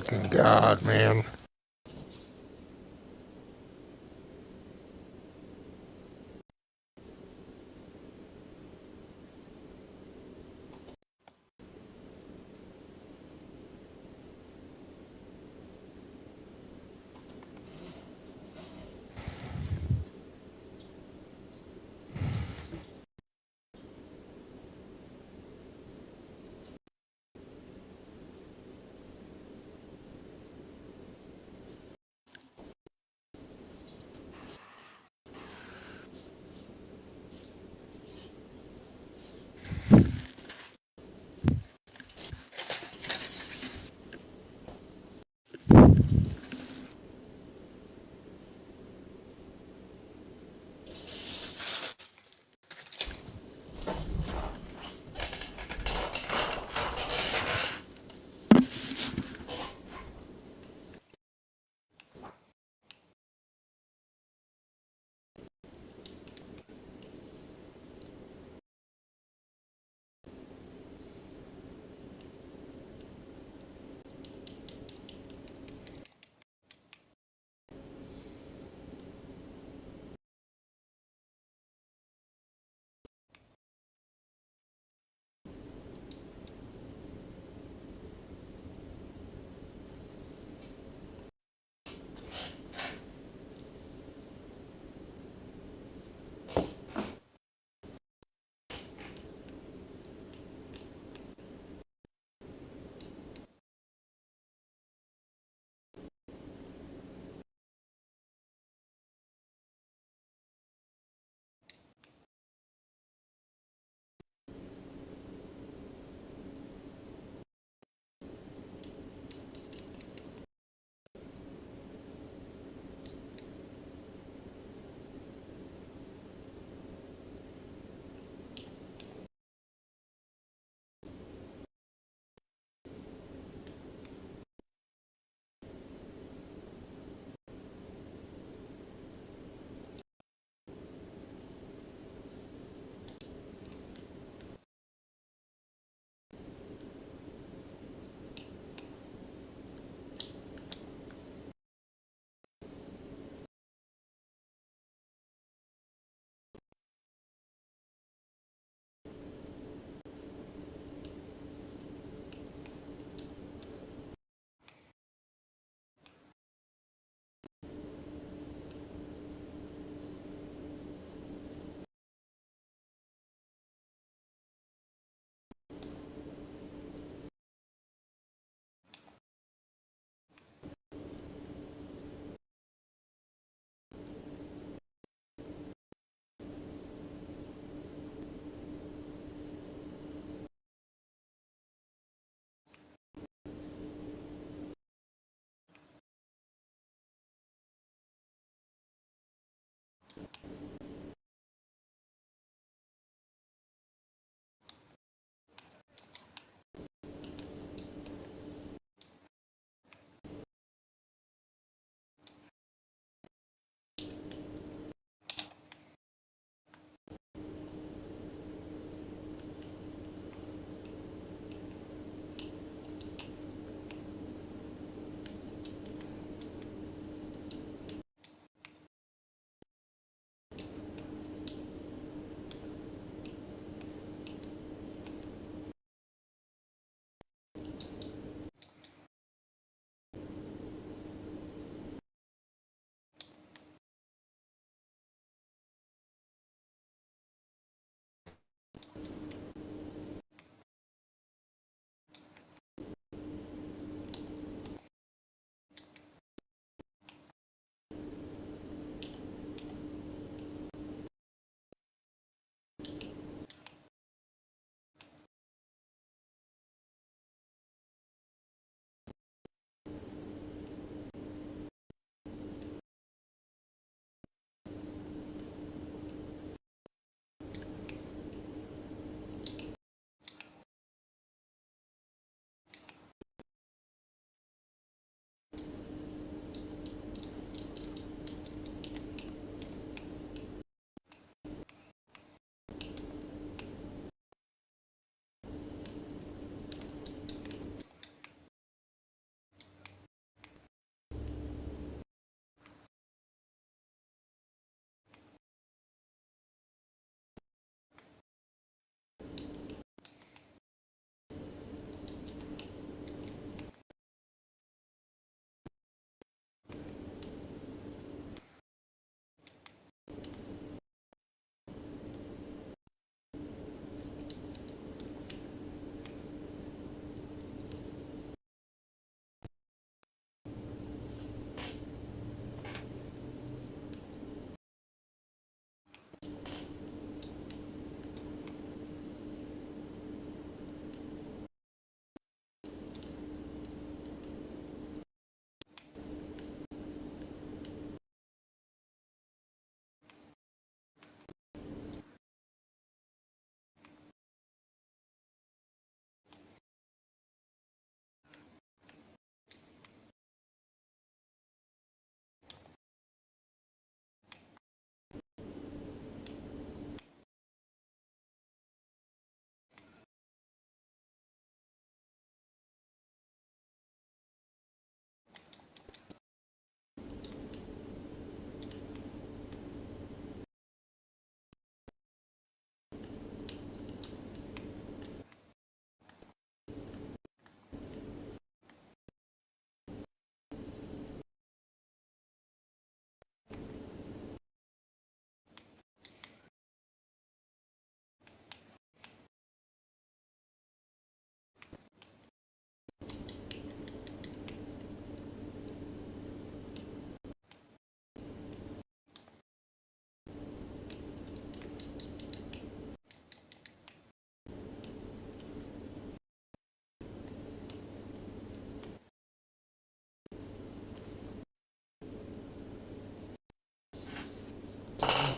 fucking god, man.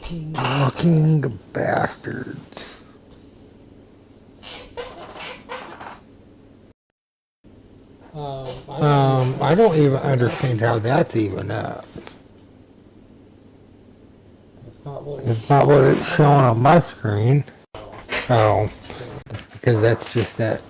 Fucking bastards. I don't even understand how that's even up. It's not what it's showing on my screen. Oh, because that's just that.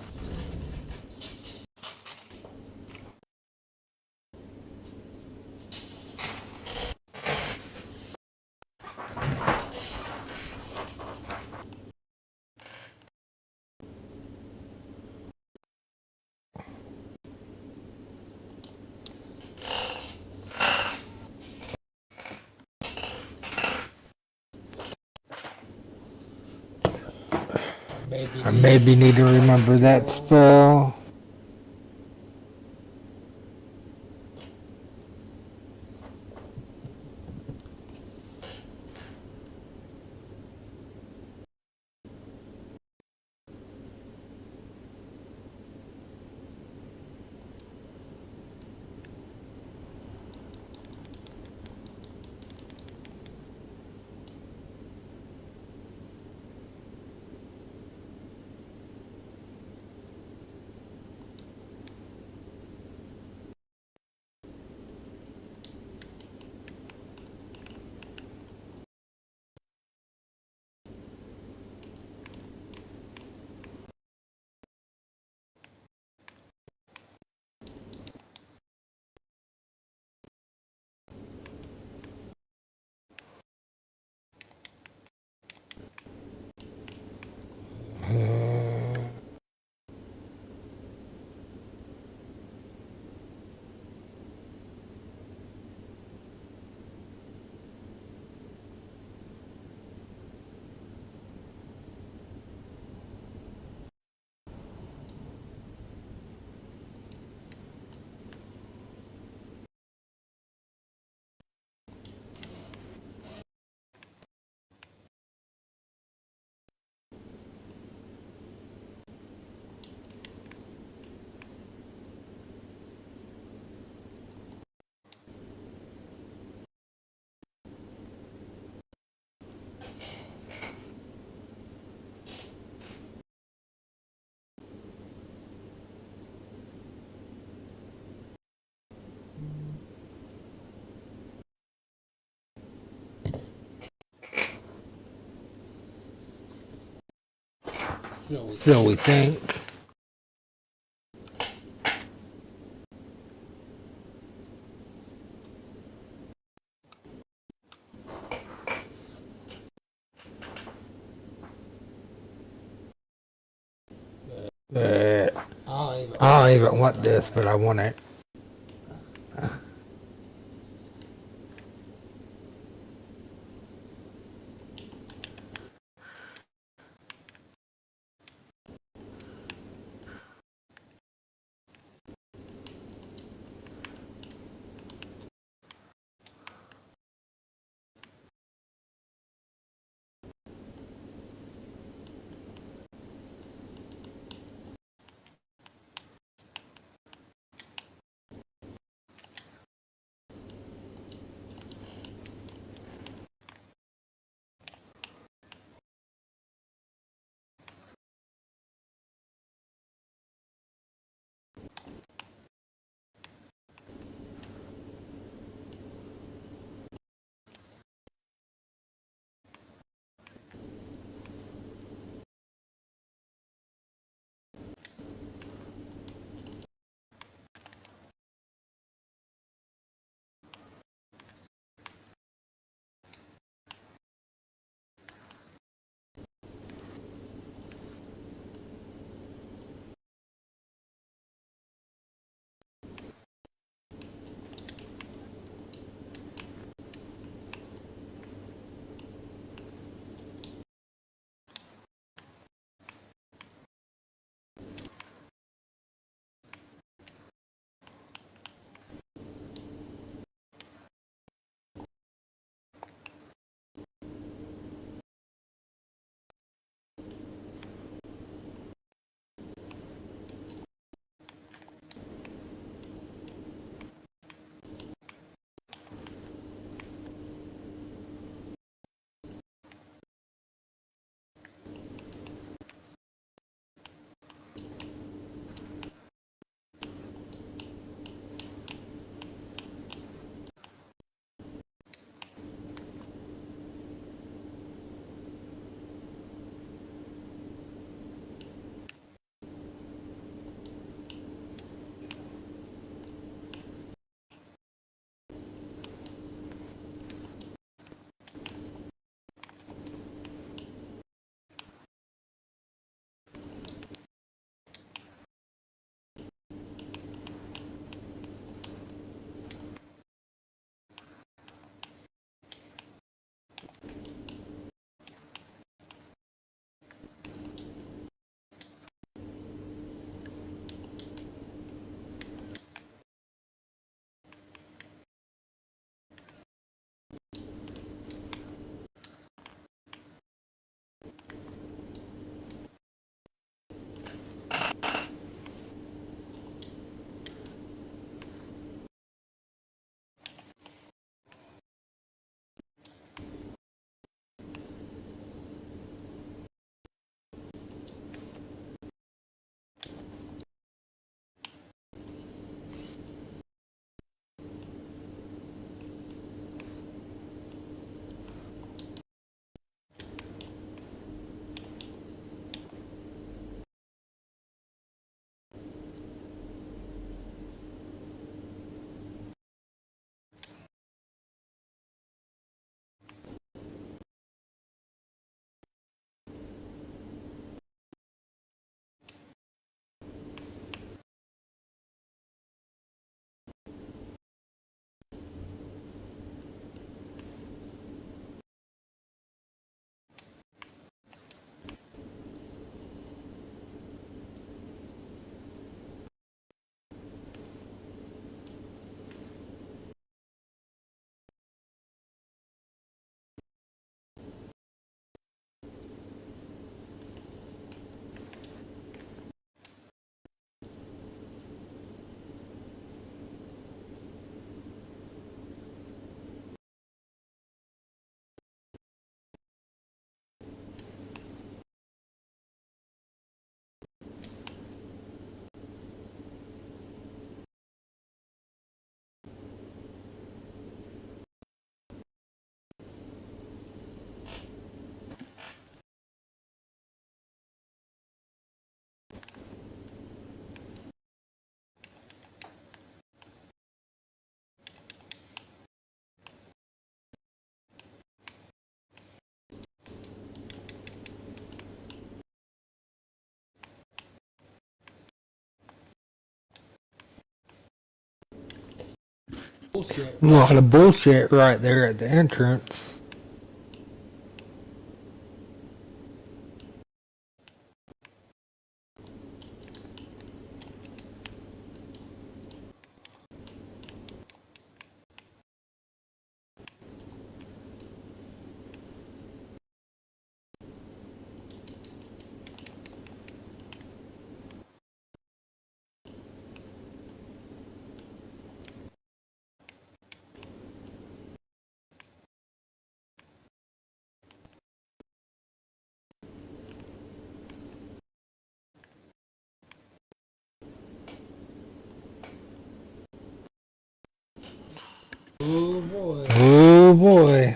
I maybe need to remember that spell. So we think. I don't even want this, but I want it. A lot of bullshit right there at the entrance. Oh boy. Oh boy.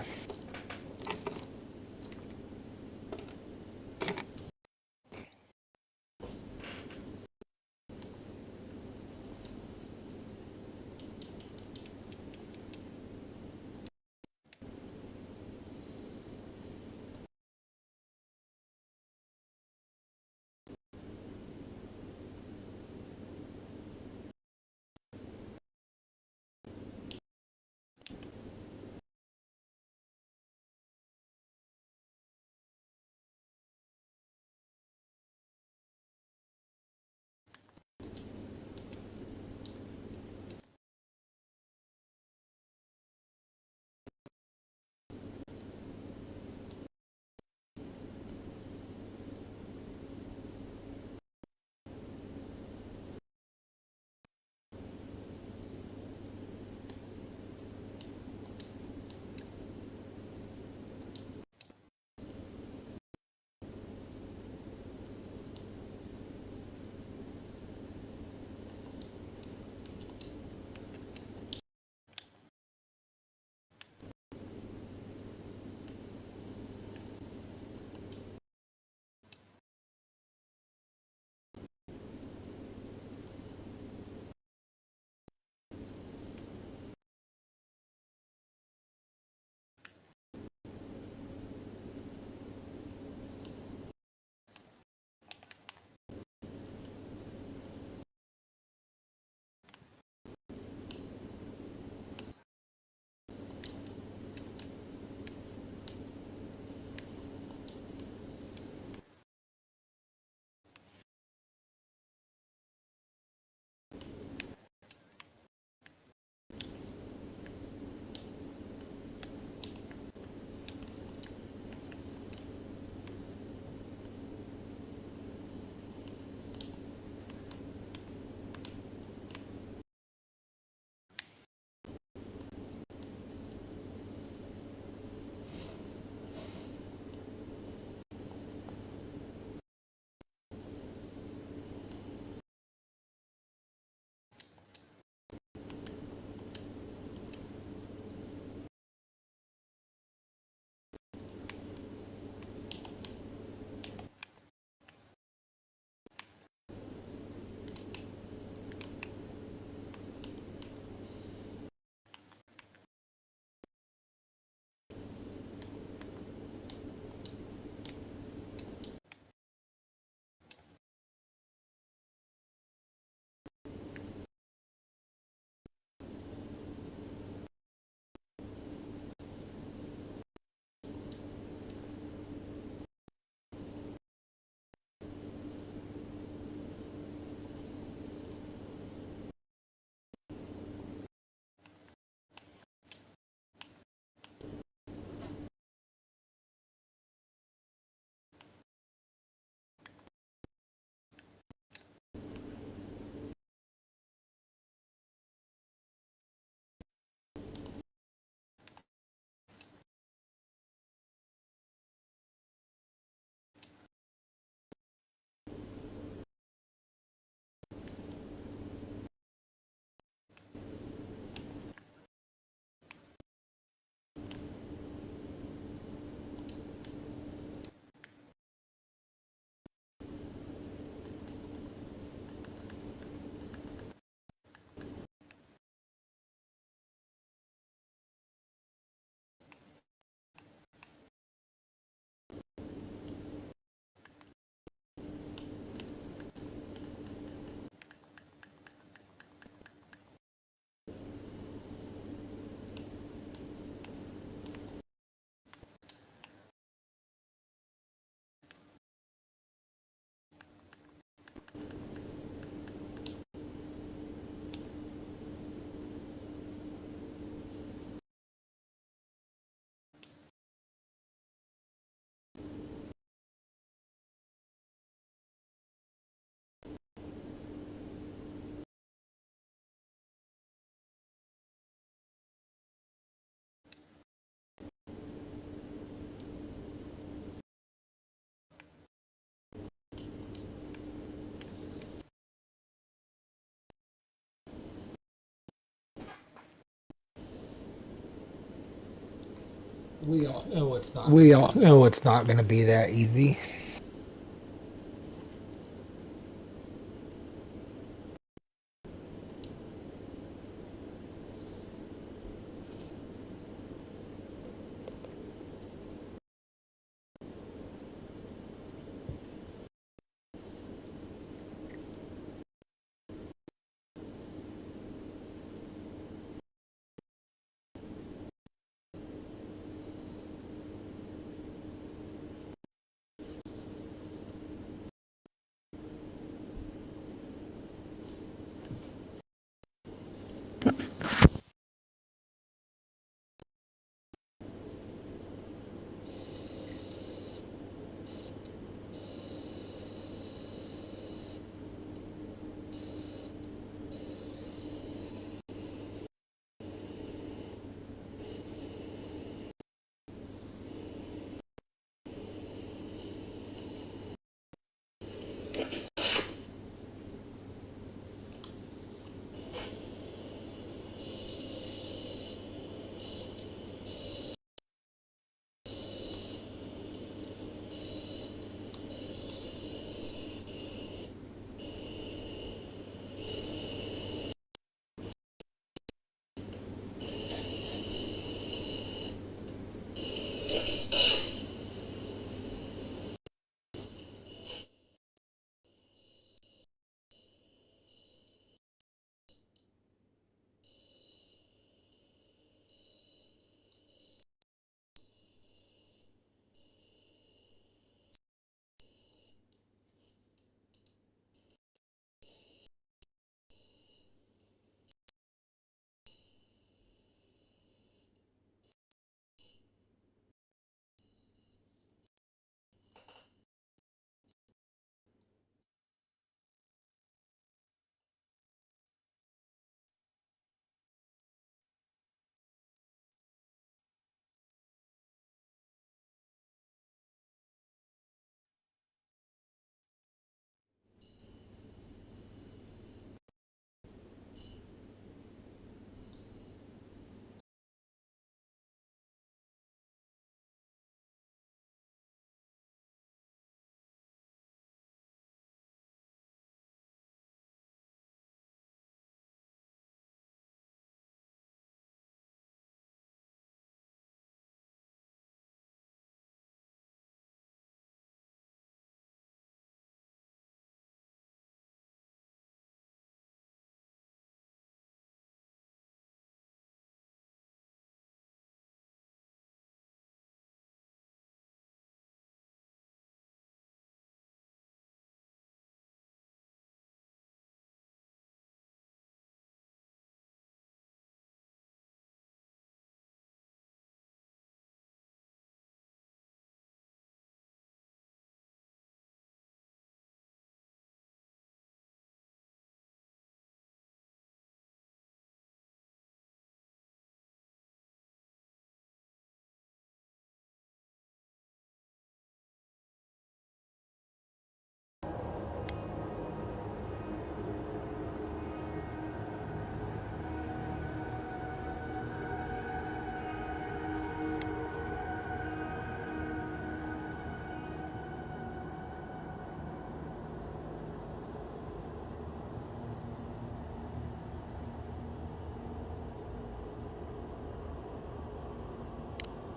We all know it's not. We all know it's not going to be that easy.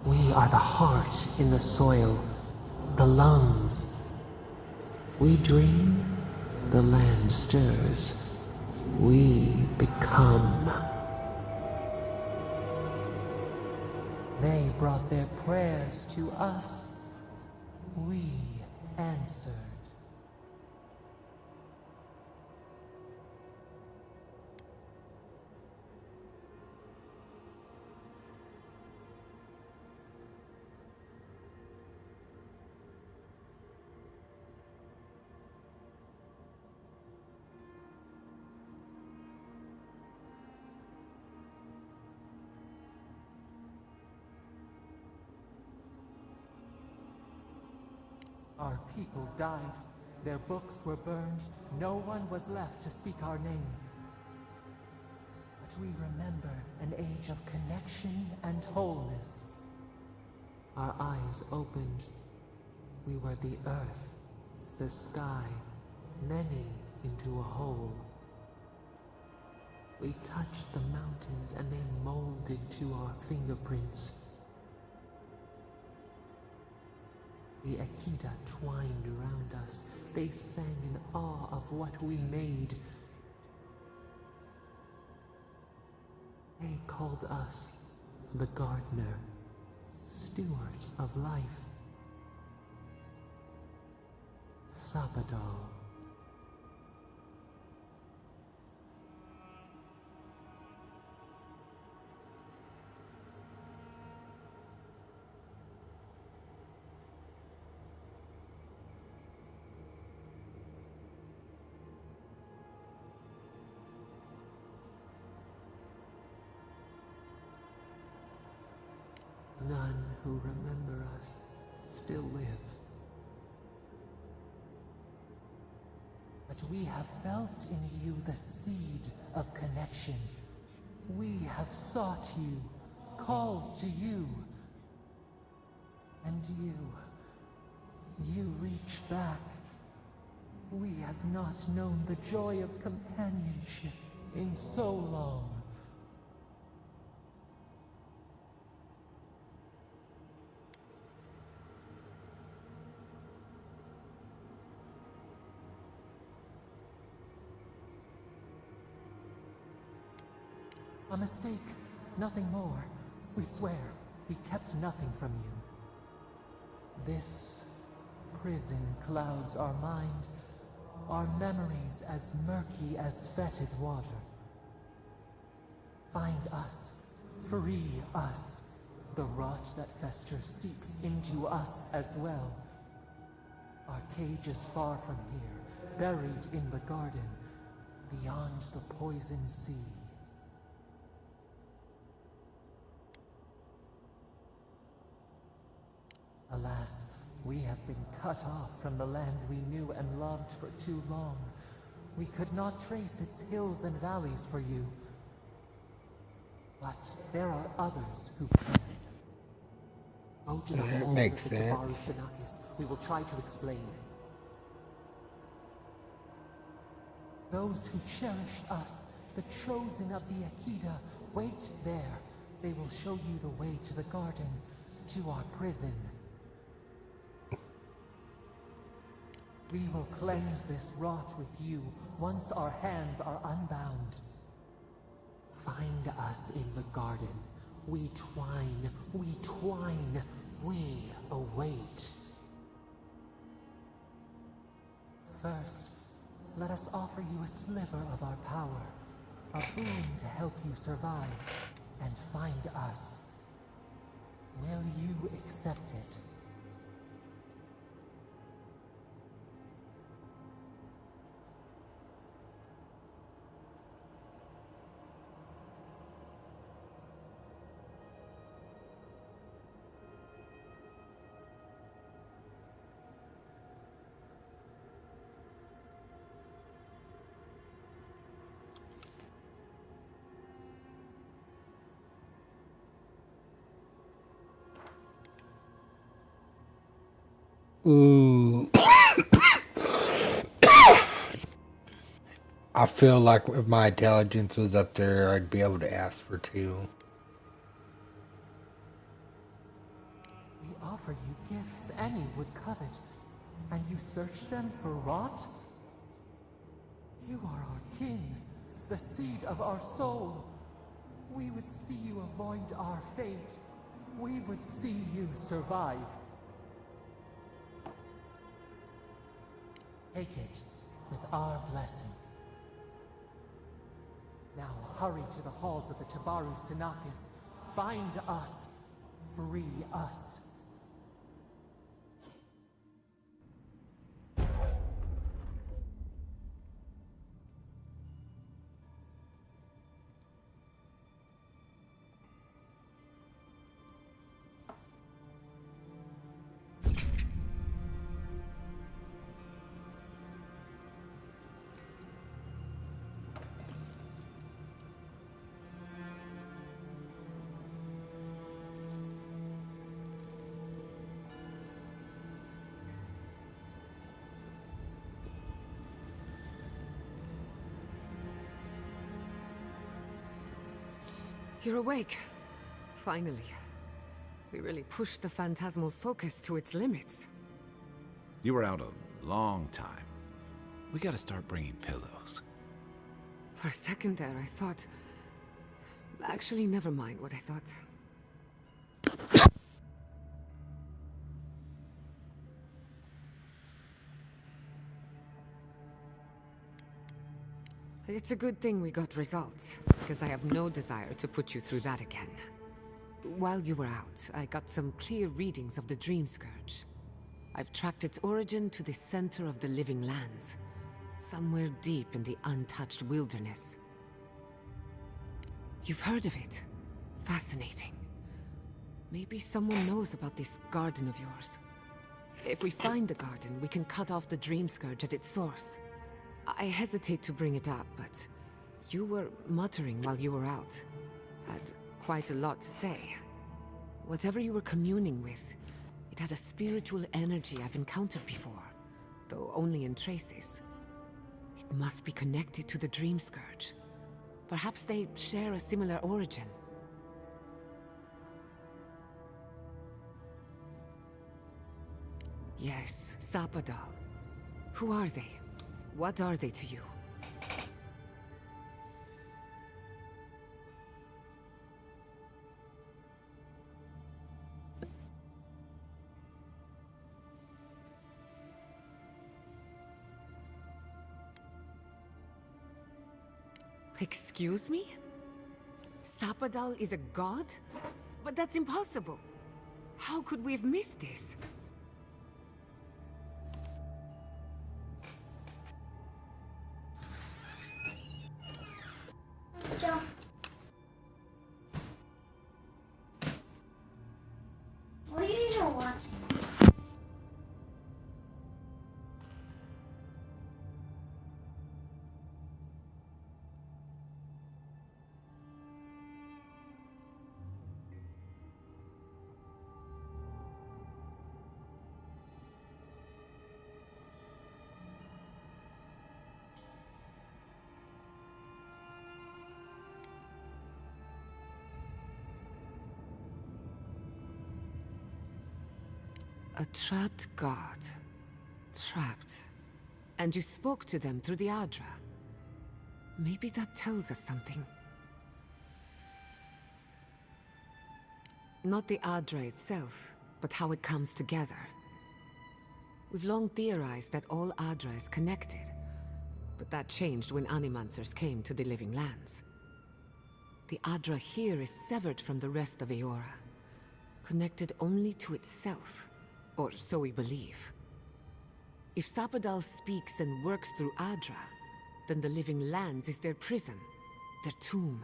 We are the heart in the soil, the lungs. We dream, the land stirs. We become. They brought their prayers to us. We answered. Our people died, their books were burned, no one was left to speak our name. But we remember an age of connection and wholeness. Our eyes opened. We were the earth, the sky, many into a whole. We touched the mountains and they molded to our fingerprints. The Akita twined around us. They sang in awe of what we made. They called us the gardener, steward of life. Sabadal. None who remember us still live. But we have felt in you the seed of connection. We have sought you, called to you. And you reach back. We have not known the joy of companionship in so long. A mistake, nothing more. We swear, we kept nothing from you. This prison clouds our mind, our memories as murky as fetid water. Find us, free us. The rot that festers seeps into us as well. Our cage is far from here, buried in the garden, beyond the poison sea. Alas, we have been cut off from the land we knew and loved for too long. We could not trace its hills and valleys for you. But there are others who can. Go to the halls of the Tabaru Sinakis. We will try to explain. Those who cherish us, the chosen of the Akita, wait there. They will show you the way to the garden, to our prison. We will cleanse this rot with you once our hands are unbound. Find us in the garden. We twine, we await. First, let us offer you a sliver of our power, a boon to help you survive and find us. Will you accept it? Ooh. I feel like if my intelligence was up there, I'd be able to ask for two. We offer you gifts any would covet, and you search them for rot? You are our kin, the seed of our soul. We would see you avoid our fate. We would see you survive. Take it with our blessing. Now hurry to the halls of the Tabaru Sinakis. Bind us. Free us. You're awake. Finally. We really pushed the phantasmal focus to its limits. You were out a long time. We gotta start bringing pillows. For a second there, I thought... Actually, never mind what I thought. It's a good thing we got results, because I have no desire to put you through that again. While you were out, I got some clear readings of the Dream Scourge. I've tracked its origin to the center of the living lands, somewhere deep in the untouched wilderness. You've heard of it? Fascinating. Maybe someone knows about this garden of yours. If we find the garden, we can cut off the Dream Scourge at its source. I hesitate to bring it up, but you were muttering while you were out. Had quite a lot to say. Whatever you were communing with, it had a spiritual energy I've encountered before, though only in traces. It must be connected to the Dream Scourge. Perhaps they share a similar origin. Yes, Sapadal. Who are they? What are they to you? Excuse me? Sapadal is a god? But that's impossible. How could we have missed this? Jump. What are you even watching? A trapped god. Trapped. And you spoke to them through the Adra. Maybe that tells us something. Not the Adra itself, but how it comes together. We've long theorized that all Adra is connected, but that changed when Animancers came to the Living Lands. The Adra here is severed from the rest of Eora, connected only to itself. Or so we believe. If Sapadal speaks and works through Adra, then the Living Lands is their prison, their tomb.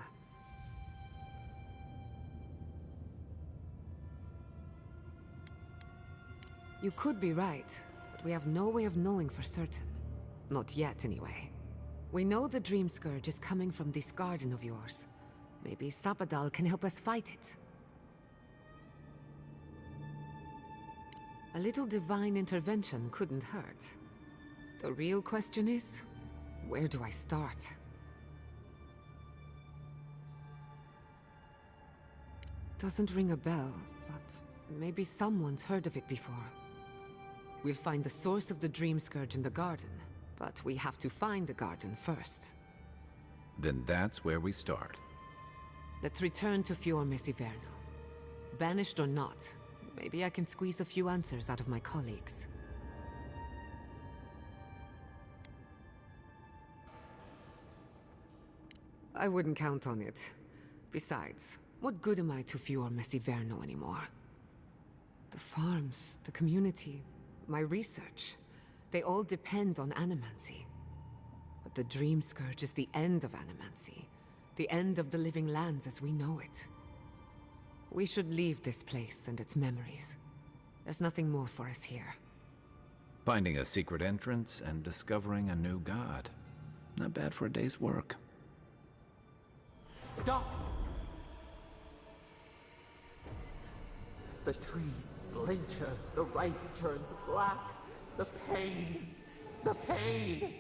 You could be right, but we have no way of knowing for certain. Not yet, anyway. We know the Dream Scourge is coming from this garden of yours. Maybe Sapadal can help us fight it. A little divine intervention couldn't hurt. The real question is, where do I start? Doesn't ring a bell, but maybe someone's heard of it before. We'll find the source of the Dream Scourge in the garden, but we have to find the garden first. Then that's where we start. Let's return to Fior Messiverno. Banished or not, maybe I can squeeze a few answers out of my colleagues. I wouldn't count on it. Besides, what good am I to Fior Messiverno anymore? The farms, the community, my research, they all depend on animancy. But the Dream Scourge is the end of animancy, the end of the Living Lands as we know it. We should leave this place and its memories. There's nothing more for us here. Finding a secret entrance and discovering a new god. Not bad for a day's work. Stop! The trees splinter, the rice turns black. The pain! The pain!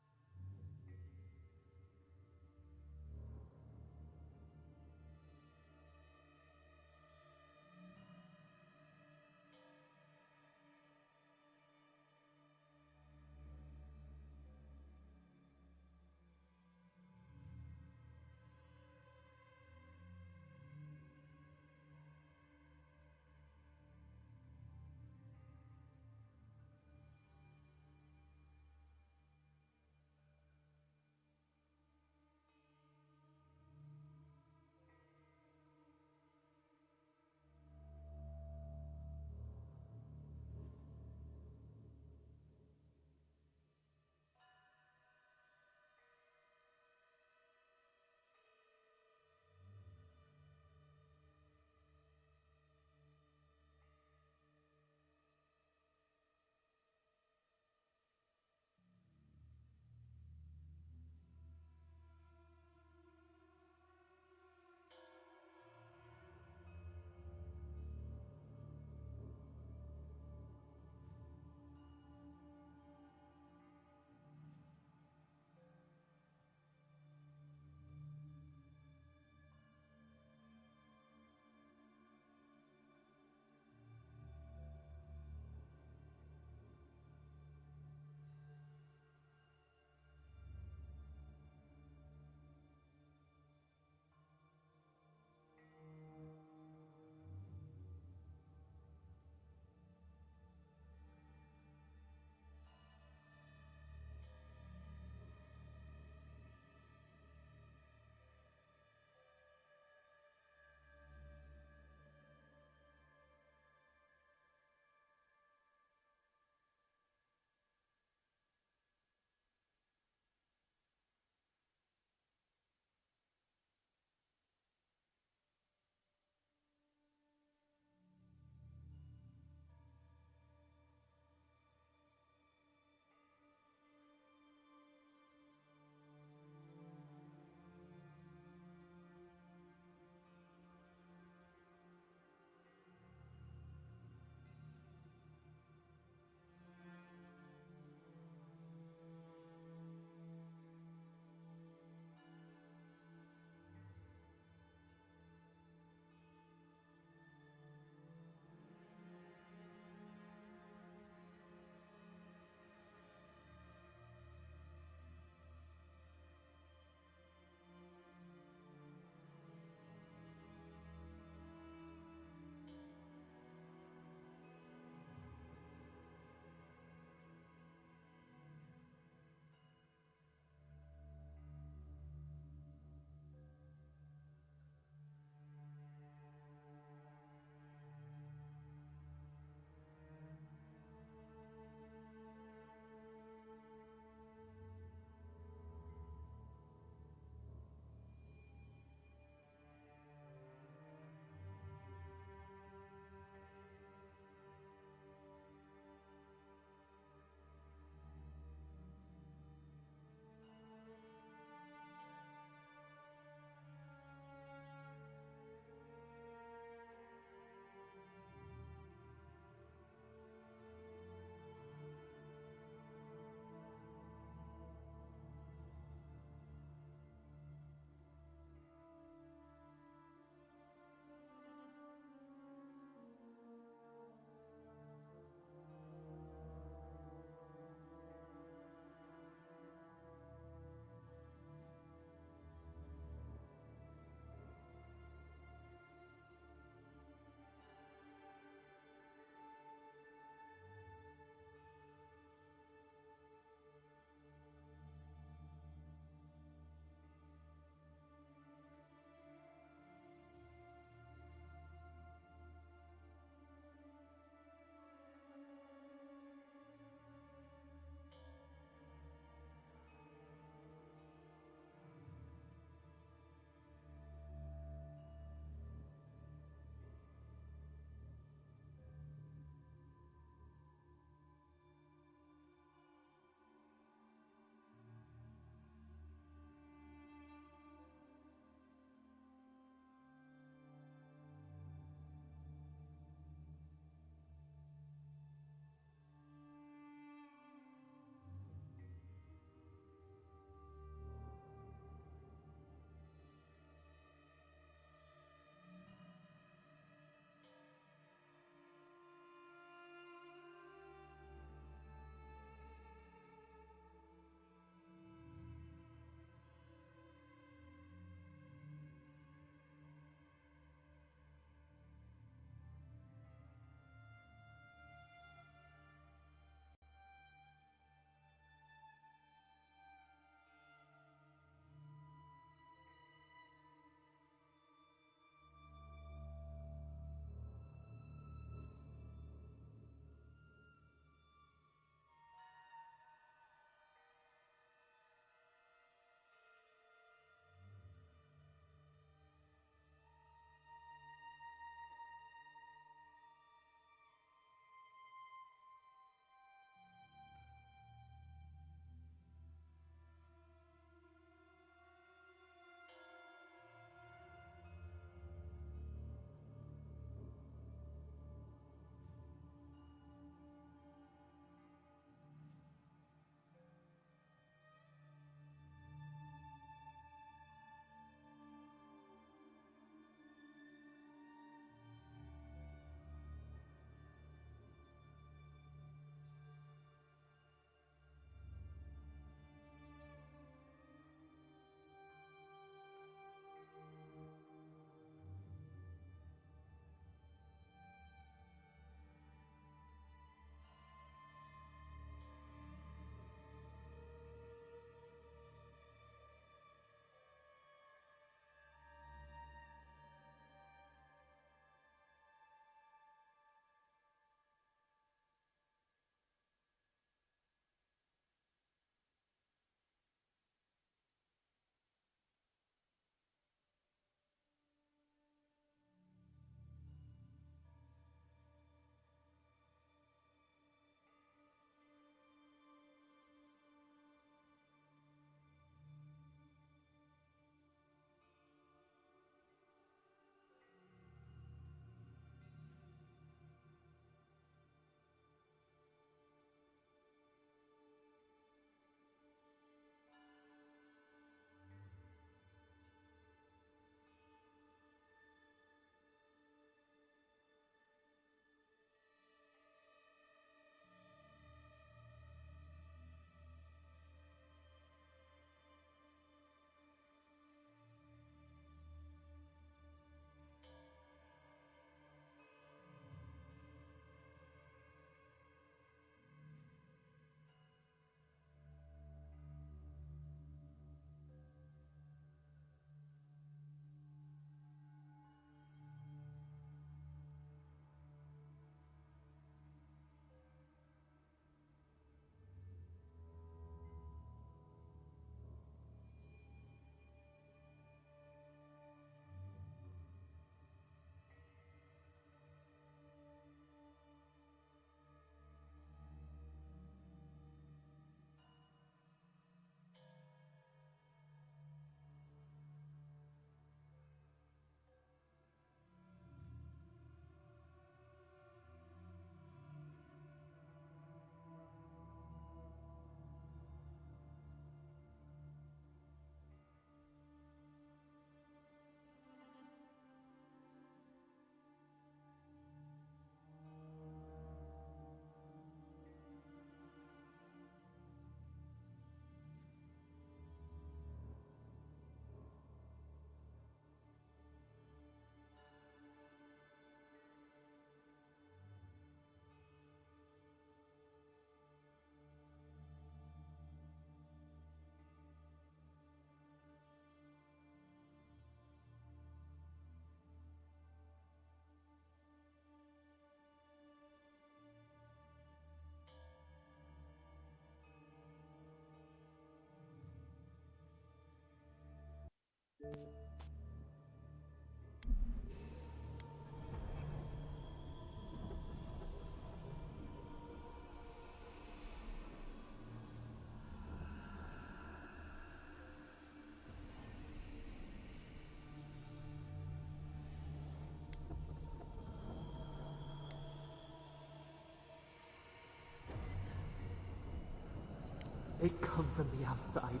They come from the outside.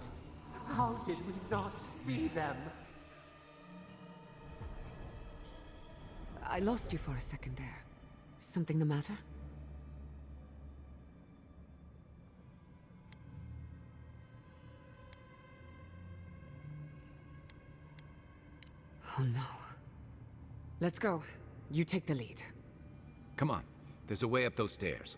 How did we not see them? I lost you for a second there. Something the matter? Oh no. Let's go. You take the lead. Come on. There's a way up those stairs.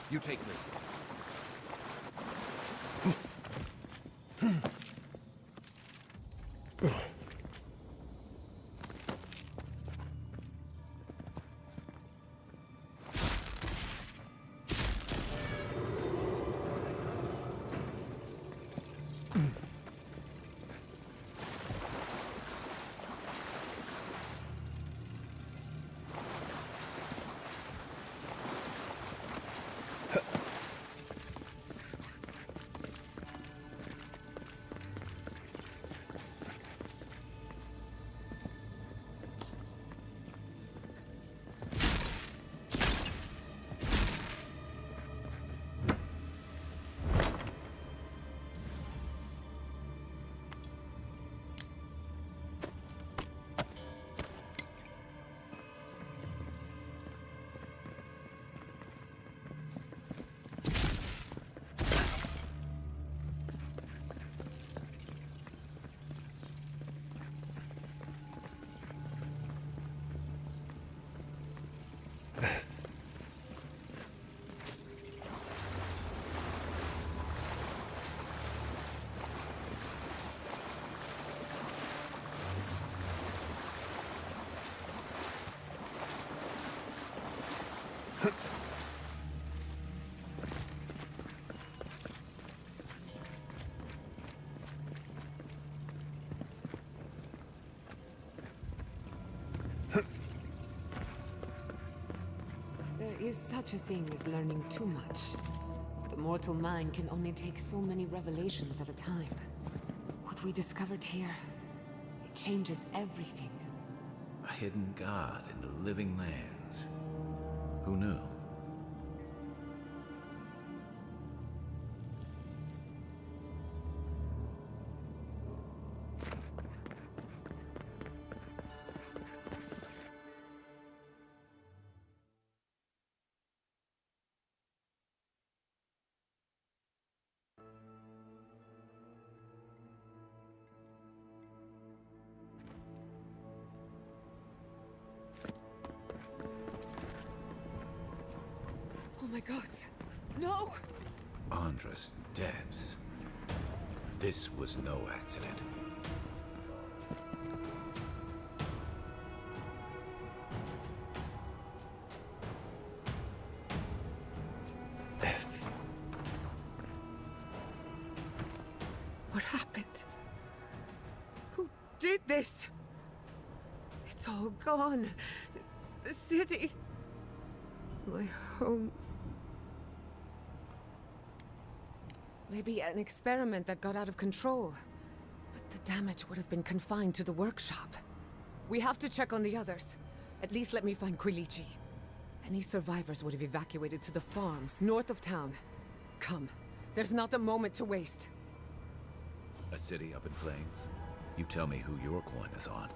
You take me. There is such a thing as learning too much. The mortal mind can only take so many revelations at a time. What we discovered here, it changes everything. A hidden god in the living lands. Who knew? Oh my god. No! Andra's depths. This was no accident. this? It's all gone. The city. My home. Maybe an experiment that got out of control. But the damage would have been confined to the workshop. We have to check on the others. At least let me find Quilichi. Any survivors would have evacuated to the farms north of town. Come, there's not a moment to waste. A city up in flames? You tell me who your coin is on.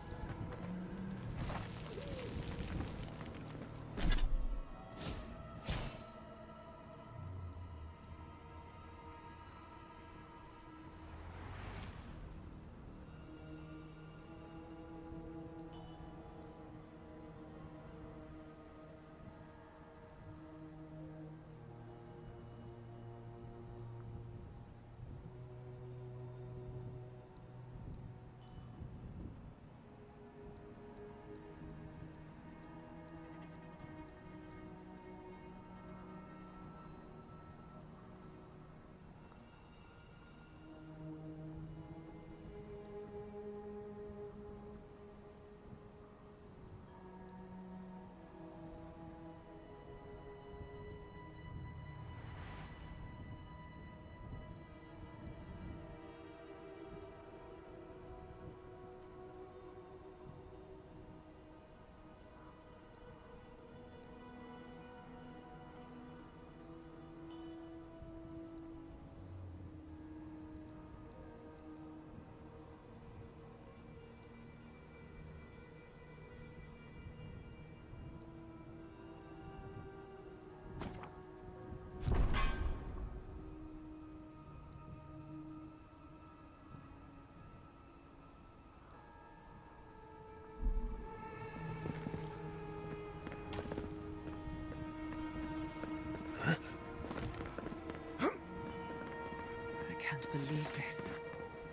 I can't believe this.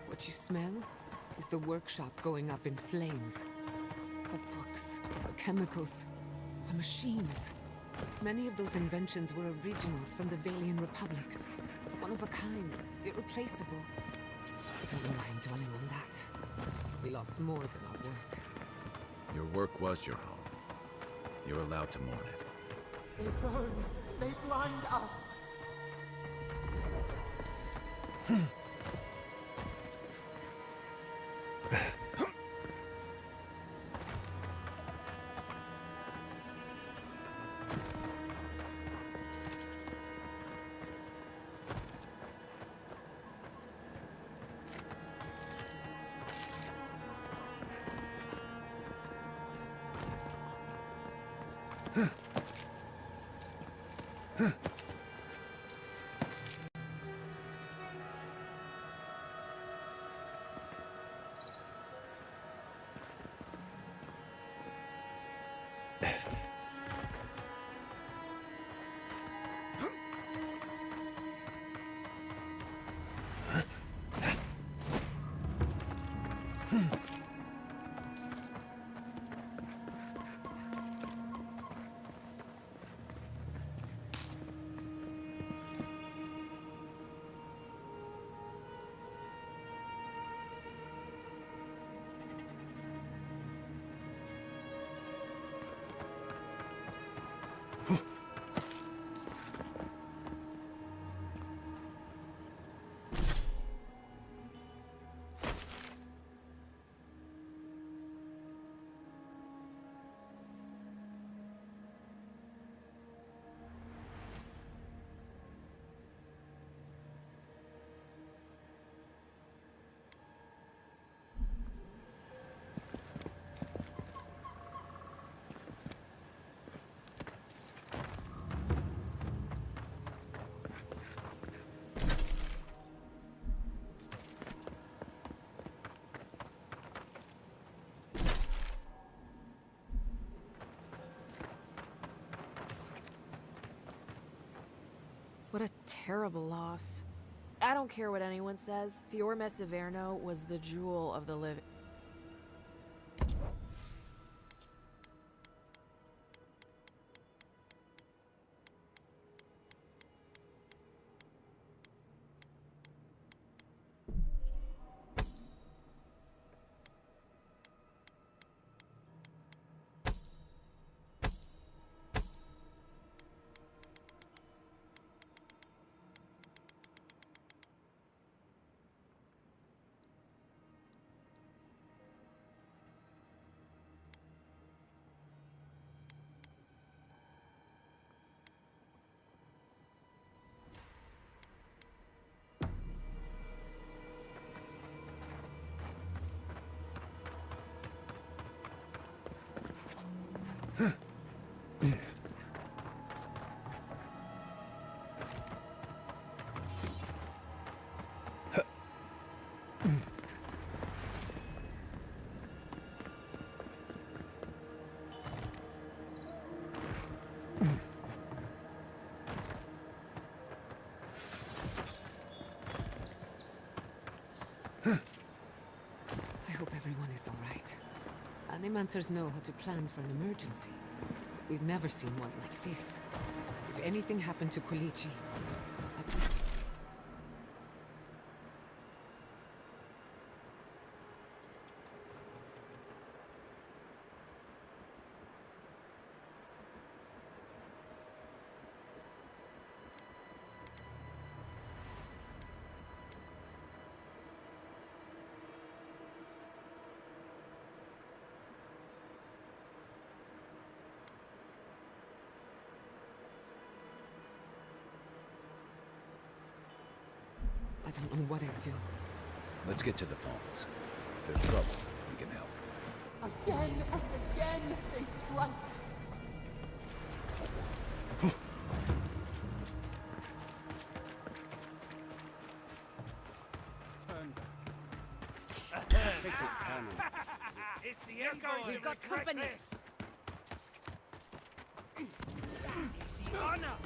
What you smell is the workshop going up in flames. Our books, our chemicals, our machines. Many of those inventions were originals from the Valian republics. One of a kind, irreplaceable. I don't know why I'm dwelling on that. We lost more than our work. Your work was your home. You're allowed to mourn it. They burn. They blind us. What a terrible loss. I don't care what anyone says, Fiorme Severno was the jewel of the living. Pymancers know how to plan for an emergency. We've never seen one like this. If anything happened to Quilichi, I don't know what I'd do. Let's get to the falls. If there's trouble, we can help. Again and again they strike. It's the echoes. We've got company. It's the honor.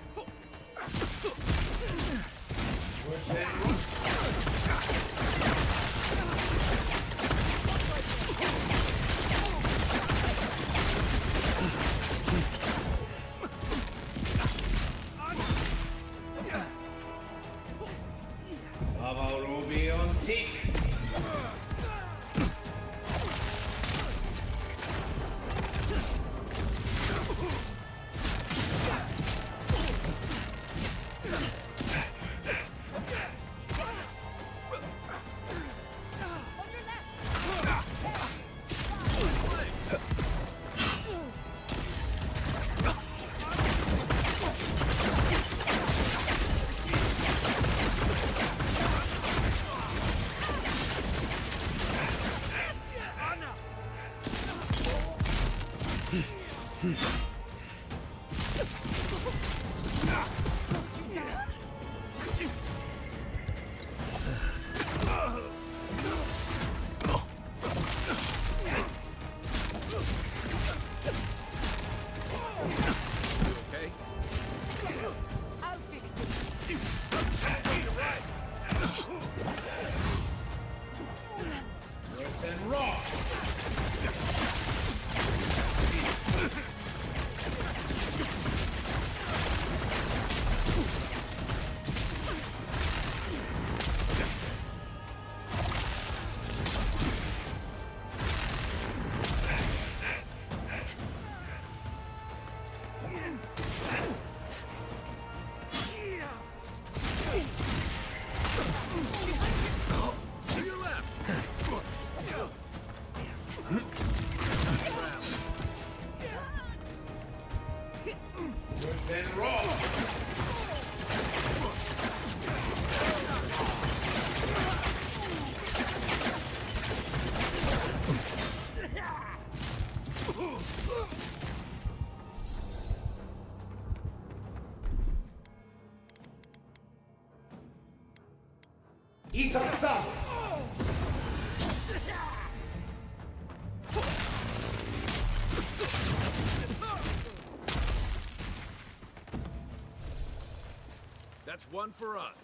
That's one for us.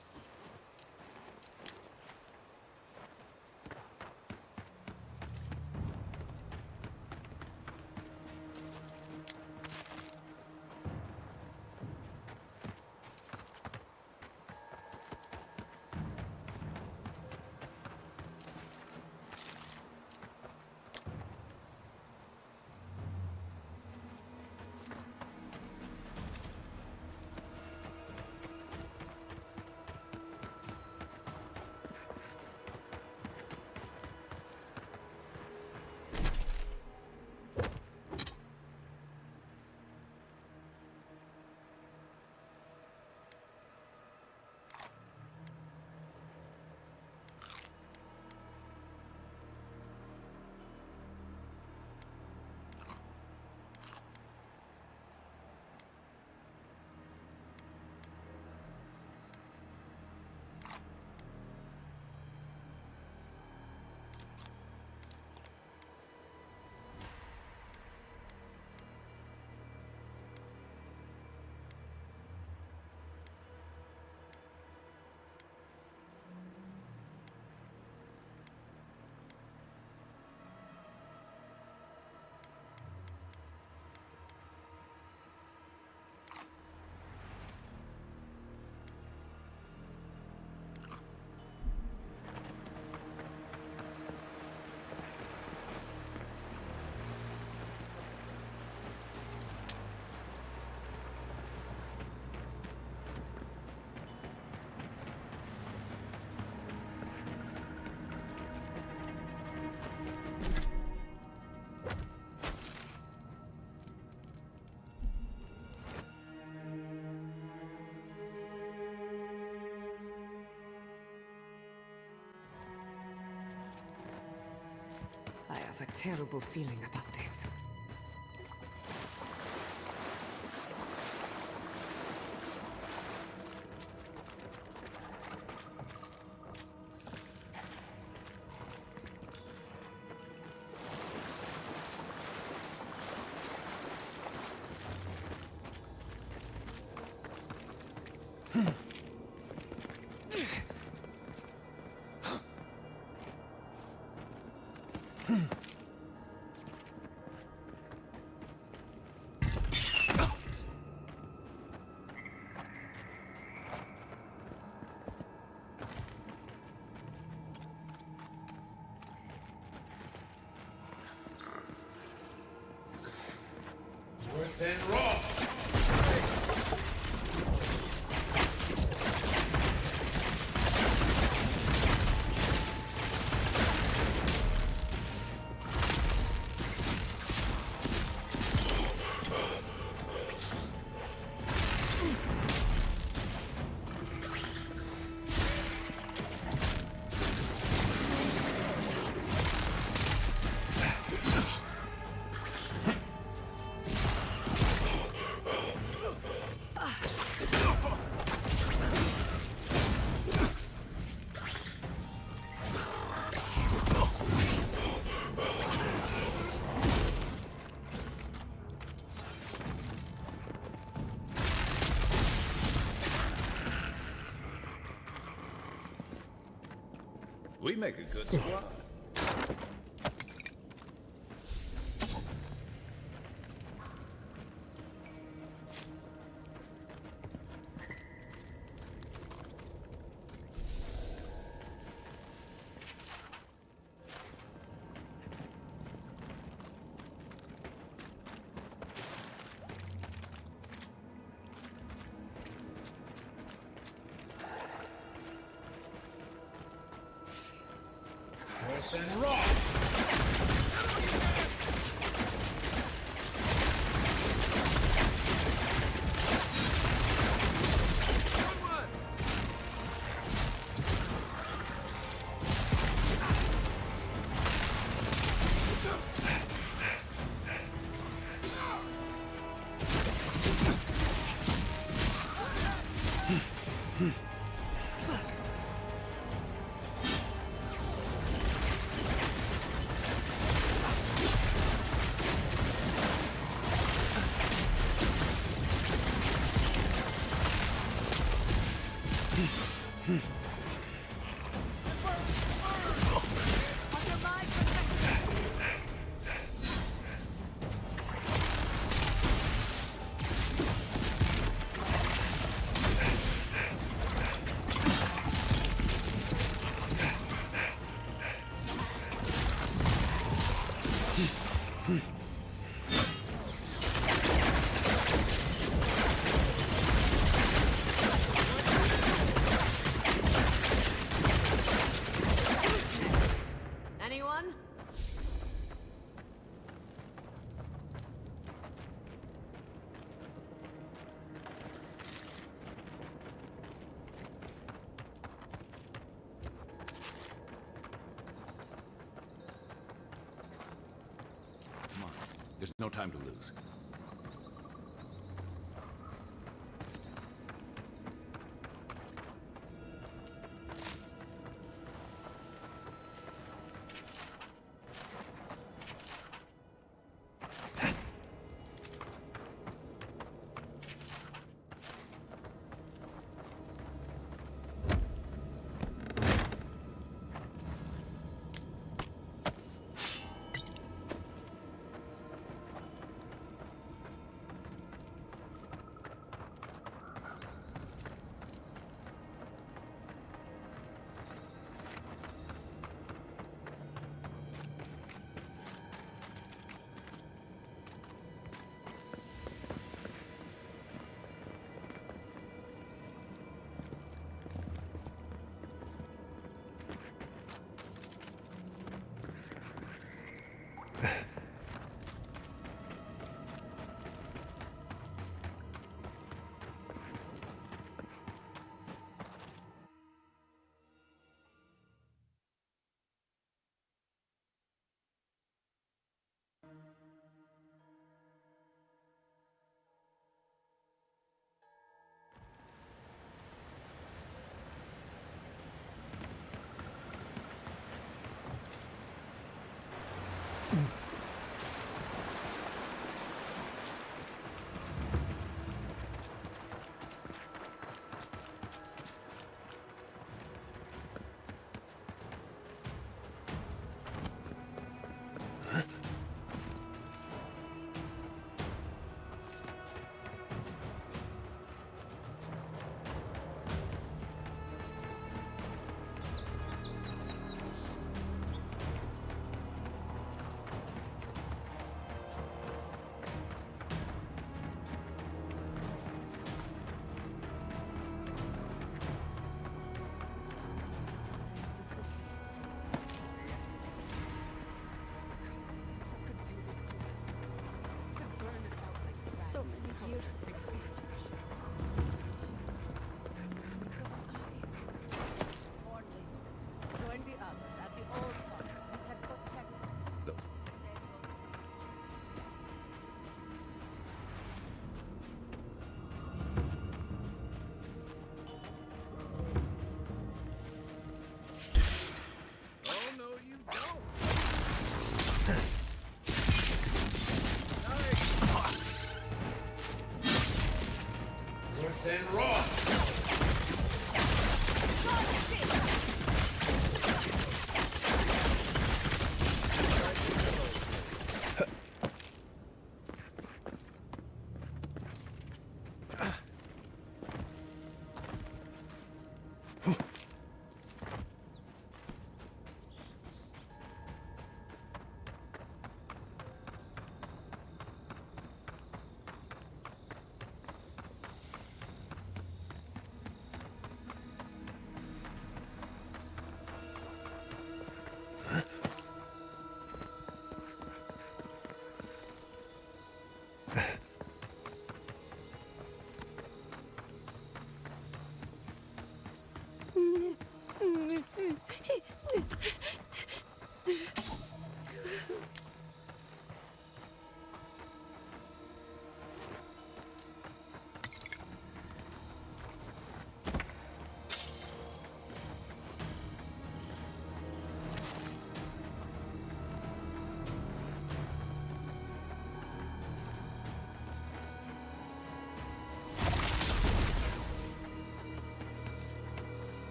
have a terrible feeling about this. We make a good squad. And rock! Anyone? Come on. There's no time to lose.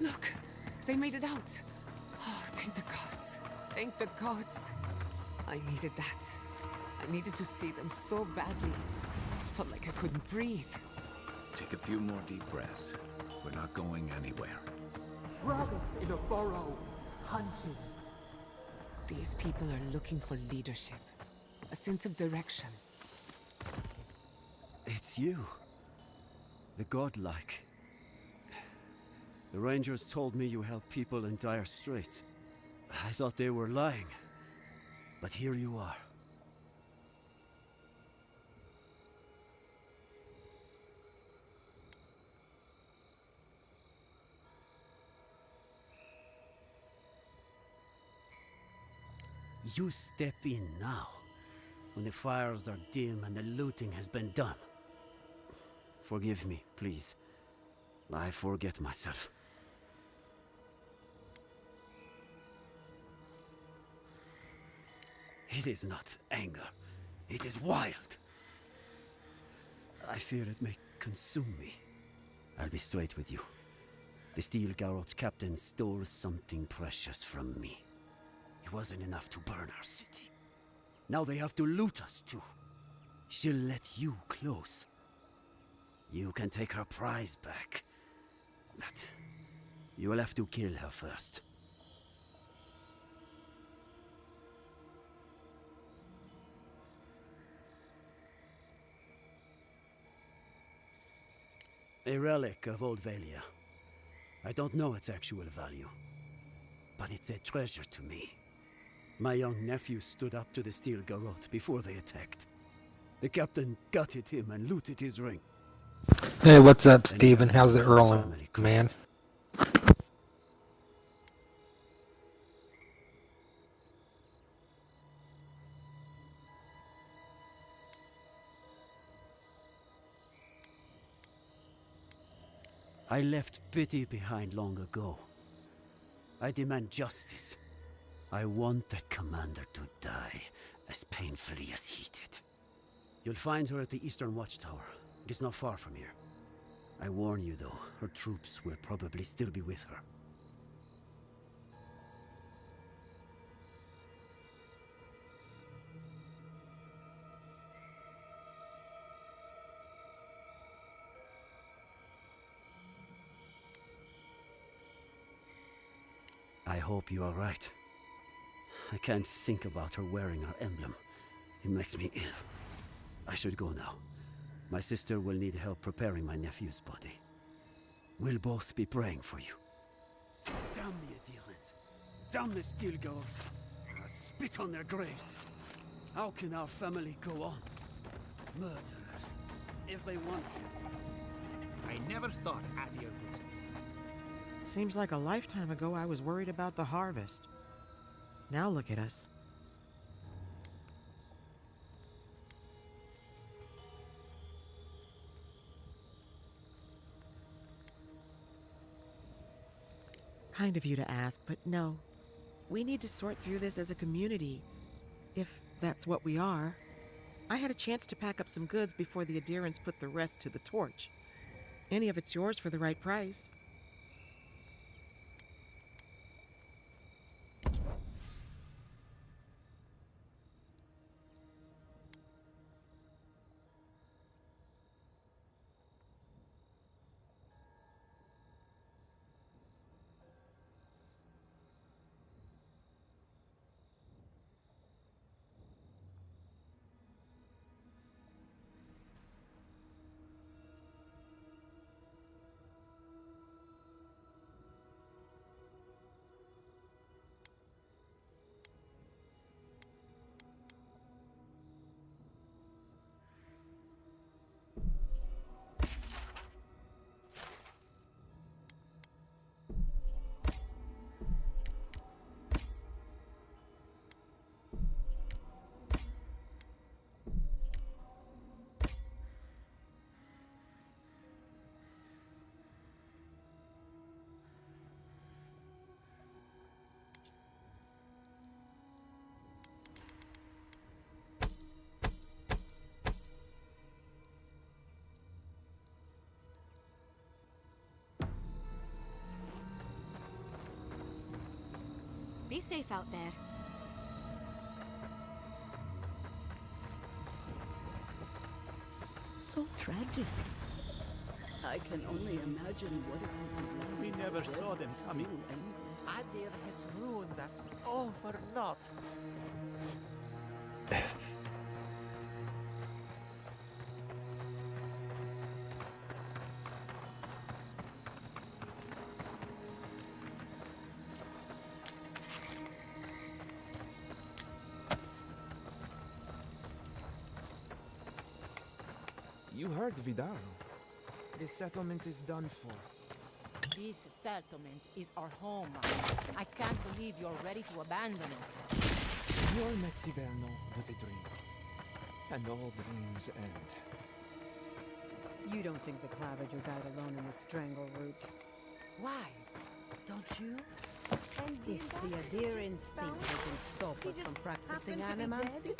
Look, they made it out. Oh, thank the gods. Thank the gods. I needed that. I needed to see them so badly. It felt like I couldn't breathe. Take a few more deep breaths. We're not going anywhere. Rabbits in a burrow, hunted. These people are looking for leadership. A sense of direction. It's you. The godlike. The Rangers told me you help people in dire straits. I thought they were lying. But here you are. You step in now, when the fires are dim and the looting has been done. Forgive me, please. I forget myself. It is not anger. It is wild. I fear it may consume me. I'll be straight with you. The Steel Garrot's captain stole something precious from me. It wasn't enough to burn our city. Now they have to loot us too. She'll let you close. You can take her prize back. But you will have to kill her first. A relic of Old Valia. I don't know its actual value, but it's a treasure to me. My young nephew stood up to the Steel Garrot before they attacked. The captain gutted him and looted his ring. Hey, what's up, Steven? How's it rolling, man? I left pity behind long ago. I demand justice. I want that commander to die as painfully as he did. You'll find her at the Eastern Watchtower. It is not far from here. I warn you though, her troops will probably still be with her. I hope you are right. I can't think about her wearing her emblem. It makes me ill. I should go now. My sister will need help preparing my nephew's body. We'll both be praying for you. Damn the adherents! Damn the Steel Garrot! I spit on their graves! How can our family go on? Murderers. Every one of them. I never thought Adir would. Seems like a lifetime ago I was worried about the harvest. Now look at us. Kind of you to ask, but no. We need to sort through this as a community, if that's what we are. I had a chance to pack up some goods before the adherents put the rest to the torch. Any of it's yours for the right price. Be safe out there. So tragic. I can only imagine what it would be. We never saw them coming. Adir has ruined us all for naught. You heard Vidal. The settlement is done for. This settlement is our home. I can't believe you're ready to abandon it. Your Messiverno was a dream. And all dreams end. You don't think the Clavager died alone in the strangle route? Why? Don't you? If the adherents think they can stop us from practicing animacy,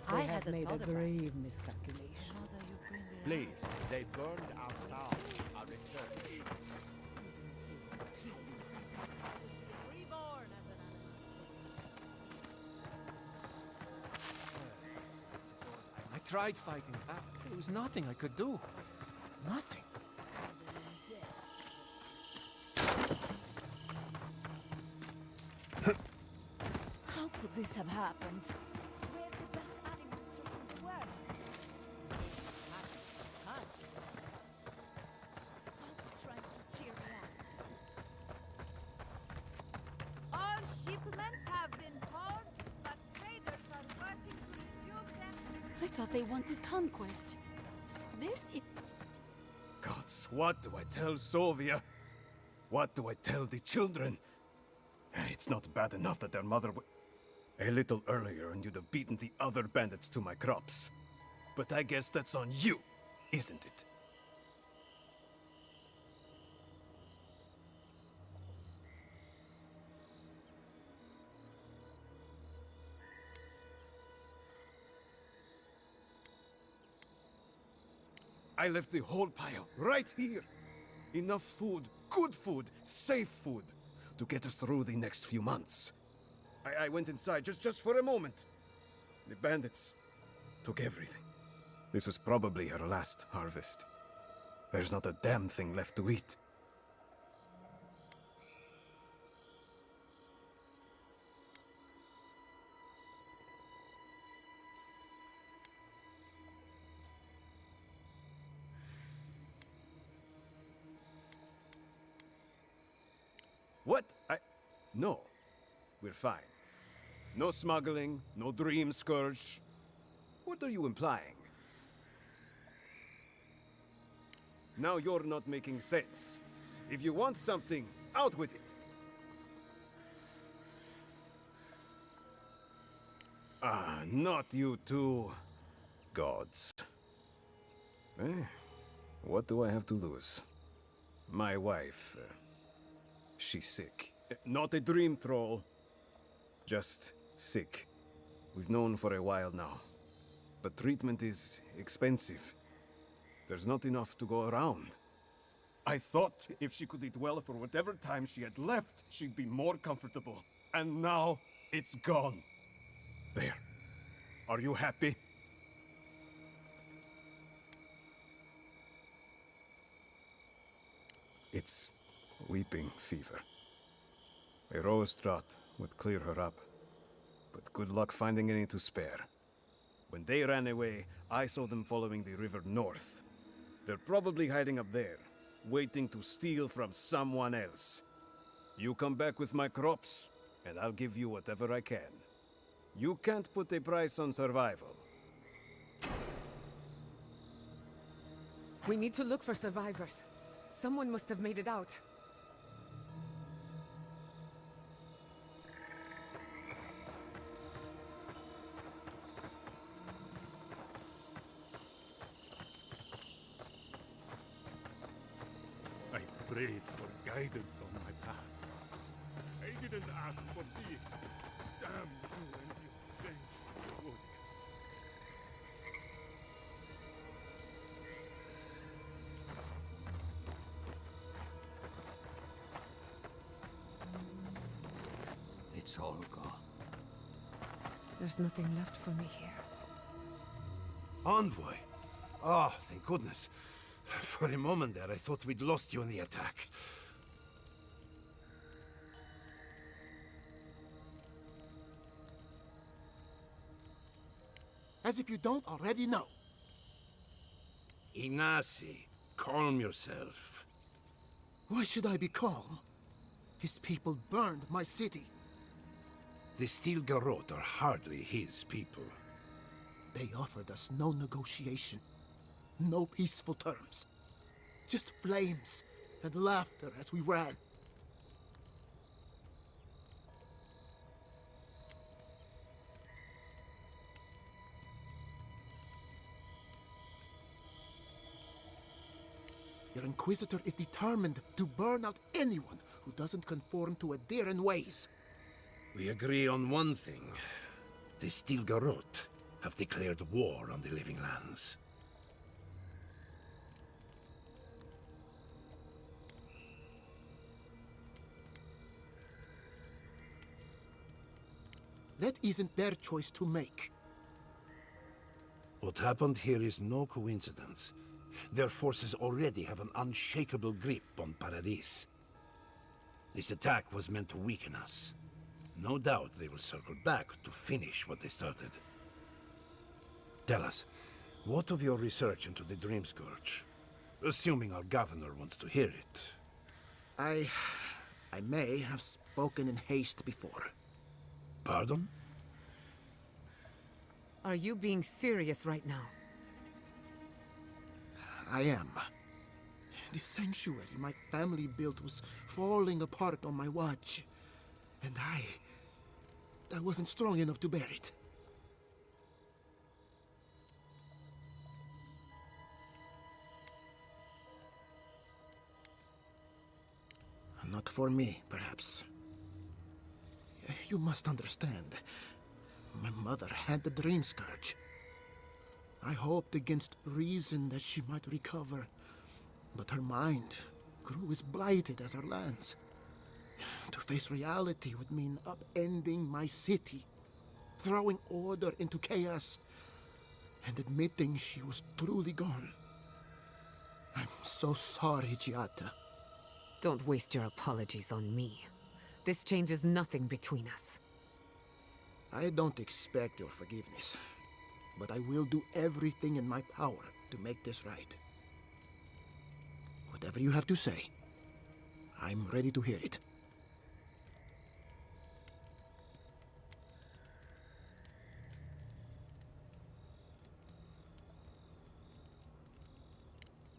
I have made a grave miscalculation. Please, they burned our town, our research. Reborn as an animal. I tried fighting back. There was nothing I could do. Nothing. How could this have happened? All shipments have been paused, but traders are working to resume them. I thought they wanted conquest. This is... Gods, what do I tell Sovia? What do I tell the children? It's not bad enough that their mother a little earlier and you'd have beaten the other bandits to my crops. But I guess that's on you, isn't it? I left the whole pile right here. Enough food, good food, safe food, to get us through the next few months. I went inside just for a moment. The bandits took everything. This was probably her last harvest. There's not a damn thing left to eat. What? No. We're fine. No smuggling, no dream scourge. What are you implying? Now you're not making sense. If you want something, out with it. Ah, not you two. Gods. What do I have to lose? My wife, she's sick. Not a dream troll. Just sick. We've known for a while now. But treatment is expensive. There's not enough to go around. I thought if she could eat well for whatever time she had left, she'd be more comfortable. And now, it's gone. There. Are you happy? It's weeping fever. A rose draught would clear her up. But good luck finding any to spare. When they ran away, I saw them following the river north. They're probably hiding up there, waiting to steal from someone else. You come back with my crops, and I'll give you whatever I can. You can't put a price on survival. We need to look for survivors. Someone must have made it out. I prayed for guidance on my path. I didn't ask for this. Damn you and your vengeful wood. It's all gone. There's nothing left for me here. Envoy? Oh, thank goodness. For a moment there, I thought we'd lost you in the attack. As if you don't already know. Ignacy, calm yourself. Why should I be calm? His people burned my city. The Steel Garrote are hardly his people. They offered us no negotiation, no peaceful terms. Just flames and laughter as we ran. Your Inquisitor is determined to burn out anyone who doesn't conform to Adiran ways. We agree on one thing. The Steel Garrote have declared war on the Living Lands. That isn't their choice to make. What happened here is no coincidence. Their forces already have an unshakable grip on Paradis. This attack was meant to weaken us. No doubt they will circle back to finish what they started. Tell us, what of your research into the Dream Scourge? Assuming our governor wants to hear it. I may have spoken in haste before. Pardon? Are you being serious right now? I am. The sanctuary my family built was falling apart on my watch. And I wasn't strong enough to bear it. Not for me, perhaps. You must understand. My mother had the Dream Scourge. I hoped against reason that she might recover, but her mind grew as blighted as her lands. To face reality would mean upending my city, throwing order into chaos, and admitting she was truly gone. I'm so sorry, Giata. Don't waste your apologies on me. This changes nothing between us. I don't expect your forgiveness, but I will do everything in my power to make this right. Whatever you have to say, I'm ready to hear it.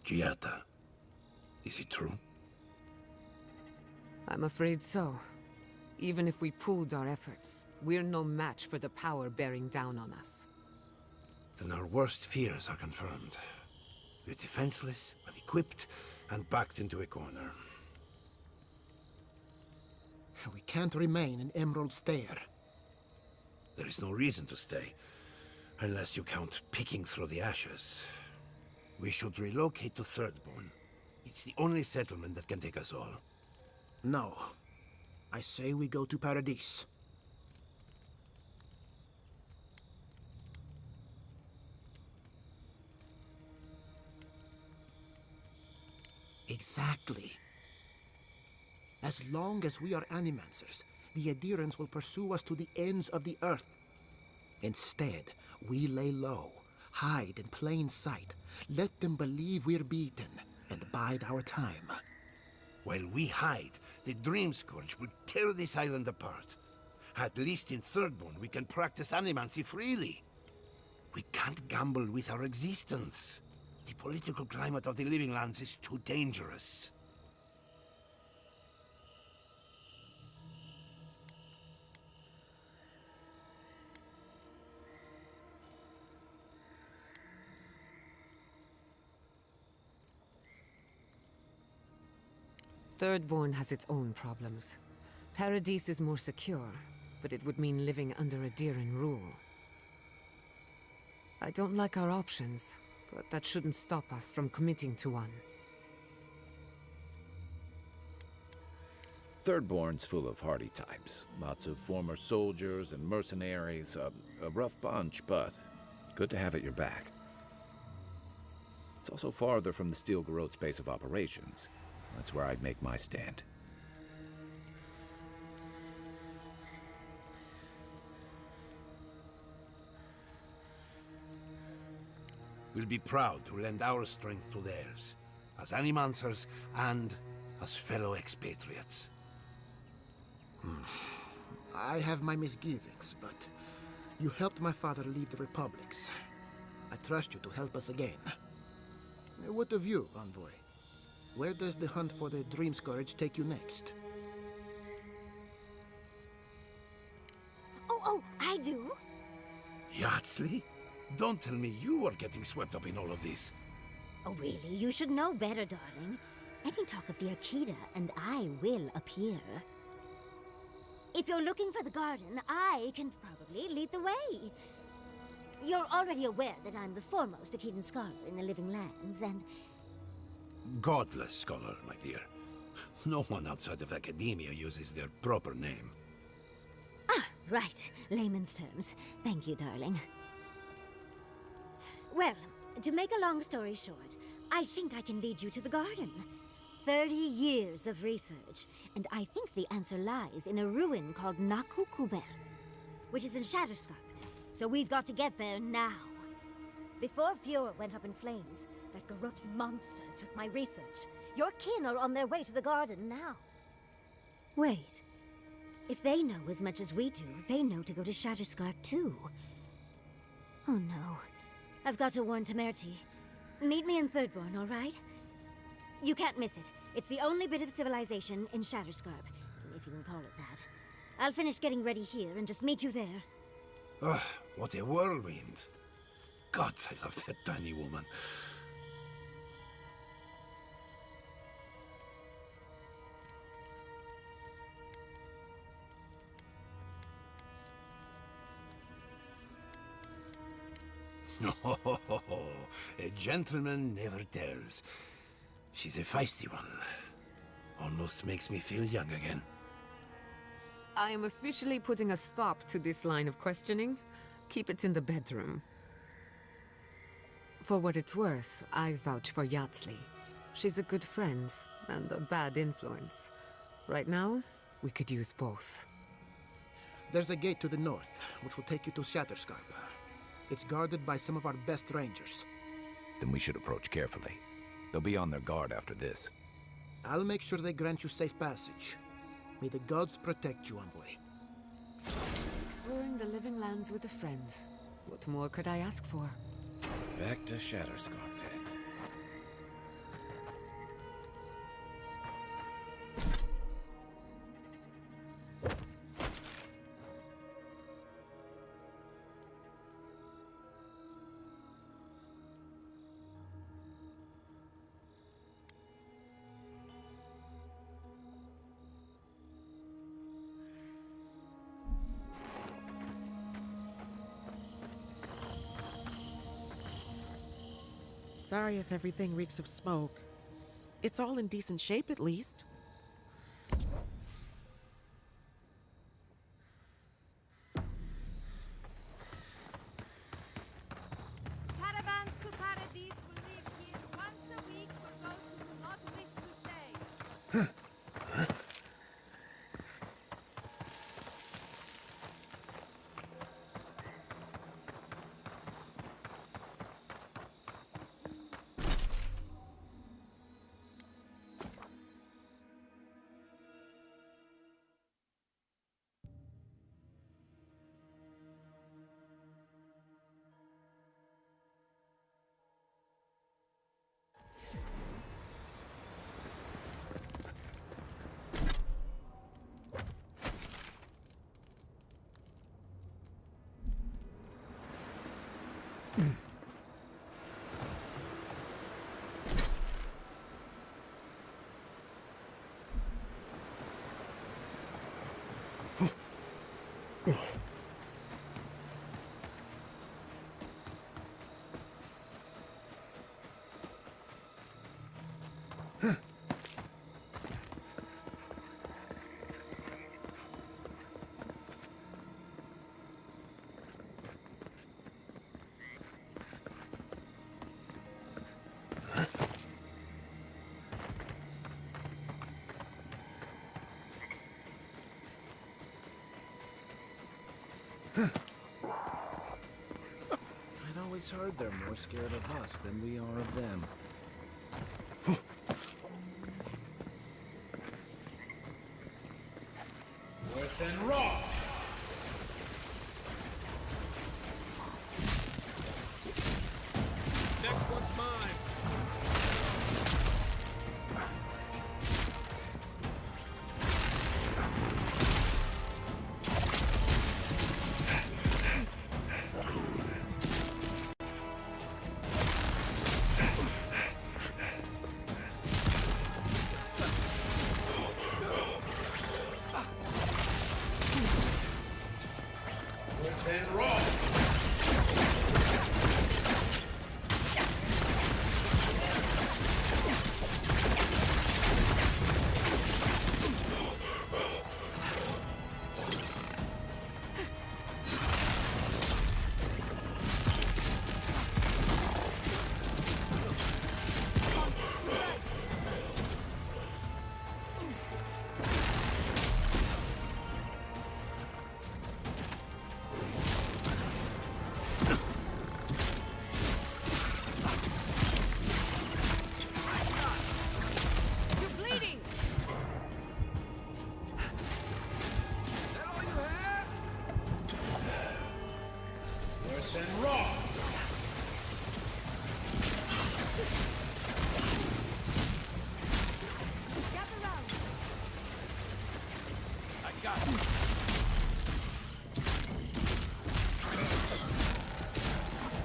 Giata, is it true? I'm afraid so. Even if we pooled our efforts, we're no match for the power bearing down on us. Then our worst fears are confirmed. We're defenseless, unequipped, and backed into a corner. We can't remain in Emerald Stair. There is no reason to stay, unless you count picking through the ashes. We should relocate to Thirdborn. It's the only settlement that can take us all. No. I say we go to Paradise. Exactly. As long as we are Animancers, the adherents will pursue us to the ends of the earth. Instead, we lay low, hide in plain sight, let them believe we're beaten, and bide our time. While we hide, the Dream Scourge will tear this island apart. At least in Thirdborn, we can practice animancy freely. We can't gamble with our existence. The political climate of the Living Lands is too dangerous. Thirdborn has its own problems. Paradise is more secure, but it would mean living under Adiran rule. I don't like our options, but that shouldn't stop us from committing to one. Thirdborn's full of hardy types. Lots of former soldiers and mercenaries. A rough bunch, but good to have at your back. It's also farther from the Steel Garrote's base of operations. That's where I'd make my stand. We'll be proud to lend our strength to theirs, as Animancers and as fellow expatriates. I have my misgivings, but you helped my father lead the Republics. I trust you to help us again. What of you, Envoy? Where does the hunt for the Dream Scourge take you next? Oh, I do. Yardsley? Don't tell me you are getting swept up in all of this. Oh, really? You should know better, darling. Any talk of the Akita, and I will appear. If you're looking for the garden, I can probably lead the way. You're already aware that I'm the foremost Akitan scholar in the Living Lands, and... Godless scholar, my dear. No one outside of academia uses their proper name. Ah, right. Layman's terms. Thank you, darling. Well, to make a long story short, I think I can lead you to the garden. 30 years of research, and I think the answer lies in a ruin called Naku Kubel, which is in Shatterscarp. So we've got to get there now. Before Fiora went up in flames, that Garrote monster took my research. Your kin are on their way to the garden now. Wait. If they know as much as we do, they know to go to Shatterscarp too. Oh no. I've got to warn Temerity. Meet me in Thirdborn, all right? You can't miss it. It's the only bit of civilization in Shatterscarp, if you can call it that. I'll finish getting ready here and just meet you there. Ugh, what a whirlwind. God, I love that tiny woman. Oh, a gentleman never tells. She's a feisty one. Almost makes me feel young again. I am officially putting a stop to this line of questioning. Keep it in the bedroom. For what it's worth, I vouch for Yardsley. She's a good friend and a bad influence. Right now, we could use both. There's a gate to the north, which will take you to Shatterscarp. It's guarded by some of our best rangers. Then we should approach carefully. They'll be on their guard after this. I'll make sure they grant you safe passage. May the gods protect you, Envoy. Exploring the Living Lands with a friend. What more could I ask for? Back to Shatterscarp, then. Sorry if everything reeks of smoke. It's all in decent shape, at least. Caravans to Paradis will leave here once a week for those who do not wish to stay. I'd always heard they're more scared of us than we are of them. Worth and raw! Next one's mine.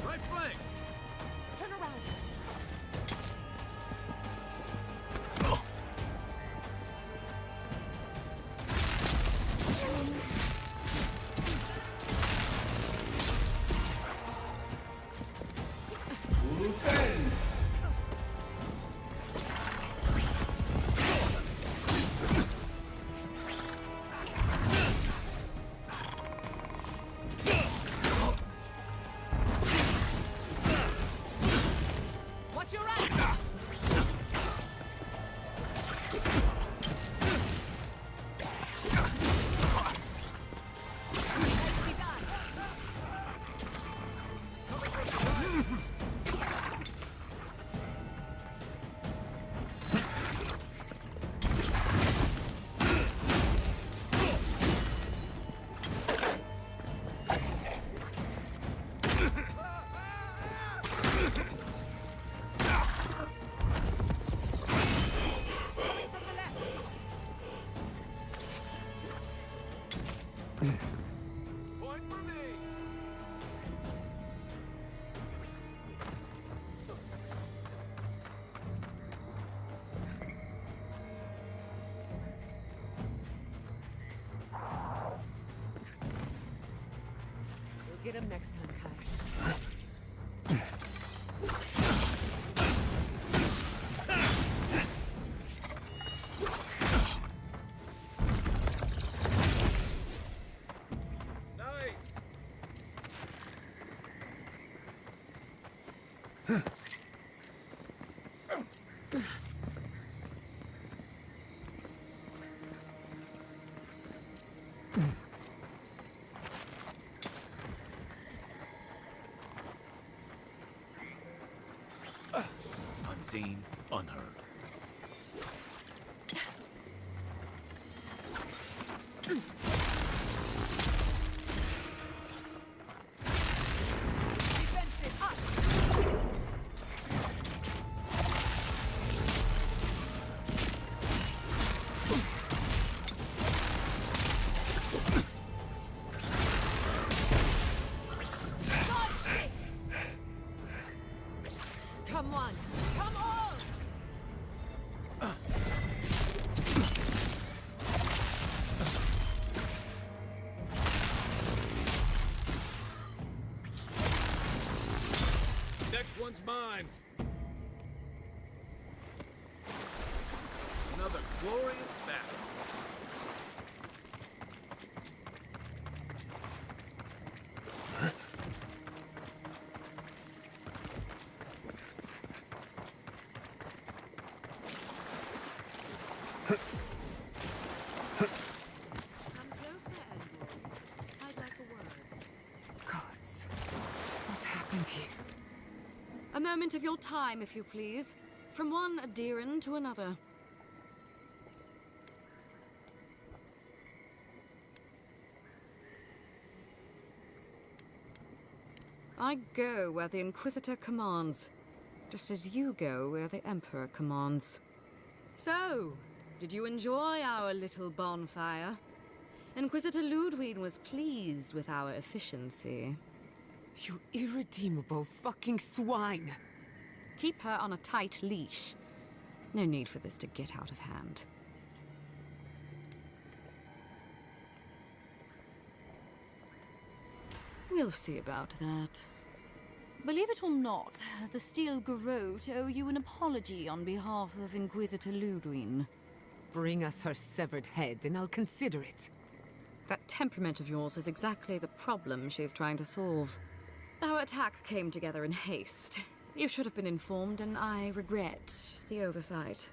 Right flank. Turn around. Watch your ass! Point for me. We'll get him next time, Kai. Unseen, unheard. Come on! Come on! Next one's mine. Another glorious battle. Come closer, Edward. I'd like a word. Gods, what happened here? A moment of your time, if you please. From one Adiran to another. I go where the Inquisitor commands, just as you go where the Emperor commands. So, did you enjoy our little bonfire? Inquisitor Ludwig was pleased with our efficiency. You irredeemable fucking swine! Keep her on a tight leash. No need for this to get out of hand. We'll see about that. Believe it or not, the Steel Garrote owe you an apology on behalf of Inquisitor Ludwig. Bring us her severed head and I'll consider it. That temperament of yours is exactly the problem she's trying to solve. Our attack came together in haste. You should have been informed, and I regret the oversight.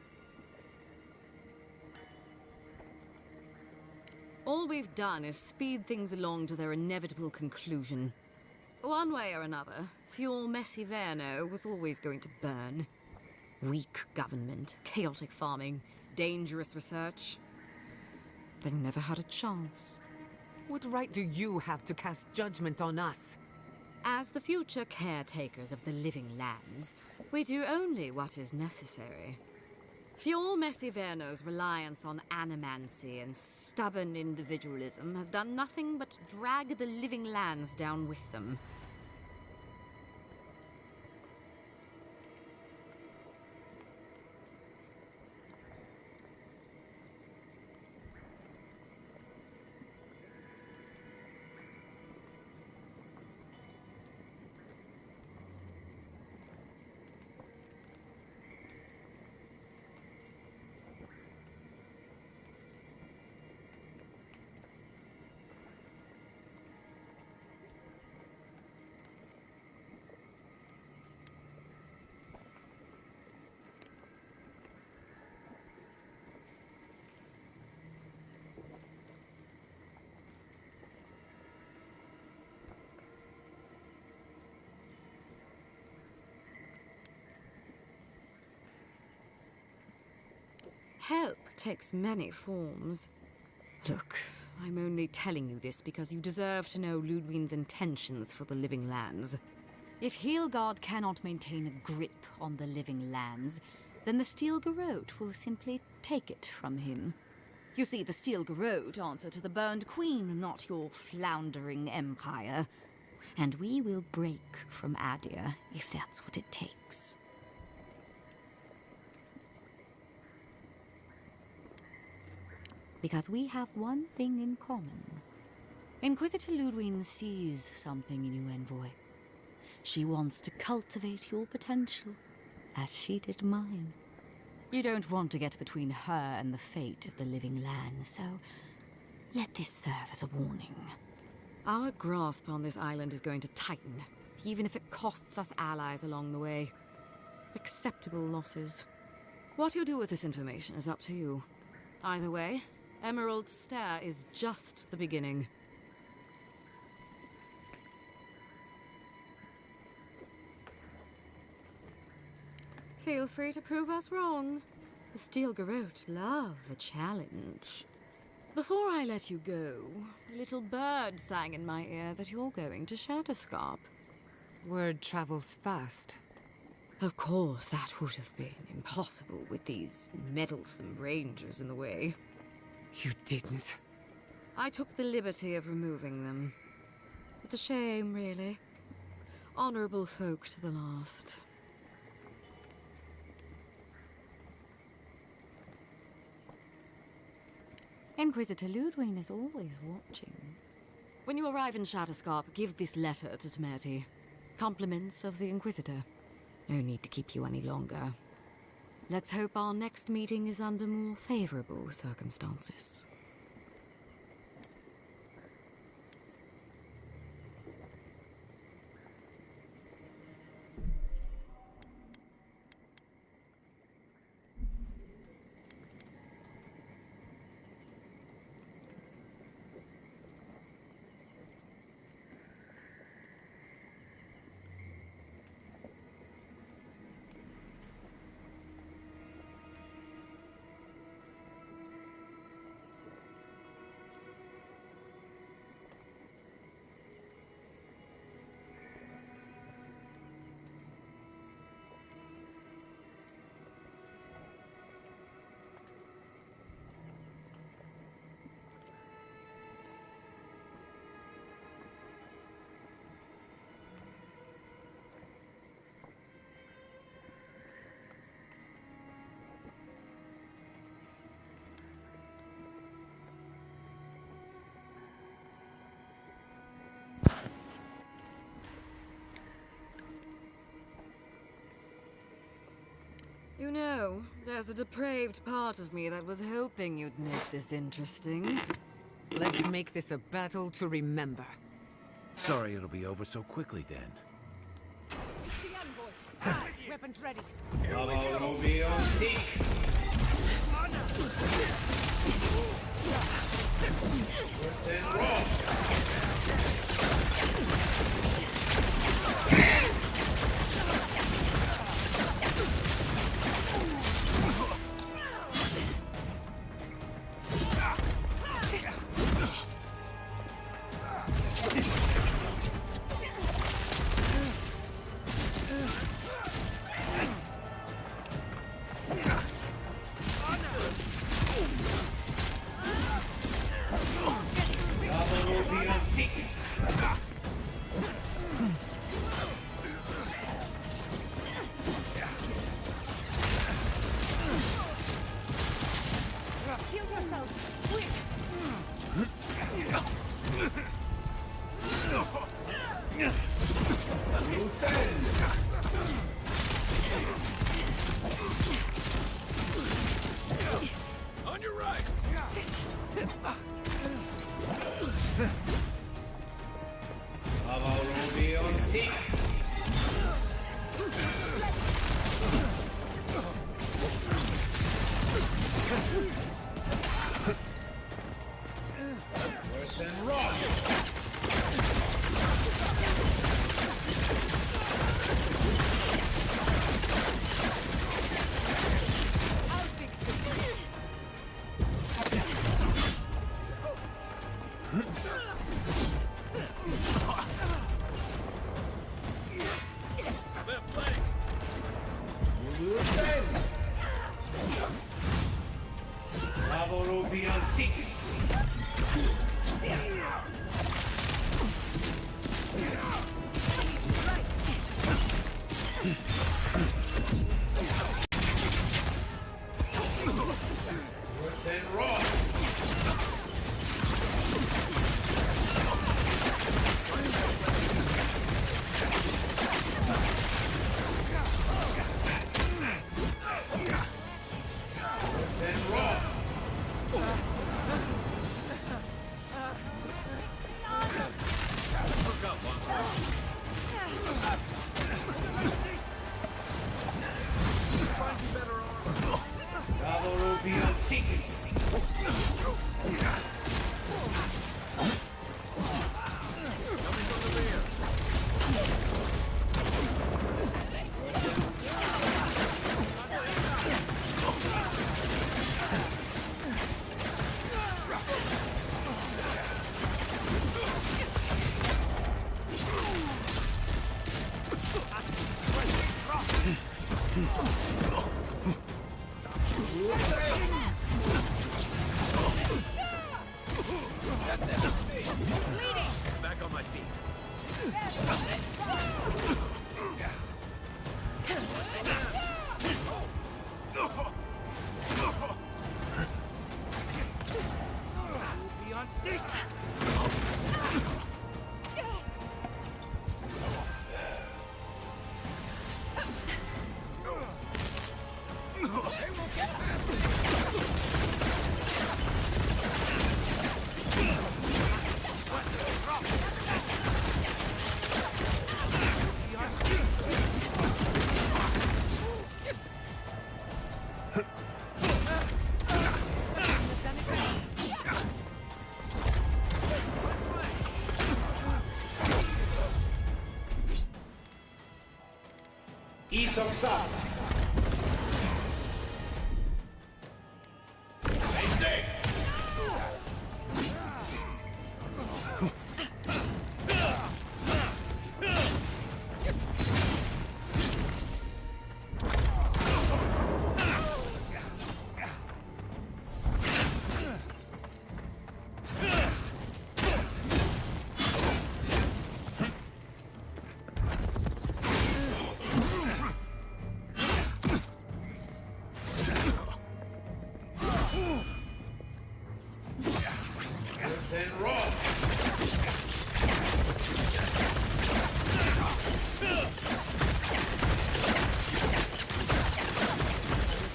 All we've done is speed things along to their inevitable conclusion. One way or another, Fuel Messiverno was always going to burn. Weak government, chaotic farming, dangerous research. They never had a chance. What right do you have to cast judgment on us? As the future caretakers of the living lands, we do only what is necessary. Fuel Messiverno's reliance on animancy and stubborn individualism has done nothing but drag the living lands down with them. Help takes many forms. Look, I'm only telling you this because you deserve to know Ludwig's intentions for the living lands. If Heelgard cannot maintain a grip on the living lands, then the Steel Garrote will simply take it from him. You see, the Steel Garrote answer to the Burned Queen, not your floundering empire. And we will break from Adir if that's what it takes. Because we have one thing in common. Inquisitor Ludwig sees something in you, Envoy. She wants to cultivate your potential, as she did mine. You don't want to get between her and the fate of the living land, so let this serve as a warning. Our grasp on this island is going to tighten. even if it costs us allies along the way. Acceptable losses. What you do with this information is up to you. Either way, Emerald Stair is just the beginning. Feel free to prove us wrong. The Steel Garrote love a challenge. Before I let you go, a little bird sang in my ear that you're going to Shatterscarp. Word travels fast. Of course, that would have been impossible with these meddlesome rangers in the way. You didn't. I took the liberty of removing them. It's a shame, really. Honorable folk to the last. Inquisitor Ludwig is always watching. When you arrive in Shatterscarp, give this letter to Temerity. Compliments of the Inquisitor. No need to keep you any longer. Let's hope our next meeting is under more favorable circumstances. You know, there's a depraved part of me that was hoping you'd make this interesting. Let's make this a battle to remember. Sorry it'll be over so quickly then. It's the envoys. Weapons ready. On your right! Worse than rock!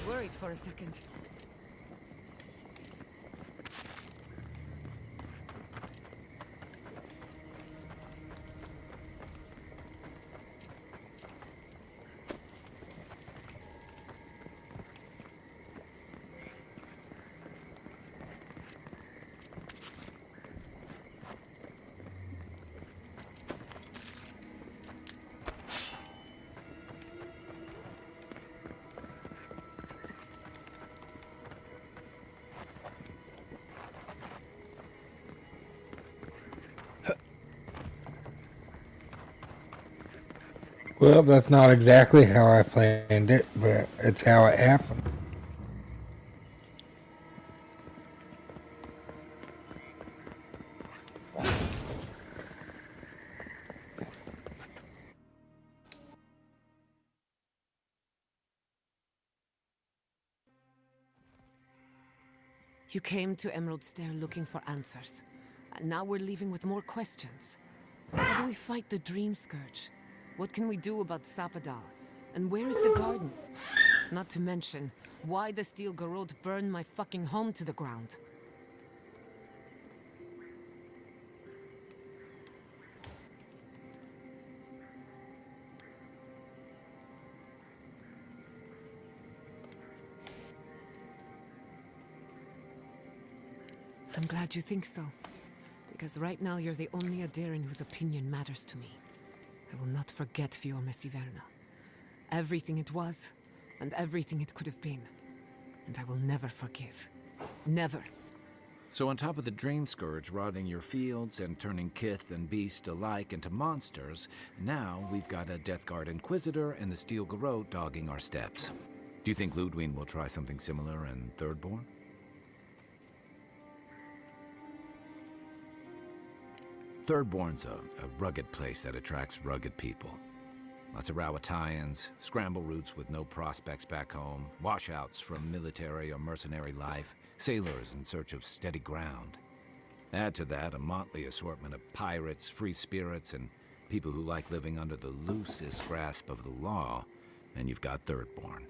Worried for a second. Well, that's not exactly how I planned it, but it's how it happened. You came to Emerald Stair looking for answers. And now we're leaving with more questions. How do we fight the Dream Scourge? What can we do about Sapadal? And where is the garden? Not to mention, why the Steel Garrote burned my fucking home to the ground. I'm glad you think so. Because right now you're the only Adiran whose opinion matters to me. I will not forget Fiume Siverna. Everything it was, and everything it could have been. And I will never forgive. Never. So on top of the Dream Scourge rotting your fields and turning kith and beast alike into monsters, now we've got a Death Guard Inquisitor and the Steel Garrote dogging our steps. Do you think Ludwig will try something similar in Thirdborn? Thirdborn's a rugged place that attracts rugged people. Lots of Rawatayans, scramble routes with no prospects back home, washouts from military or mercenary life, sailors in search of steady ground. Add to that a motley assortment of pirates, free spirits, and people who like living under the loosest grasp of the law, and you've got Thirdborn.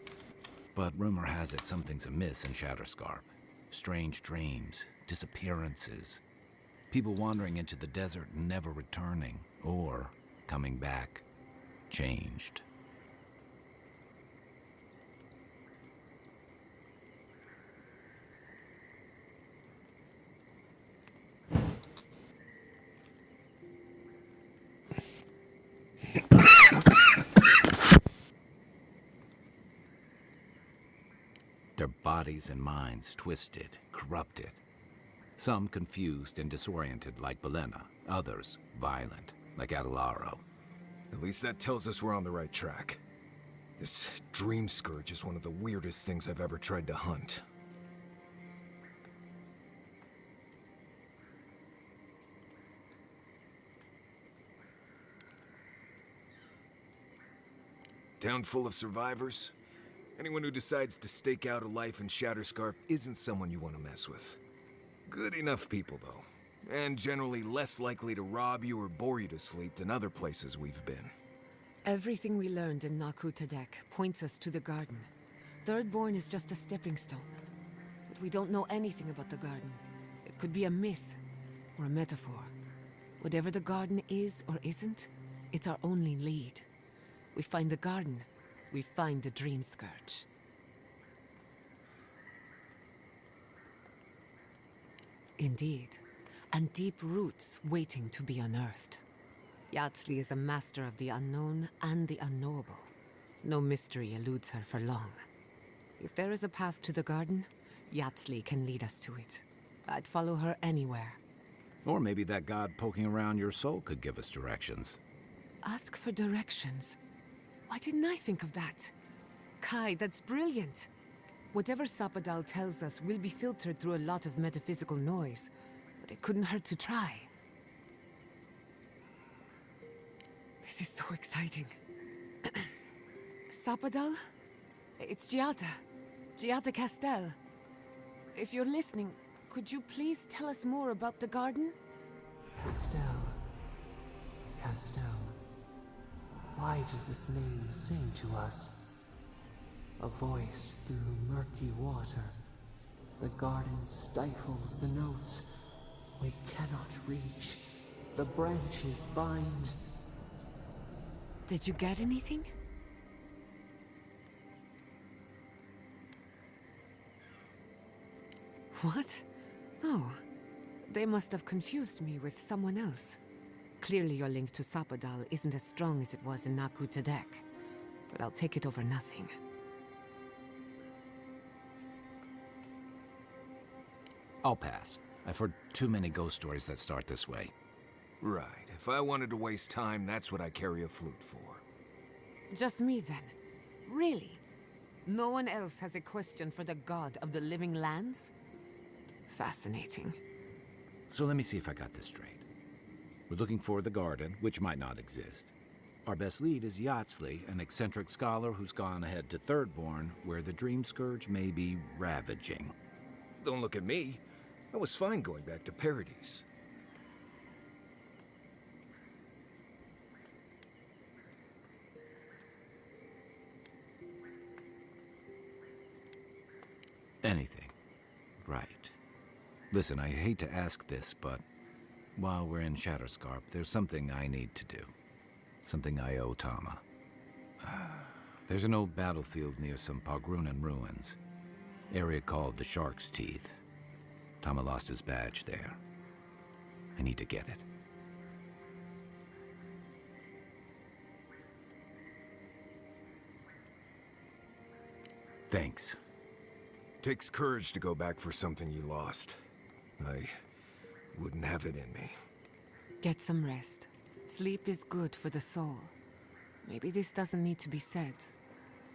But rumor has it something's amiss in Shatterscarp. Strange dreams, disappearances, people wandering into the desert and never returning, or coming back changed. Their bodies and minds twisted, corrupted. Some confused and disoriented like Belena, others violent like Adelaro. At least that tells us we're on the right track. This Dream Scourge is one of the weirdest things I've ever tried to hunt. Town full of survivors? Anyone who decides to stake out a life in Shatterscarp isn't someone you want to mess with. Good enough people, though. And generally less likely to rob you or bore you to sleep than other places we've been. Everything we learned in Naku Tadek points us to the garden. Thirdborn is just a stepping stone. But we don't know anything about the garden. It could be a myth, or a metaphor. Whatever the garden is or isn't, it's our only lead. We find the garden, we find the Dream Scourge. Indeed, and deep roots waiting to be unearthed. Yatsley is a master of the unknown and the unknowable. No mystery eludes her for long. If there is a path to the garden, Yatsley can lead us to it. I'd follow her anywhere. Or maybe that god poking around your soul could give us directions. Ask for directions. Why didn't I think of that? Kai, that's brilliant. Whatever Sapadal tells us will be filtered through a lot of metaphysical noise, but it couldn't hurt to try. This is so exciting. Sapadal? It's Giada. Giada Castel. If you're listening, could you please tell us more about the garden? Castel. Why does this name sing to us? A voice through murky water. The garden stifles the notes. We cannot reach. The branches bind. Did you get anything? What? No. They must have confused me with someone else. Clearly your link to Sapadal isn't as strong as it was in Naku Tadek, but I'll take it over nothing. I'll pass. I've heard too many ghost stories that start this way. Right. If I wanted to waste time, that's what I carry a flute for. Just me then? Really? No one else has a question for the god of the living lands? Fascinating. So let me see if I got this straight. We're looking for the garden, which might not exist. Our best lead is Yatsley, an eccentric scholar who's gone ahead to Thirdborn, where the Dream Scourge may be ravaging. Don't look at me. I was fine going back to Paradise. Anything. Right. Listen, I hate to ask this, but while we're in Shatterscarp, there's something I need to do. Something I owe Tama. There's an old battlefield near some Pogrunan ruins. Area called the Shark's Teeth. Tama lost his badge there. I need to get it. Thanks. Takes courage to go back for something you lost. I wouldn't have it in me. Get some rest. Sleep is good for the soul. Maybe this doesn't need to be said,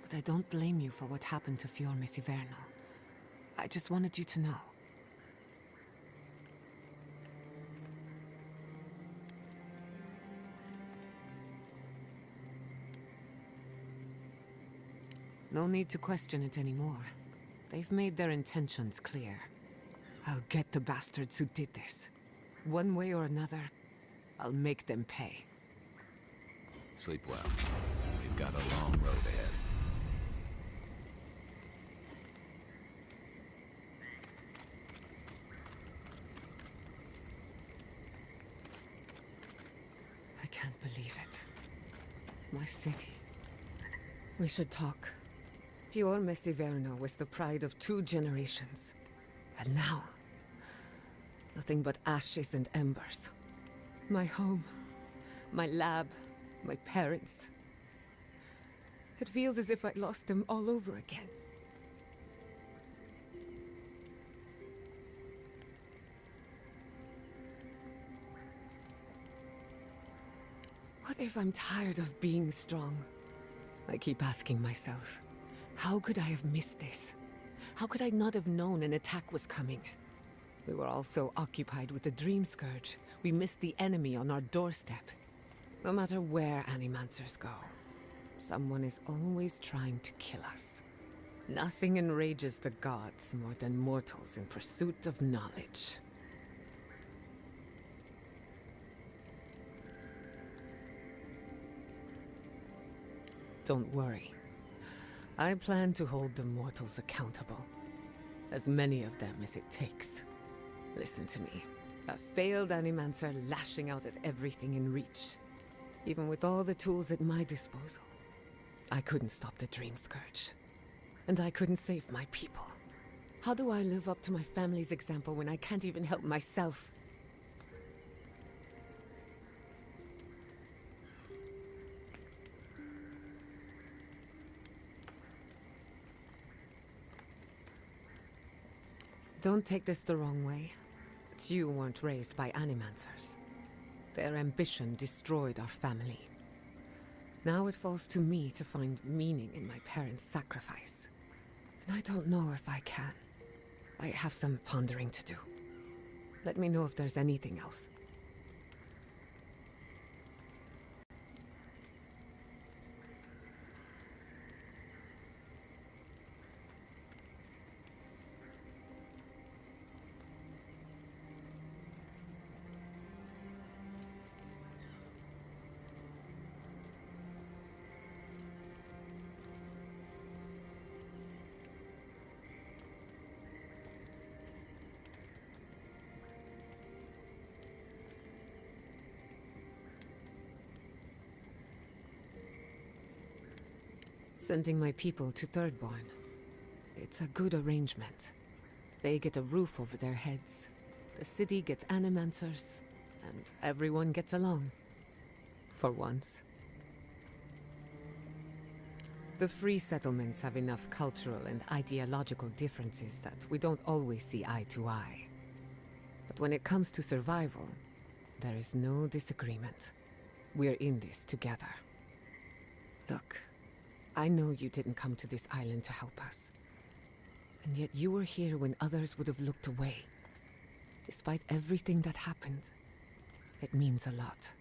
but I don't blame you for what happened to Fiorme Siverno. I just wanted you to know. No need to question it anymore. They've made their intentions clear. I'll get the bastards who did this. One way or another, I'll make them pay. Sleep well. We've got a long road ahead. I can't believe it. My city. We should talk. Fiorme Siverno was the pride of 2 generations. And now, nothing but ashes and embers. My home, my lab, my parents. It feels as if I lost them all over again. What if I'm tired of being strong? I keep asking myself, how could I have missed this? How could I not have known an attack was coming? We were all so occupied with the Dream Scourge, we missed the enemy on our doorstep. No matter where Animancers go, someone is always trying to kill us. Nothing enrages the gods more than mortals in pursuit of knowledge. Don't worry. I plan to hold the mortals accountable. As many of them as it takes. Listen to me. A failed Animancer lashing out at everything in reach. Even with all the tools at my disposal. I couldn't stop the Dream Scourge. And I couldn't save my people. How do I live up to my family's example when I can't even help myself? Don't take this the wrong way, but you weren't raised by animancers. Their ambition destroyed our family. Now it falls to me to find meaning in my parents' sacrifice. And I don't know if I can. I have some pondering to do. Let me know if there's anything else. Sending my people to Thirdborn. It's a good arrangement. They get a roof over their heads, the city gets animancers, and everyone gets along. For once. The free settlements have enough cultural and ideological differences that we don't always see eye to eye. But when it comes to survival, there is no disagreement. We're in this together. Look, I know you didn't come to this island to help us. And yet you were here when others would have looked away. Despite everything that happened, it means a lot.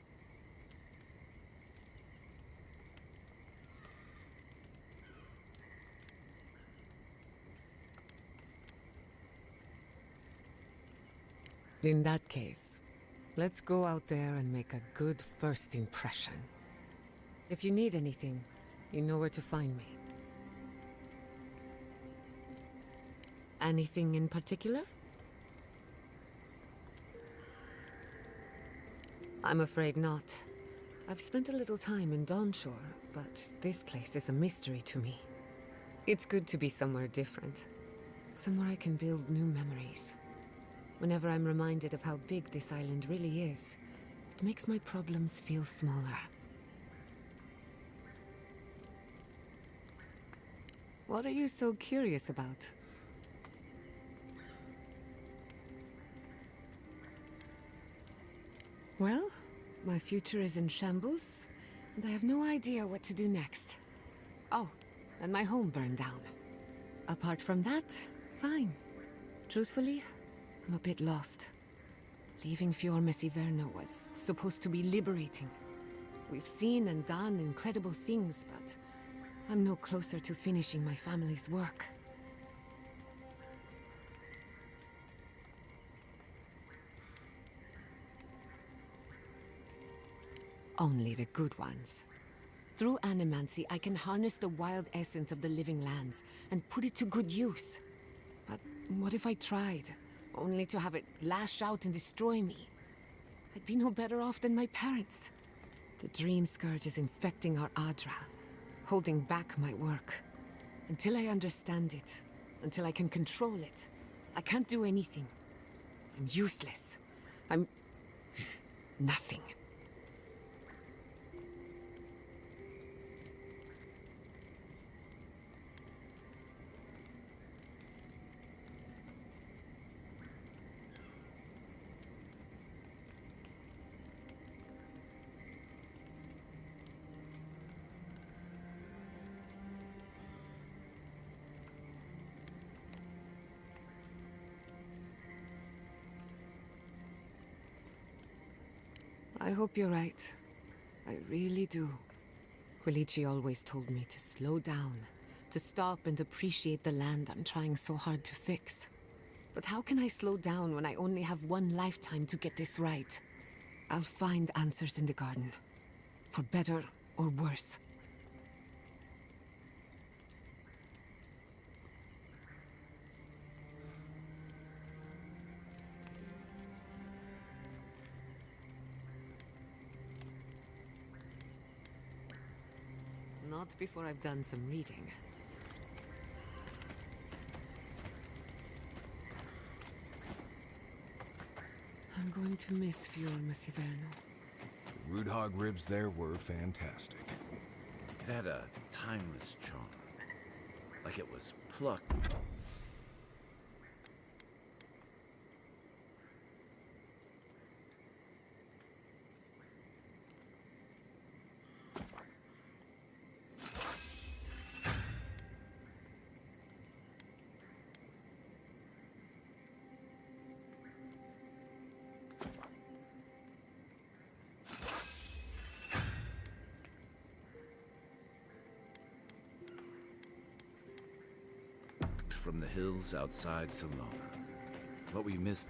In that case, let's go out there and make a good first impression. If you need anything, you know where to find me. Anything in particular? I'm afraid not. I've spent a little time in Dawnshore, but this place is a mystery to me. It's good to be somewhere different. Somewhere I can build new memories. Whenever I'm reminded of how big this island really is, it makes my problems feel smaller. What are you so curious about? Well, my future is in shambles, and I have no idea what to do next. Oh, and my home burned down. Apart from that, fine. Truthfully, I'm a bit lost. Leaving Fiormes Iverno was supposed to be liberating. We've seen and done incredible things, but I'm no closer to finishing my family's work. Only the good ones. Through animancy, I can harness the wild essence of the living lands and put it to good use. But what if I tried, only to have it lash out and destroy me? I'd be no better off than my parents. The Dream Scourge is infecting our Adra, holding back my work. Until I understand it, until I can control it, I can't do anything. I'm useless. I'm nothing. I hope you're right. I really do. Quilici always told me to slow down, to stop and appreciate the land I'm trying so hard to fix. But how can I slow down when I only have one lifetime to get this right? I'll find answers in the garden. For better or worse. Not before I've done some reading. I'm going to miss Fiormes Iverno. The root hog ribs there were fantastic. It had a timeless charm. Like it was plucked. from the hills outside Salona. But we missed...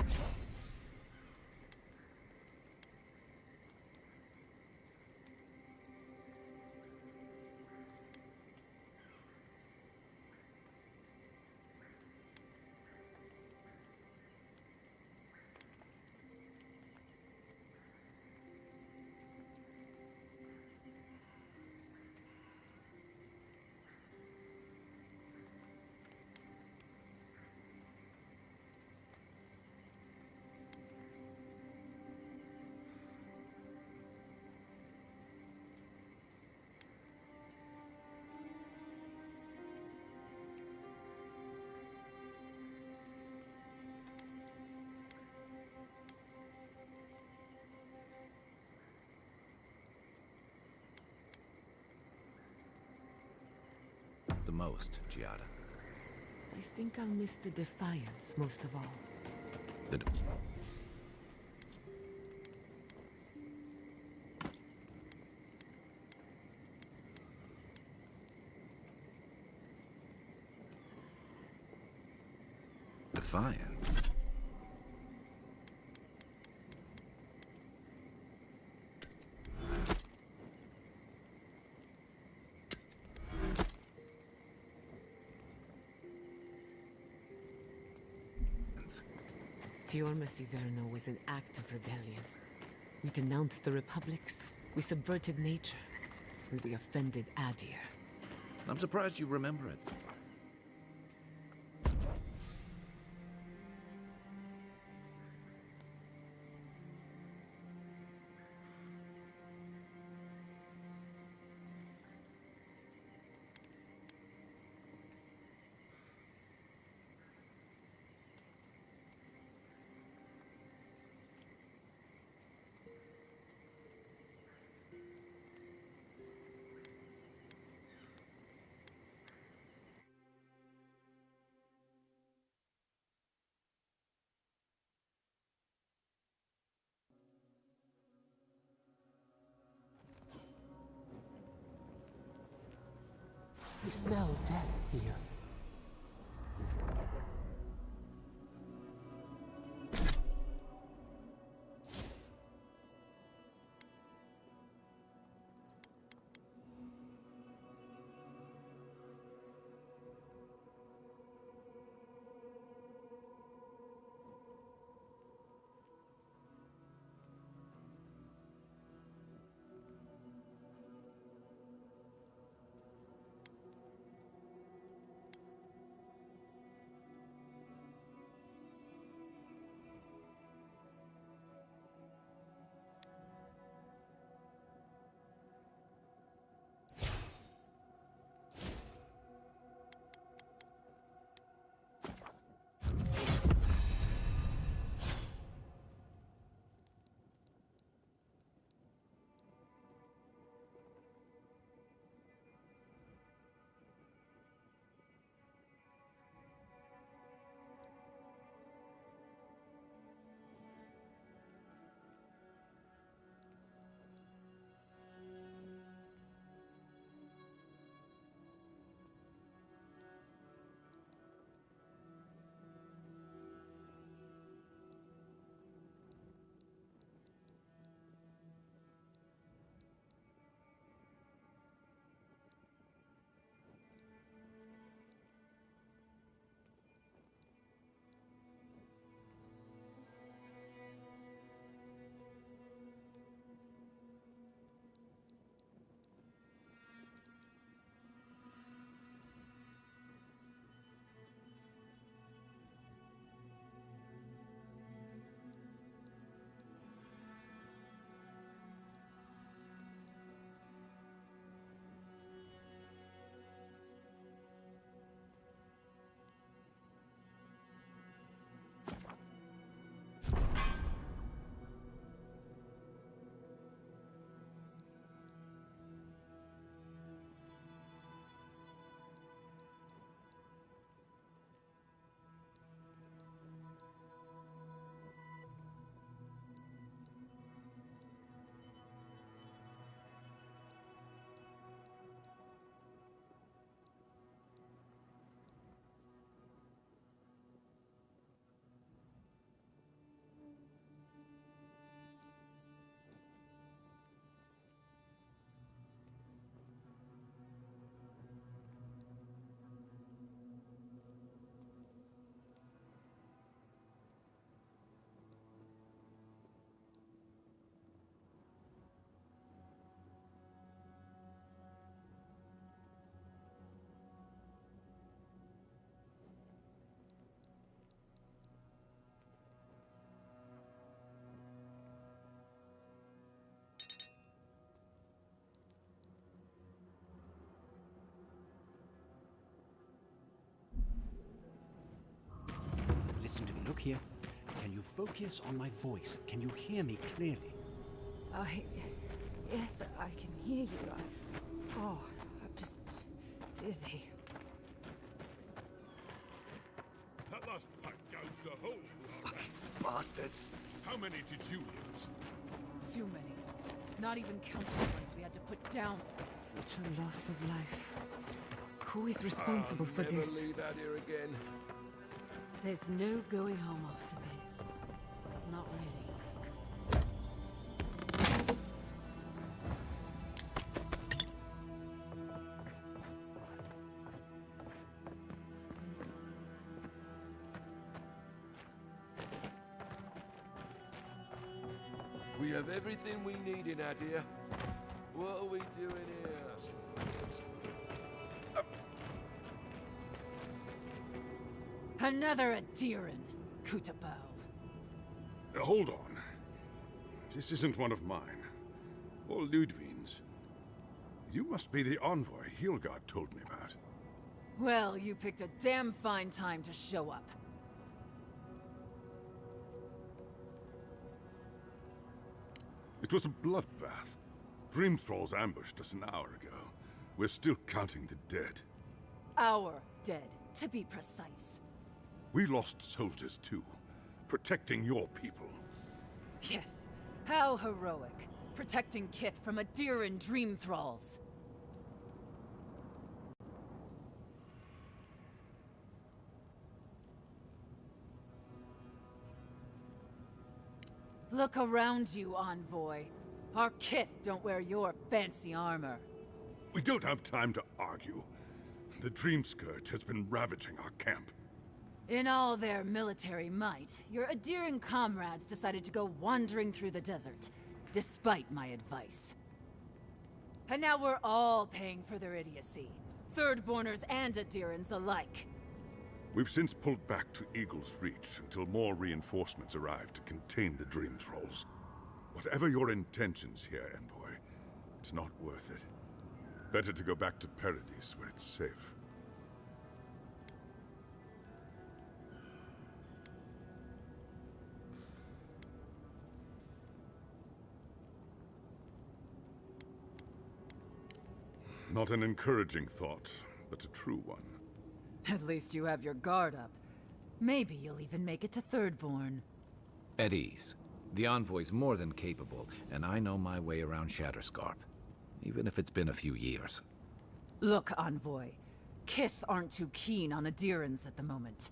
the most, Giada. I think I'll miss the Defiance most of all. The... Defiant? Fiorma Siverno was an act of rebellion. We denounced the republics, we subverted nature, and we offended Adir. I'm surprised you remember it. We smell death here. look here. Can you focus on my voice? Can you hear me clearly? Yes, I can hear you. I'm just dizzy. That last pack gouged a hole through our ranks. Bastards! How many did you lose? Too many. Not even counting the ones we had to put down. Such a loss of life. Who is responsible for never this? leave out here again. There's no going home after this. Not really. We have everything we need in out here. What are we doing here? Another Adiran, Kutabao. Hold on. This isn't one of mine. Or Ludwig's. You must be the envoy Hilgard told me about. Well, you picked a damn fine time to show up. It was a bloodbath. Dream Thralls ambushed us an hour ago. We're still counting the dead. Our dead, to be precise. We lost soldiers too, protecting your people. Yes, how heroic. Protecting Kith from Adiran dream thralls. Look around you, envoy. Our Kith don't wear your fancy armor. We don't have time to argue. The Dream Scourge has been ravaging our camp. In all their military might, your Adiran comrades decided to go wandering through the desert, despite my advice. And now we're all paying for their idiocy. Thirdborners and Adirans alike. We've since pulled back to Eagle's Reach until more reinforcements arrive to contain the Dream Thralls. Whatever your intentions here, Envoy, it's not worth it. Better to go back to Paradise where it's safe. Not an encouraging thought, but a true one. At least you have your guard up. Maybe you'll even make it to Thirdborn. At ease. The Envoy's more than capable, and I know my way around Shatterscarp. Even if it's been a few years. Look, Envoy. Kith aren't too keen on Adirans at the moment.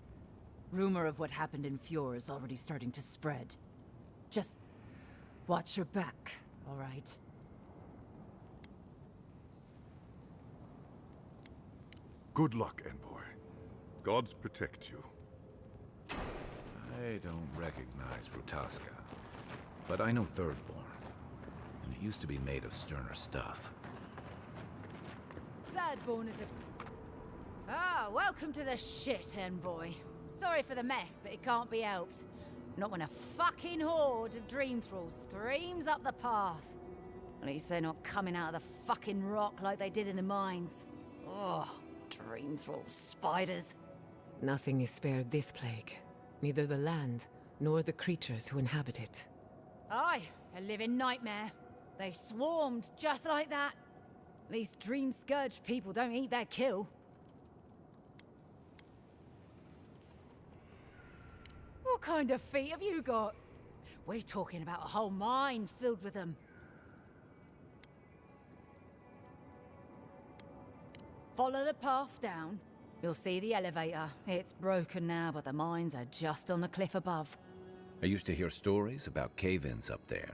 Rumor of what happened in Fjord is already starting to spread. Just watch your back, all right? Good luck, Envoy. Gods protect you. I don't recognize Rutaska, but I know Thirdborn, and it used to be made of sterner stuff. Thirdborn is a... Ah, welcome to the shit, Envoy. Sorry for the mess, but it can't be helped. Not when a fucking horde of Dream Thralls screams up the path. At least they're not coming out of the fucking rock like they did in the mines. Ugh. Dream Thrall spiders. Nothing is spared this plague. Neither the land, nor the creatures who inhabit it. Aye, a living nightmare. They swarmed just like that. At least Dream Scourge people don't eat their kill. What kind of feet have you got? We're talking about a whole mine filled with them. Follow the path down. You'll see the elevator. It's broken now, but the mines are just on the cliff above. I used to hear stories about cave-ins up there.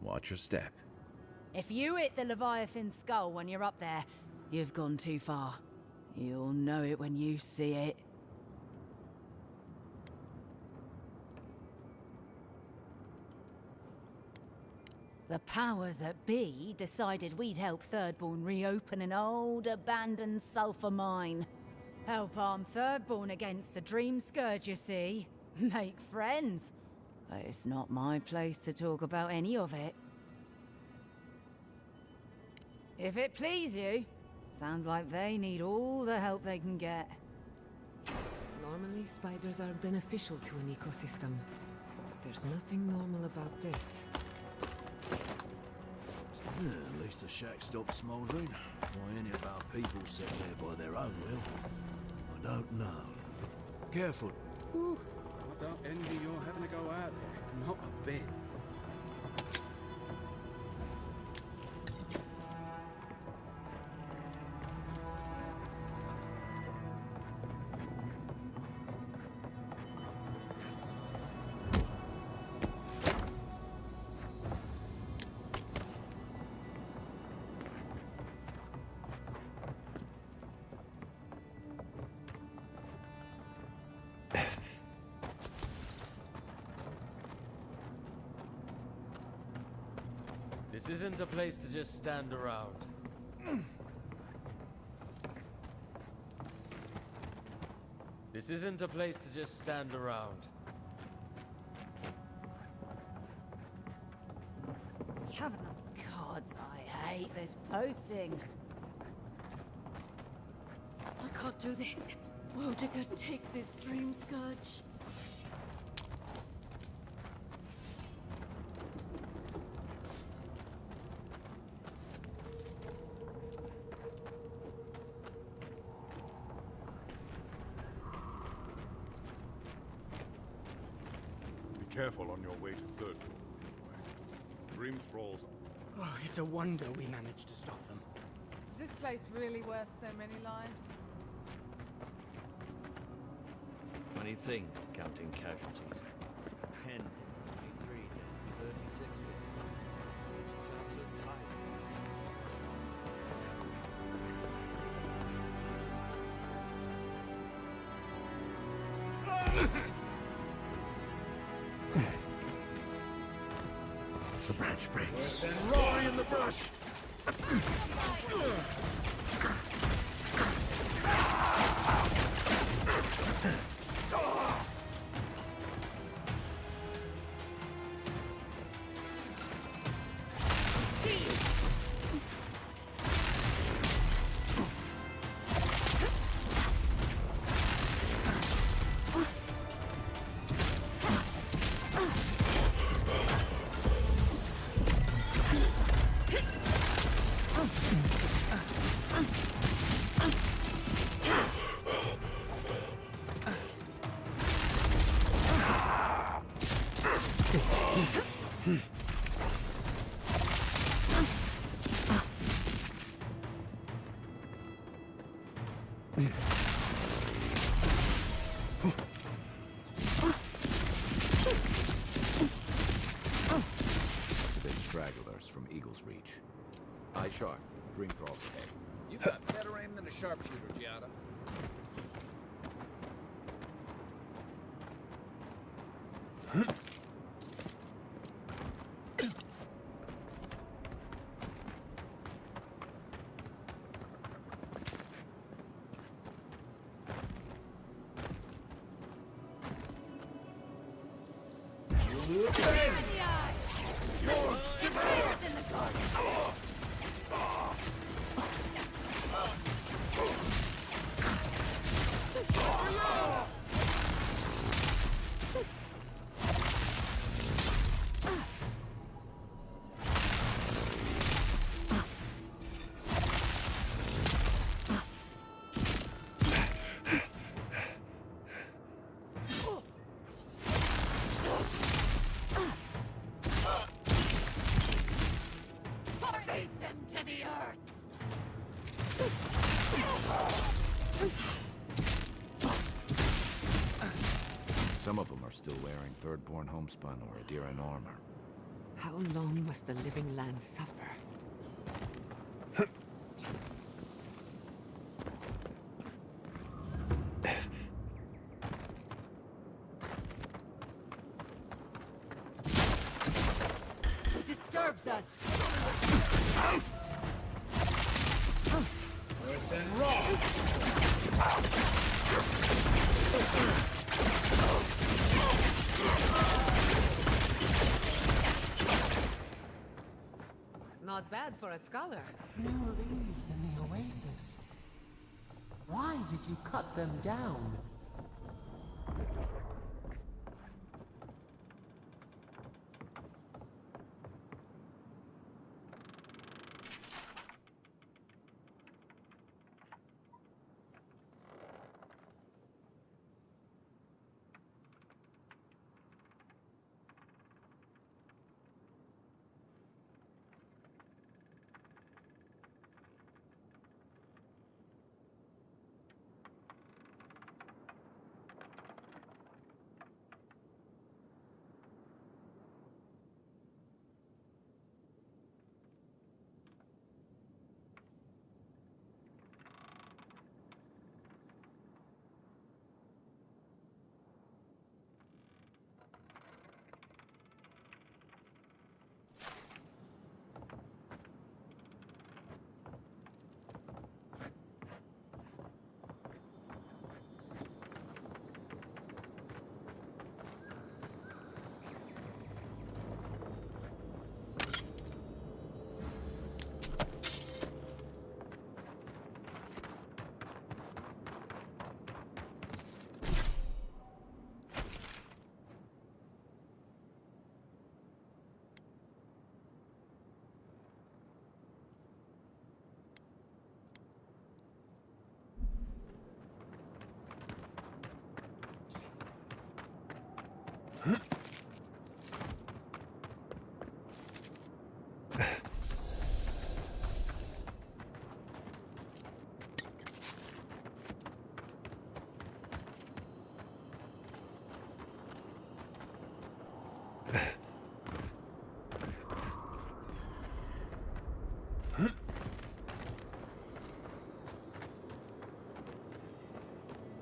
Watch your step. If you hit the Leviathan skull when you're up there, you've gone too far. You'll know it when you see it. The powers that be decided we'd help Thirdborn reopen an old, abandoned sulfur mine. Help arm Thirdborn against the Dream Scourge, you see. Make friends. But it's not my place to talk about any of it. If it please you, sounds like they need all the help they can get. Normally, spiders are beneficial to an ecosystem. But there's nothing normal about this. Yeah, at least the shack stopped smouldering. Why any of our people set there by their own will? I don't know. Careful. Ooh, I don't envy your having to go out there. Not a bit. This isn't a place to just stand around. This isn't a place to just stand around. Covenant gods, I hate this posting. I can't do this. Wodigga, take this dream scourge. Be careful on your way to Third Floor, anyway. Dream thralls. Oh, it's a wonder we managed to stop them. Is this place really worth so many lives? Funny thing, counting casualties. 10, 23, 30, 60. Makes you sound so tired. The branch breaks. Then roaring in the brush. Big stragglers from Eagle's Reach. Eye sharp, dream thralls ahead. You've got better aim than a sharpshooter, Giada. Some of them are still wearing Thirdborn homespun or Adiran armor. How long must the living land suffer? It disturbs us. Earth and rock. Not bad for a scholar. New leaves in the oasis. Why did you cut them down?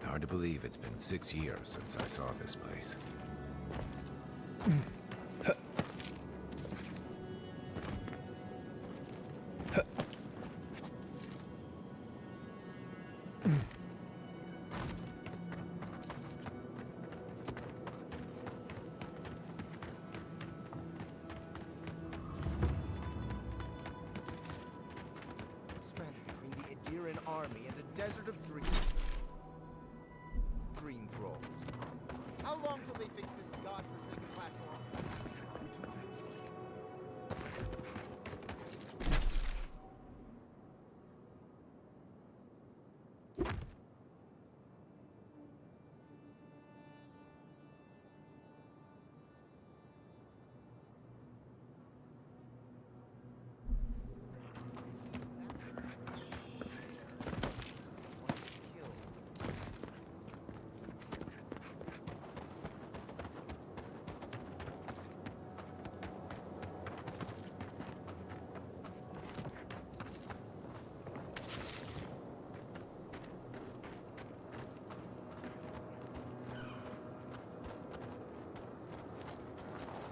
Hard to believe it's been 6 years since I saw this place. Stranded between the Adiran army and a desert of dreams. Green trolls. How long till they fix this godforsaken platform?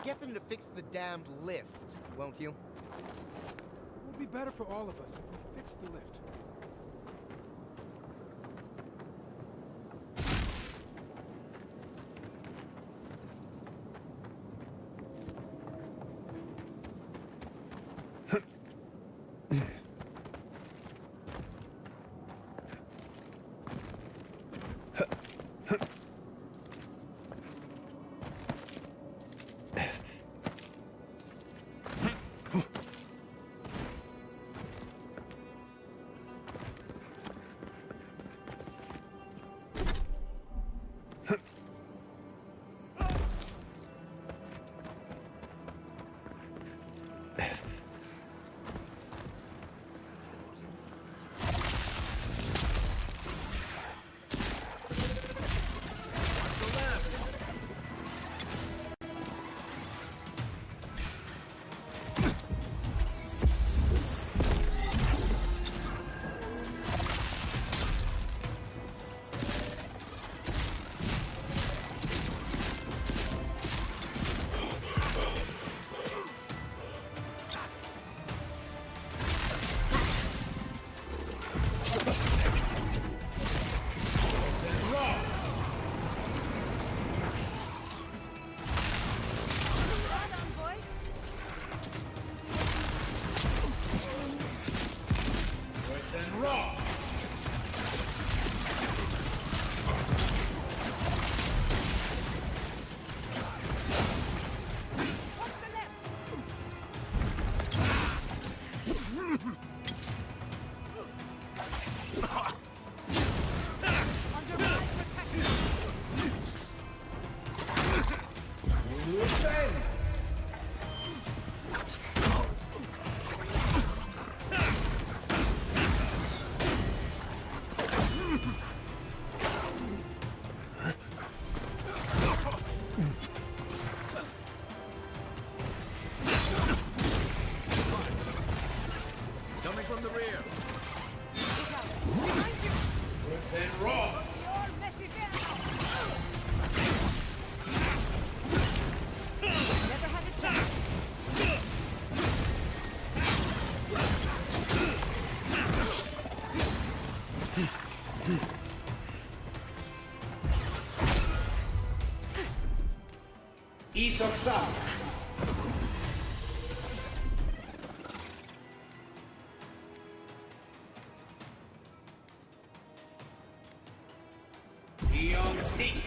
Get them to fix the damned lift, won't you? It will be better for all of us if we fix the lift. Raw! Coming from the rear. Send raw. Never had a chance. Isoksa. Ion Seek.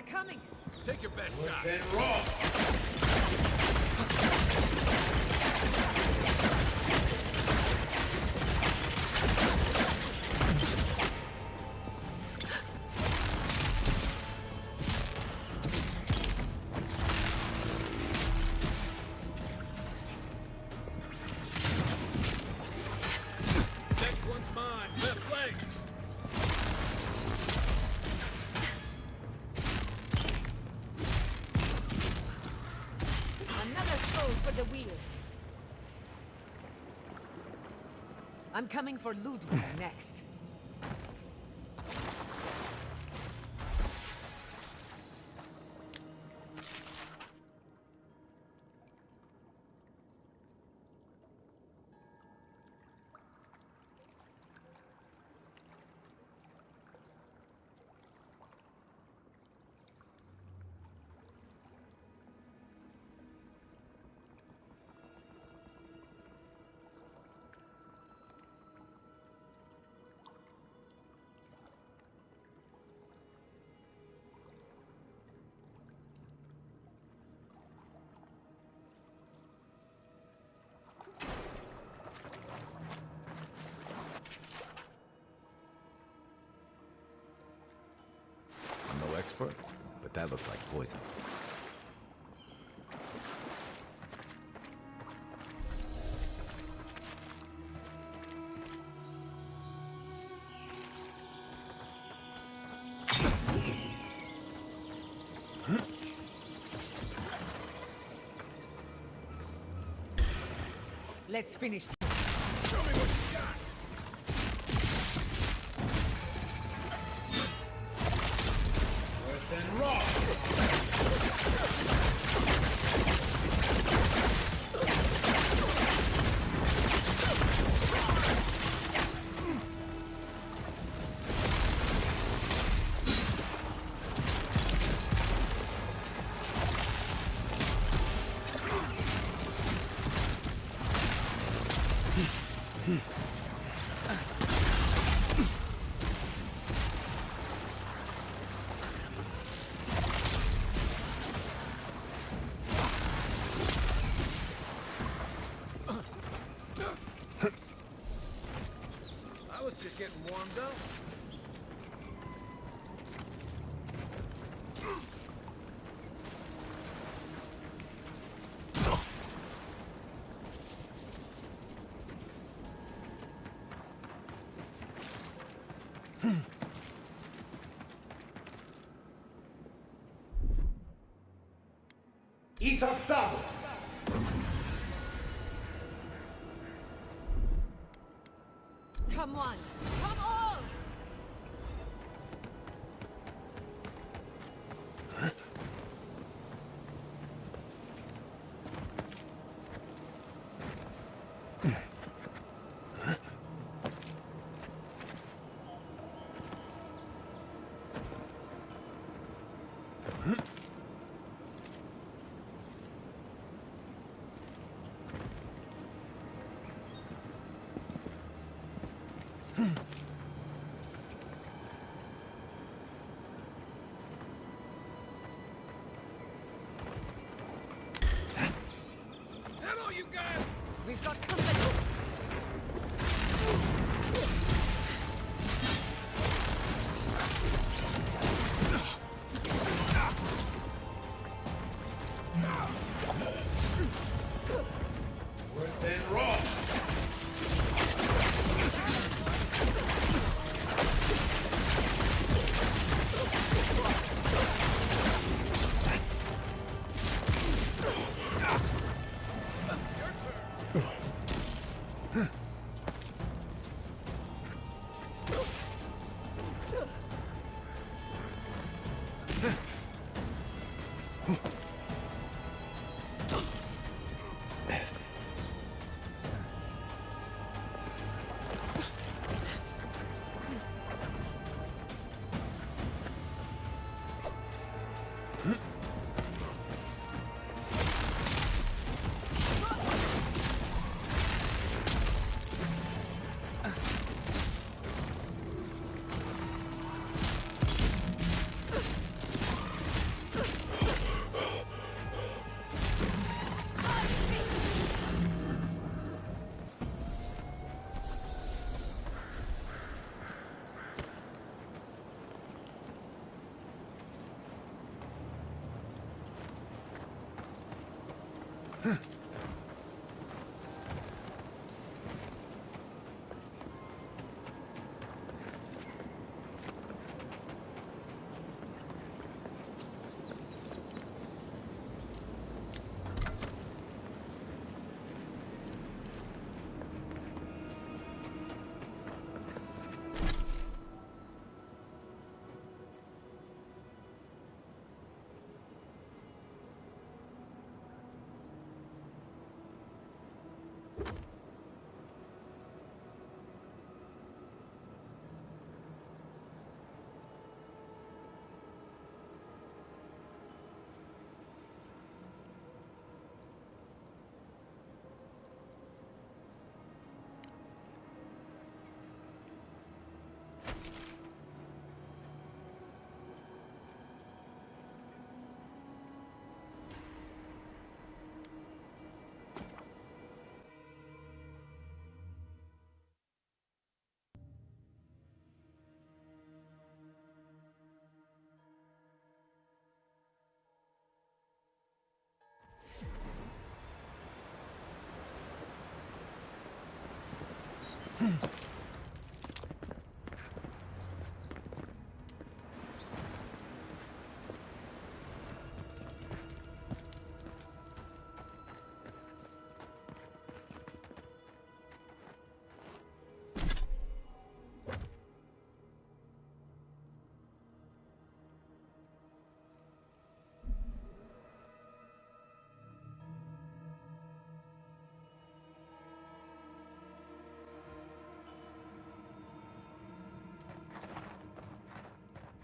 Coming! Take your best shot. Then roll. Next one's mine. Left flank. For the wheel. I'm coming for Ludwig next. I'm no expert, but that looks like poison. Let's finish. Show me what you got. Worse than raw. I was just getting warmed up. Isaksado. Come on! Come on!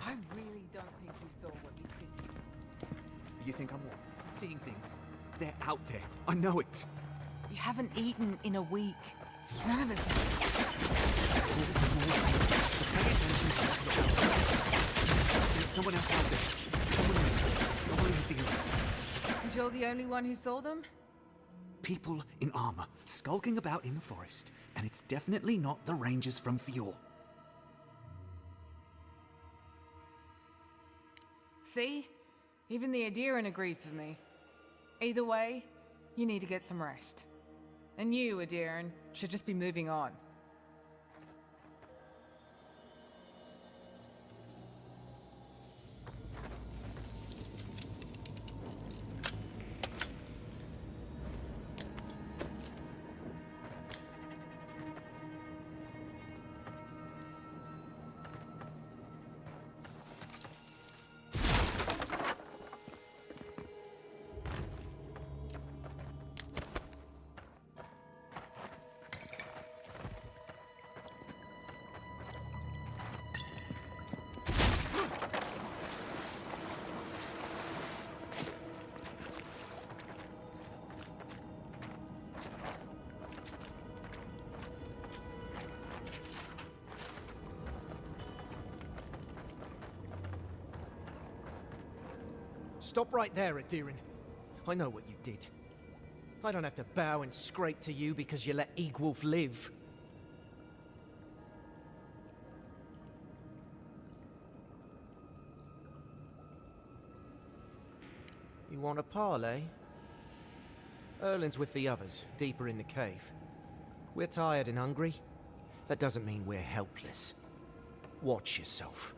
I really don't think you saw what you could. You think I'm what? Seeing things? They're out there. I know it. You haven't eaten in a week. None of us There's someone else out there. Someone new. Someone to deal with. And you're the only one who saw them? People in armor, skulking about in the forest. And it's definitely not the rangers from Fjord. See? Even the Adiran agrees with me. Either way, you need to get some rest. And you, Adiran, should just be moving on. Stop right there, Adiran. I know what you did. I don't have to bow and scrape to you because you let Eagwolf live. You want a parley? Erlin's with the others, deeper in the cave. We're tired and hungry. That doesn't mean we're helpless. Watch yourself.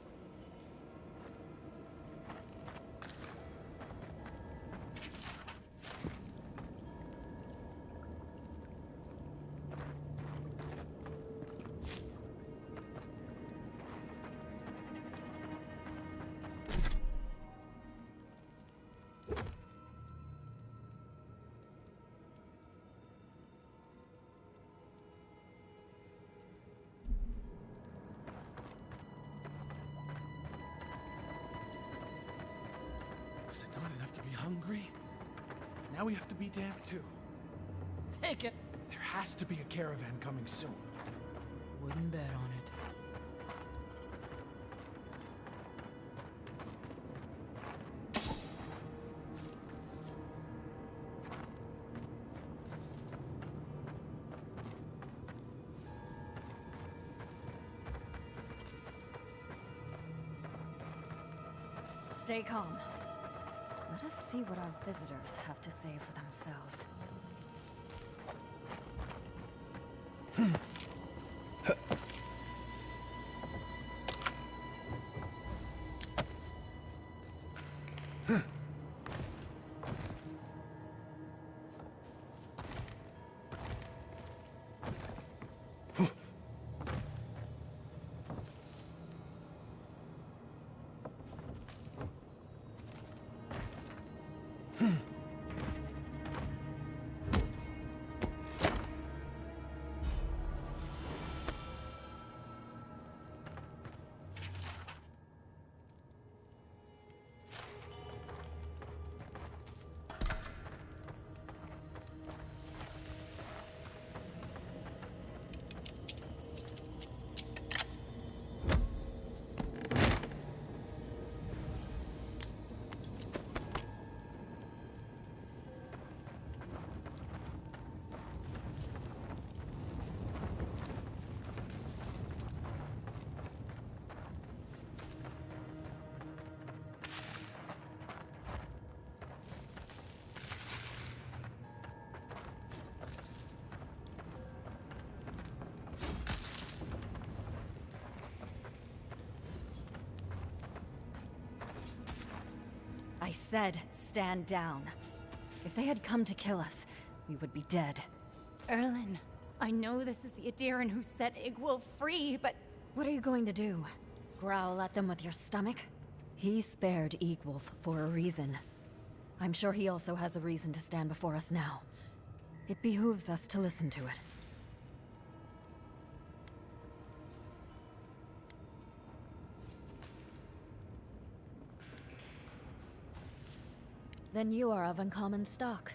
Hungry? Now we have to be damp too. Take it. There has to be a caravan coming soon. Wouldn't bet on it. Stay calm. Let us see what our visitors have to say for themselves. I said stand down. If they had come to kill us, we would be dead. Erlin, I know this is the Adiran who set Igwulf free, but... What are you going to do? Growl at them with your stomach? He spared Igwulf for a reason. I'm sure he also has a reason to stand before us now. It behooves us to listen to it. Then you are of uncommon stock.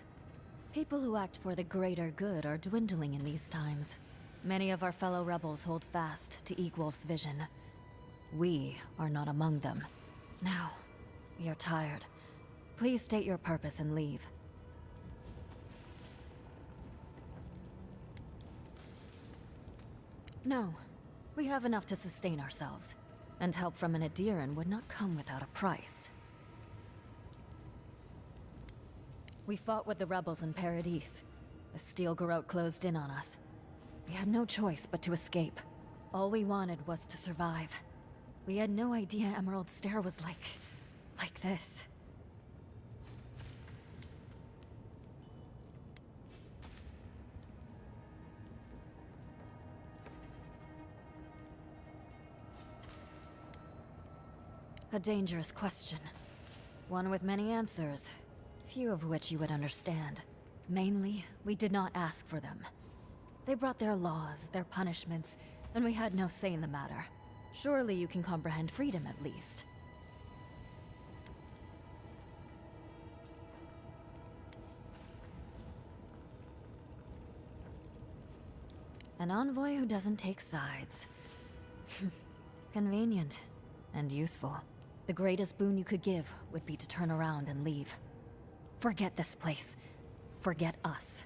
People who act for the greater good are dwindling in these times. Many of our fellow rebels hold fast to Igwulf's vision. We are not among them. Now, we are tired. Please state your purpose and leave. No. We have enough to sustain ourselves. And help from an Adiran would not come without a price. We fought with the rebels in Paradis. The Steel Garrote closed in on us. We had no choice but to escape. All we wanted was to survive. We had no idea Emerald Stair was like this. A dangerous question. One with many answers, few of which you would understand. Mainly, we did not ask for them. They brought their laws, their punishments, and we had no say in the matter. Surely you can comprehend freedom at least. An envoy who doesn't take sides. Convenient and useful. The greatest boon you could give would be to turn around and leave. Forget this place. Forget us.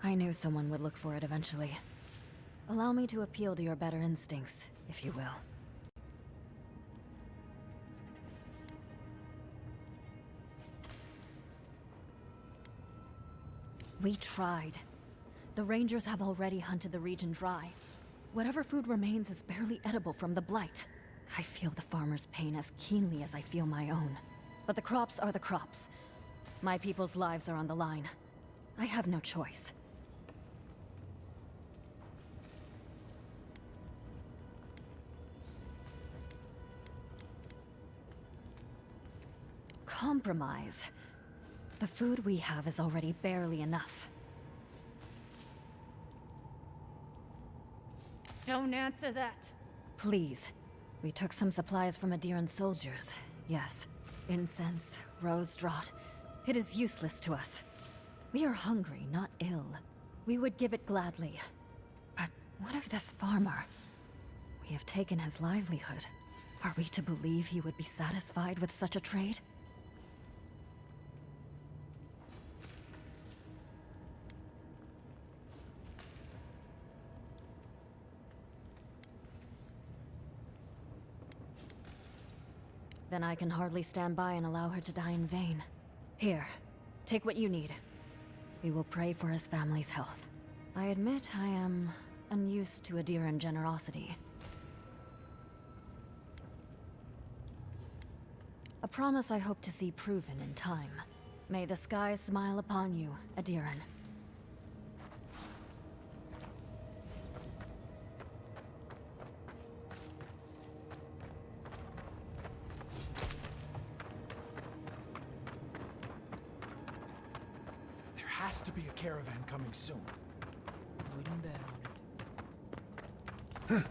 I knew someone would look for it eventually. Allow me to appeal to your better instincts, if you will. We tried. The Rangers have already hunted the region dry. Whatever food remains is barely edible from the blight. I feel the farmer's pain as keenly as I feel my own. But the crops are the crops. My people's lives are on the line. I have no choice. Compromise. The food we have is already barely enough. Don't answer that. Please. We took some supplies from Adiran soldiers. Yes. Incense, rose draught. It is useless to us. We are hungry, not ill. We would give it gladly. But what of this farmer? We have taken his livelihood. Are we to believe he would be satisfied with such a trade? Then I can hardly stand by and allow her to die in vain. Here, take what you need. We will pray for his family's health. I admit I am unused to Adiran generosity. A promise I hope to see proven in time. May the skies smile upon you, Adiran. Has to be a caravan coming soon. Wouldn't bet on it.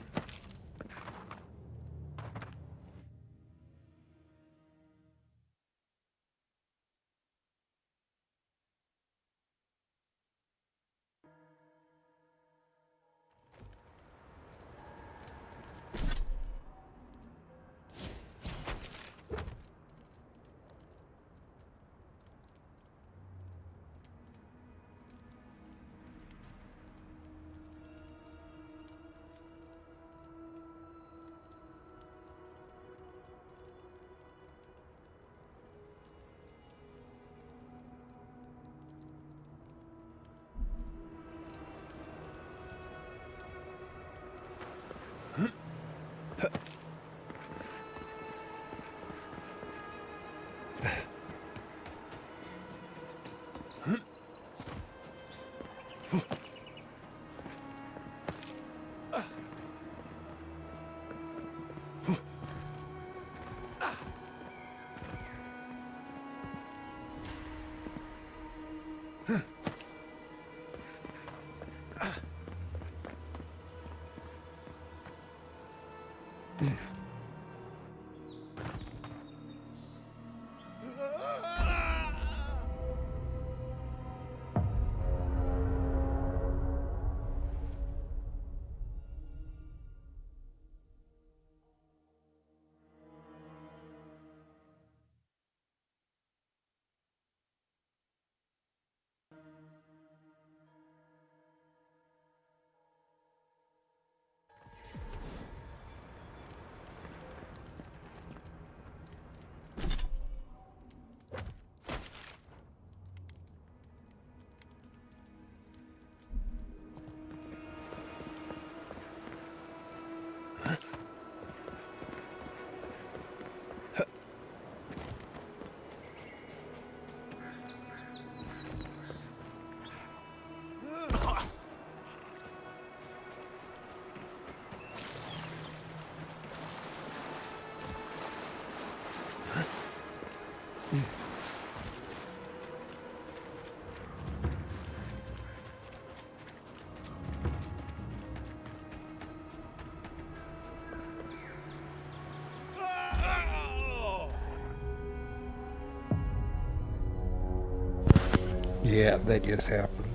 Yeah, that just happened.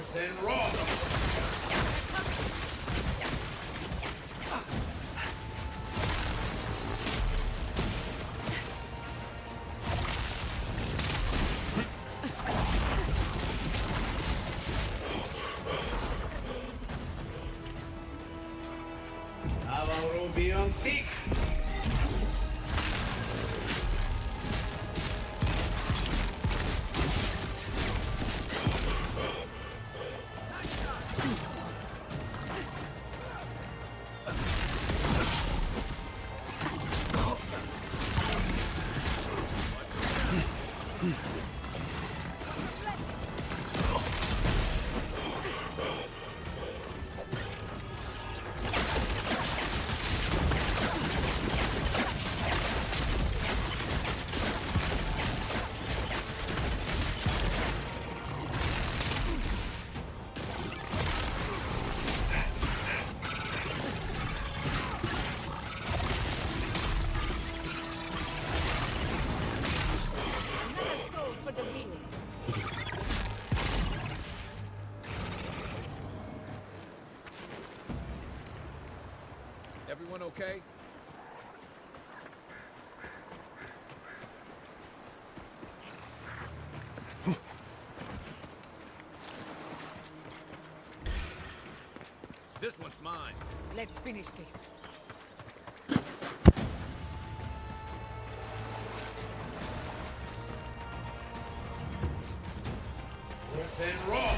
Send raw. Our beyond seek. Everyone okay? This one's mine. Let's finish this. Send raw.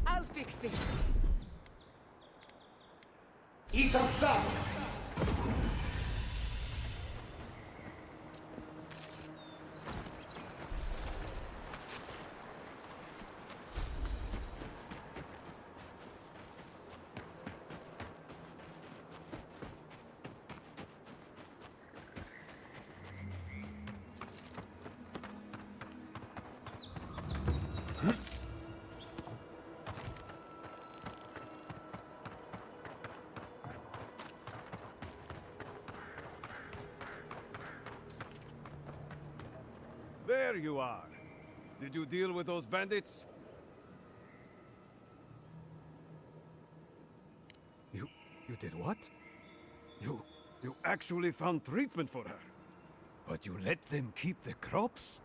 I'll fix this. there you are. Did you deal with those bandits? You did what? You actually found treatment for her? But you let them keep the crops?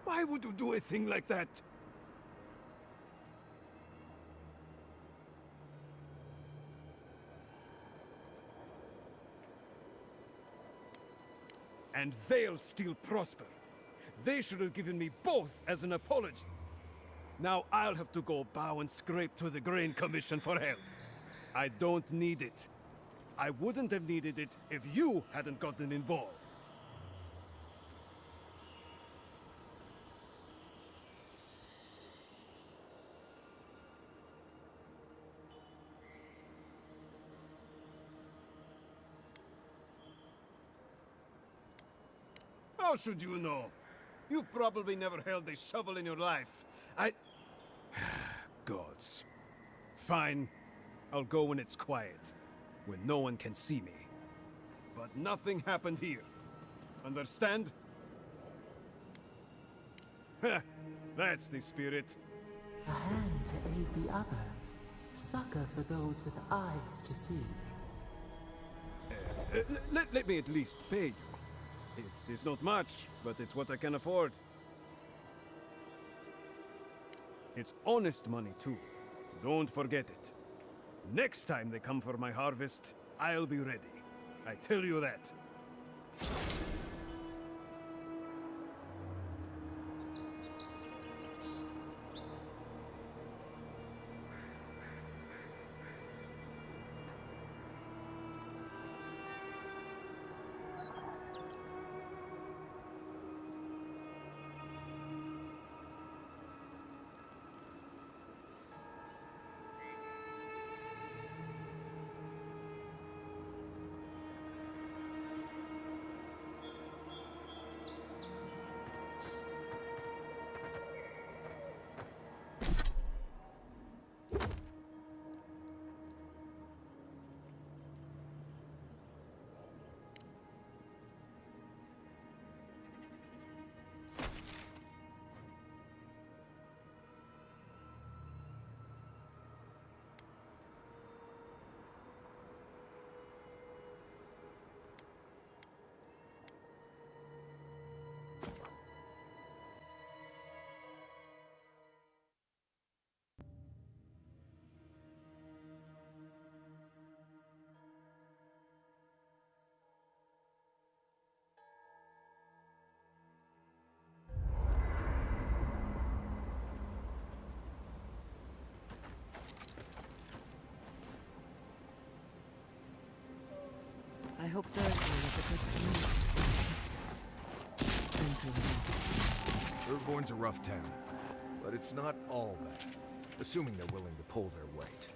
Why would you do a thing like that? And they'll still prosper. They should have given me both as an apology. Now I'll have to go bow and scrape to the Grain Commission for help. I don't need it. I wouldn't have needed it if you hadn't gotten involved. How should you know? You've probably never held a shovel in your life. Gods. Fine. I'll go when it's quiet. When no one can see me. But nothing happened here. Understand? That's the spirit. A hand to aid the other. Succor for those with eyes to see. Let me at least pay you. It's not much, but it's what I can afford. It's honest money, too. Don't forget it. Next time they come for my harvest, I'll be ready. I tell you that. I hope Thursday is a good commute. Third-Born's a rough town, but it's not all bad, assuming they're willing to pull their weight.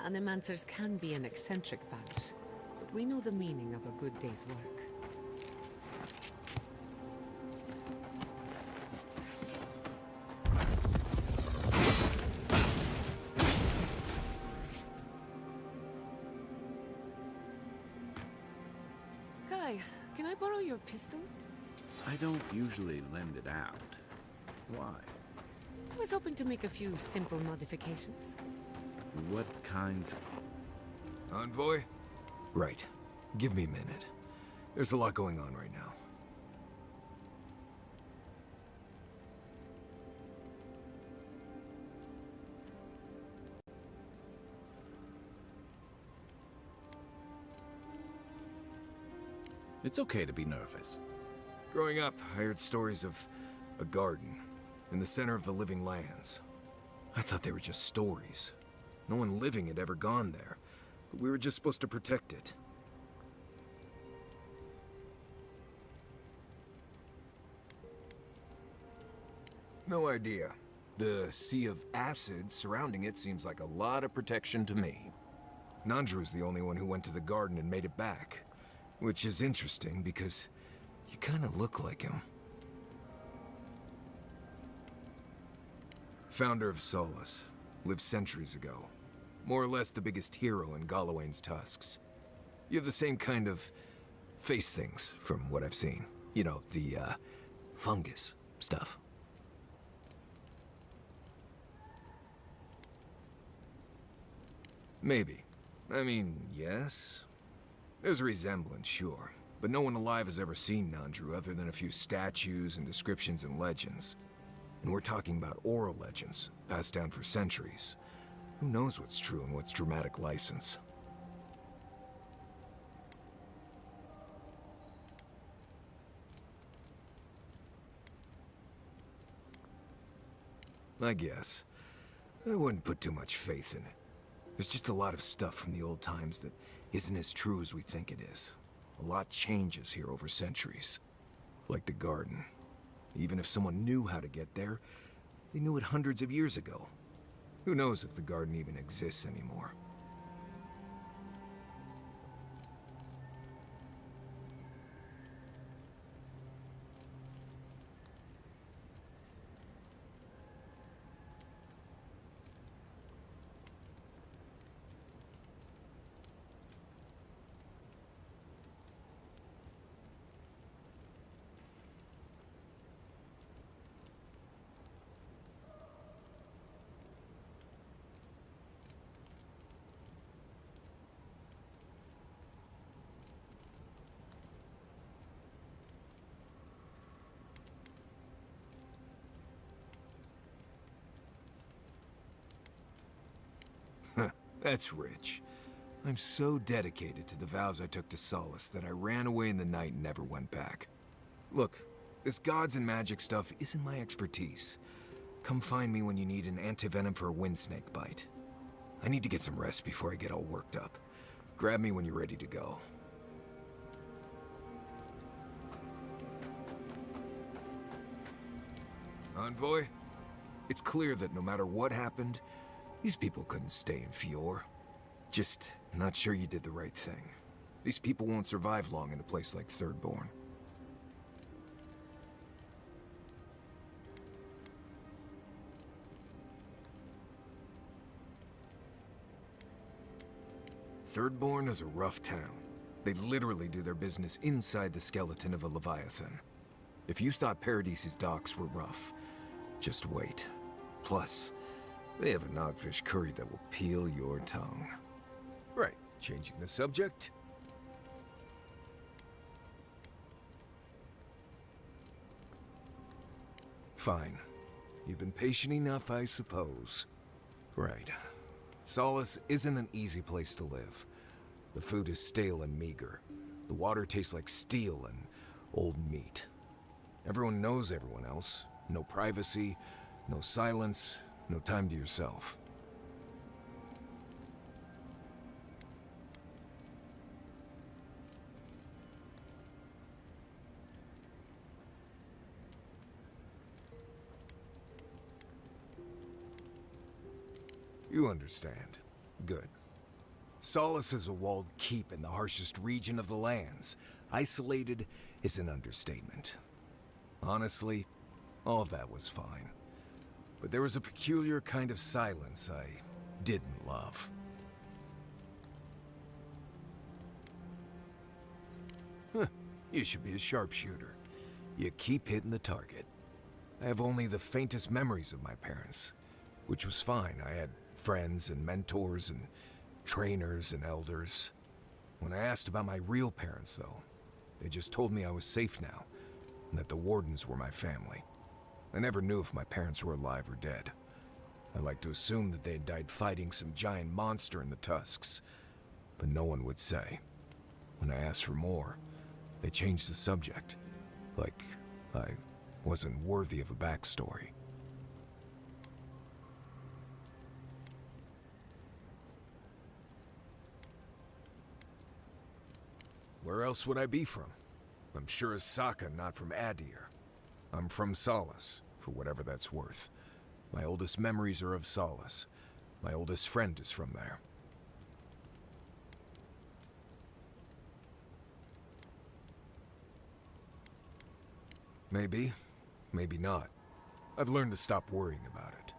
Animancers can be an eccentric bunch, but we know the meaning of a good day's work. Guy, can I borrow your pistol? I don't usually lend it out. Why? I was hoping to make a few simple modifications. What kinds? Envoy? Right. Give me a minute. There's a lot going on right now. It's okay to be nervous. Growing up, I heard stories of a garden in the center of the living lands. I thought they were just stories. No one living had ever gone there, but we were just supposed to protect it. No idea. The sea of acid surrounding it seems like a lot of protection to me. Nandru's the only one who went to the garden and made it back. Which is interesting because you kind of look like him. Founder of Solace. Lived centuries ago. More or less the biggest hero in Galawain's tusks. You have the same kind of face things from what I've seen. You know, the fungus stuff. Maybe. I mean, yes. There's a resemblance, sure. But no one alive has ever seen Nandru other than a few statues and descriptions and legends. And we're talking about oral legends, passed down for centuries. Who knows what's true and what's dramatic license? I guess. I wouldn't put too much faith in it. There's just a lot of stuff from the old times that isn't as true as we think it is. A lot changes here over centuries. Like the garden. Even if someone knew how to get there, they knew it hundreds of years ago. Who knows if the garden even exists anymore? That's rich. I'm so dedicated to the vows I took to Solace that I ran away in the night and never went back. Look, this gods and magic stuff isn't my expertise. Come find me when you need an antivenom for a windsnake bite. I need to get some rest before I get all worked up. Grab me when you're ready to go. Envoy? It's clear that no matter what happened, these people couldn't stay in Fior. Just not sure you did the right thing. These people won't survive long in a place like Thirdborn. Thirdborn is a rough town. They literally do their business inside the skeleton of a Leviathan. If you thought Paradise's docks were rough, just wait. Plus, they have a nogfish curry that will peel your tongue. Right, changing the subject. Fine. You've been patient enough, I suppose. Right. Solace isn't an easy place to live. The food is stale and meager. The water tastes like steel and old meat. Everyone knows everyone else. No privacy, no silence, no time to yourself. You understand. Good. Solace is a walled keep in the harshest region of the lands. Isolated is an understatement. Honestly, all of that was fine. But there was a peculiar kind of silence I didn't love. Huh, you should be a sharpshooter. You keep hitting the target. I have only the faintest memories of my parents, which was fine. I had friends and mentors and trainers and elders. When I asked about my real parents, though, they just told me I was safe now, and that the Wardens were my family. I never knew if my parents were alive or dead. I like to assume that they had died fighting some giant monster in the Tusks, but no one would say. When I asked for more, they changed the subject, like I wasn't worthy of a backstory. Where else would I be from? I'm sure as Sokka, not from Adir. I'm from Solace, for whatever that's worth. My oldest memories are of Solace. My oldest friend is from there. Maybe, maybe not. I've learned to stop worrying about it.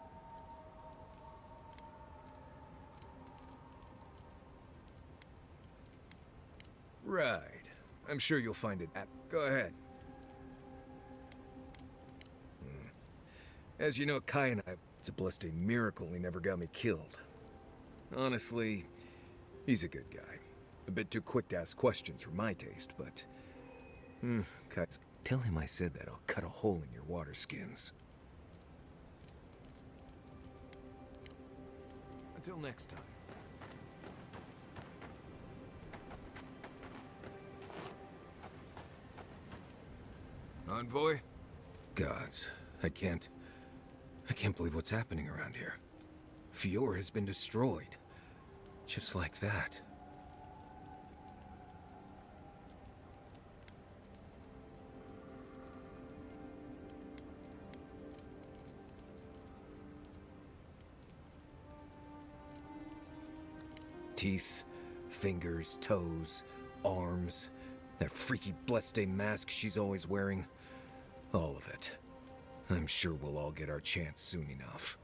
Right. I'm sure you'll find it. Go ahead. As you know, Kai and I, it's a blessed miracle he never got me killed. Honestly, he's a good guy. A bit too quick to ask questions for my taste, but... Kai's... Tell him I said that I'll cut a hole in your water skins. Until next time. Envoy? Gods, I can't believe what's happening around here. Fior has been destroyed. Just like that. Teeth, fingers, toes, arms, that freaky blessed mask she's always wearing. All of it. I'm sure we'll all get our chance soon enough.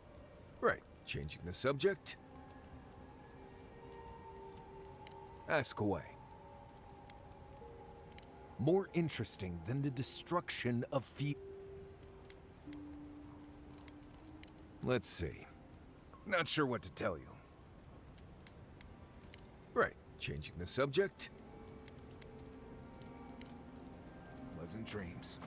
Right, changing the subject. Ask away. More interesting than the destruction of Let's see. Not sure what to tell you. Right, changing the subject. Pleasant dreams.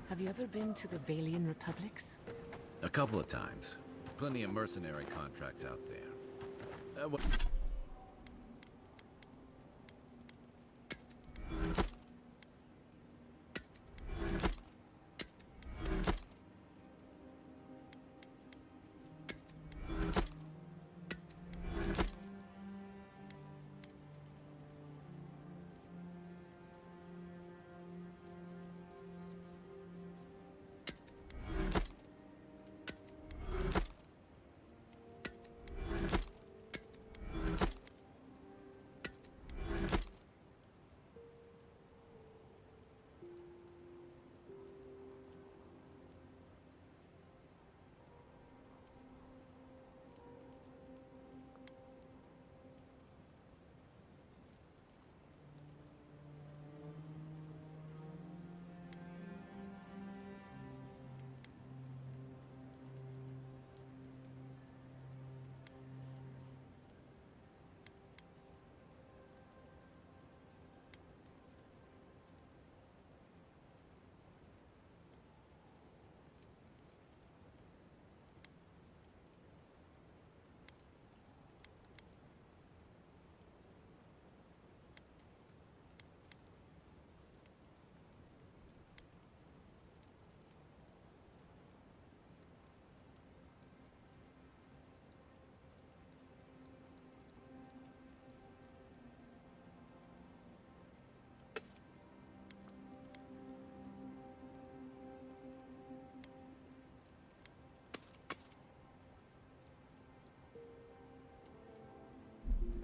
Have you ever been to the Valian Republics? A couple of times. Plenty of mercenary contracts out there.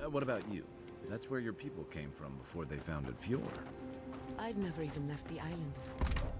What about you? That's where your people came from before they founded Fior. I've never even left the island before.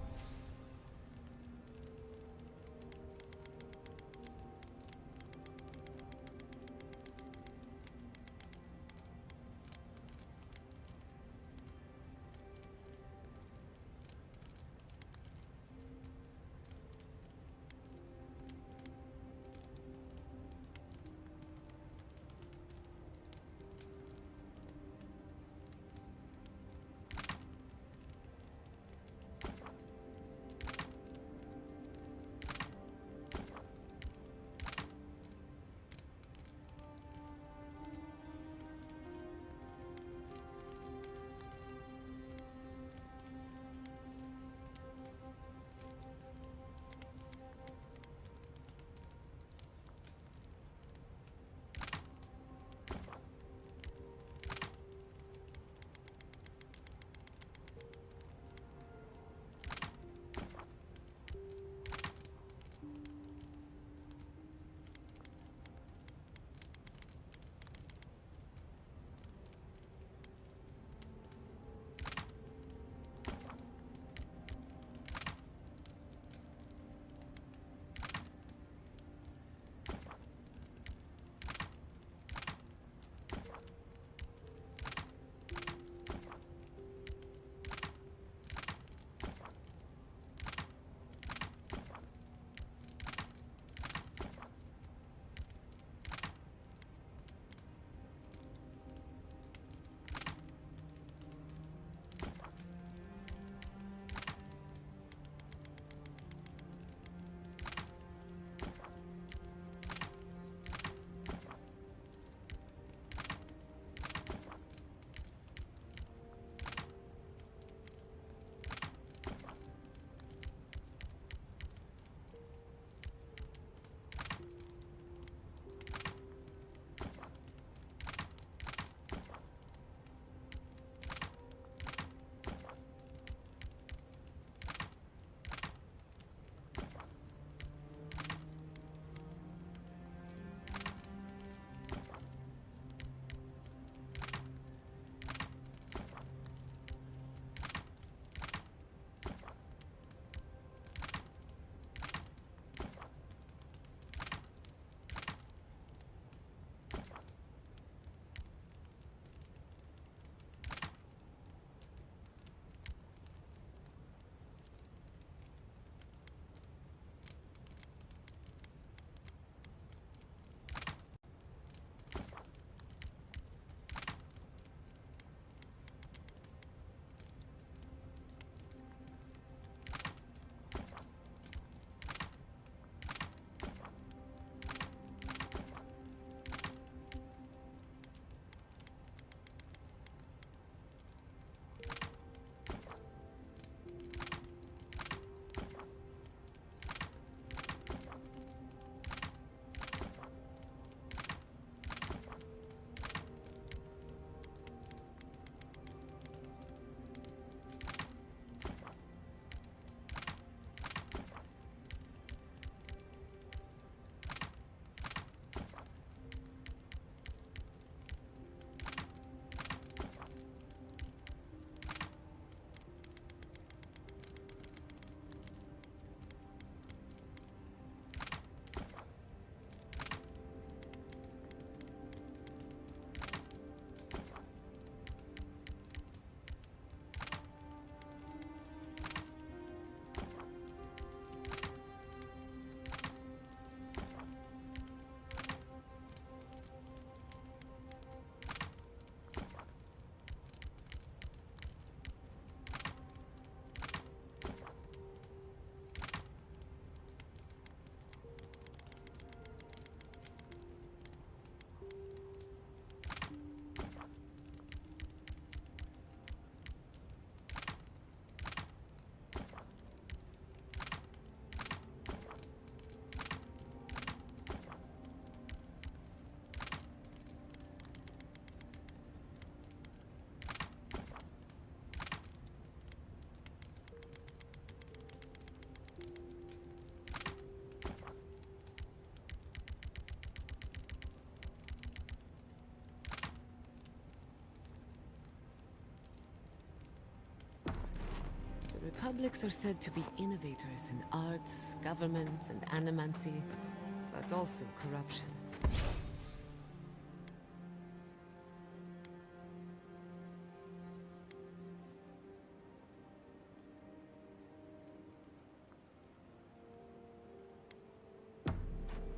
Republics are said to be innovators in arts, government, and animancy, but also corruption.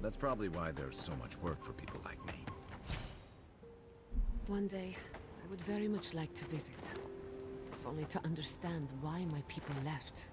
That's probably why there's so much work for people like me. One day, I would very much like to visit. If only to understand why my people left.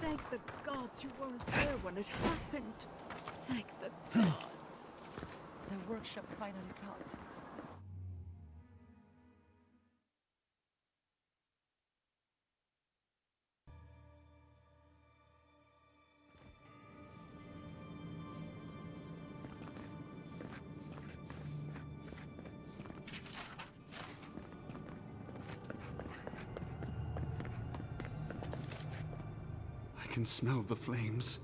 Thank the gods you weren't there when it happened. Thank the gods. The workshop finally cut. I can smell the flames.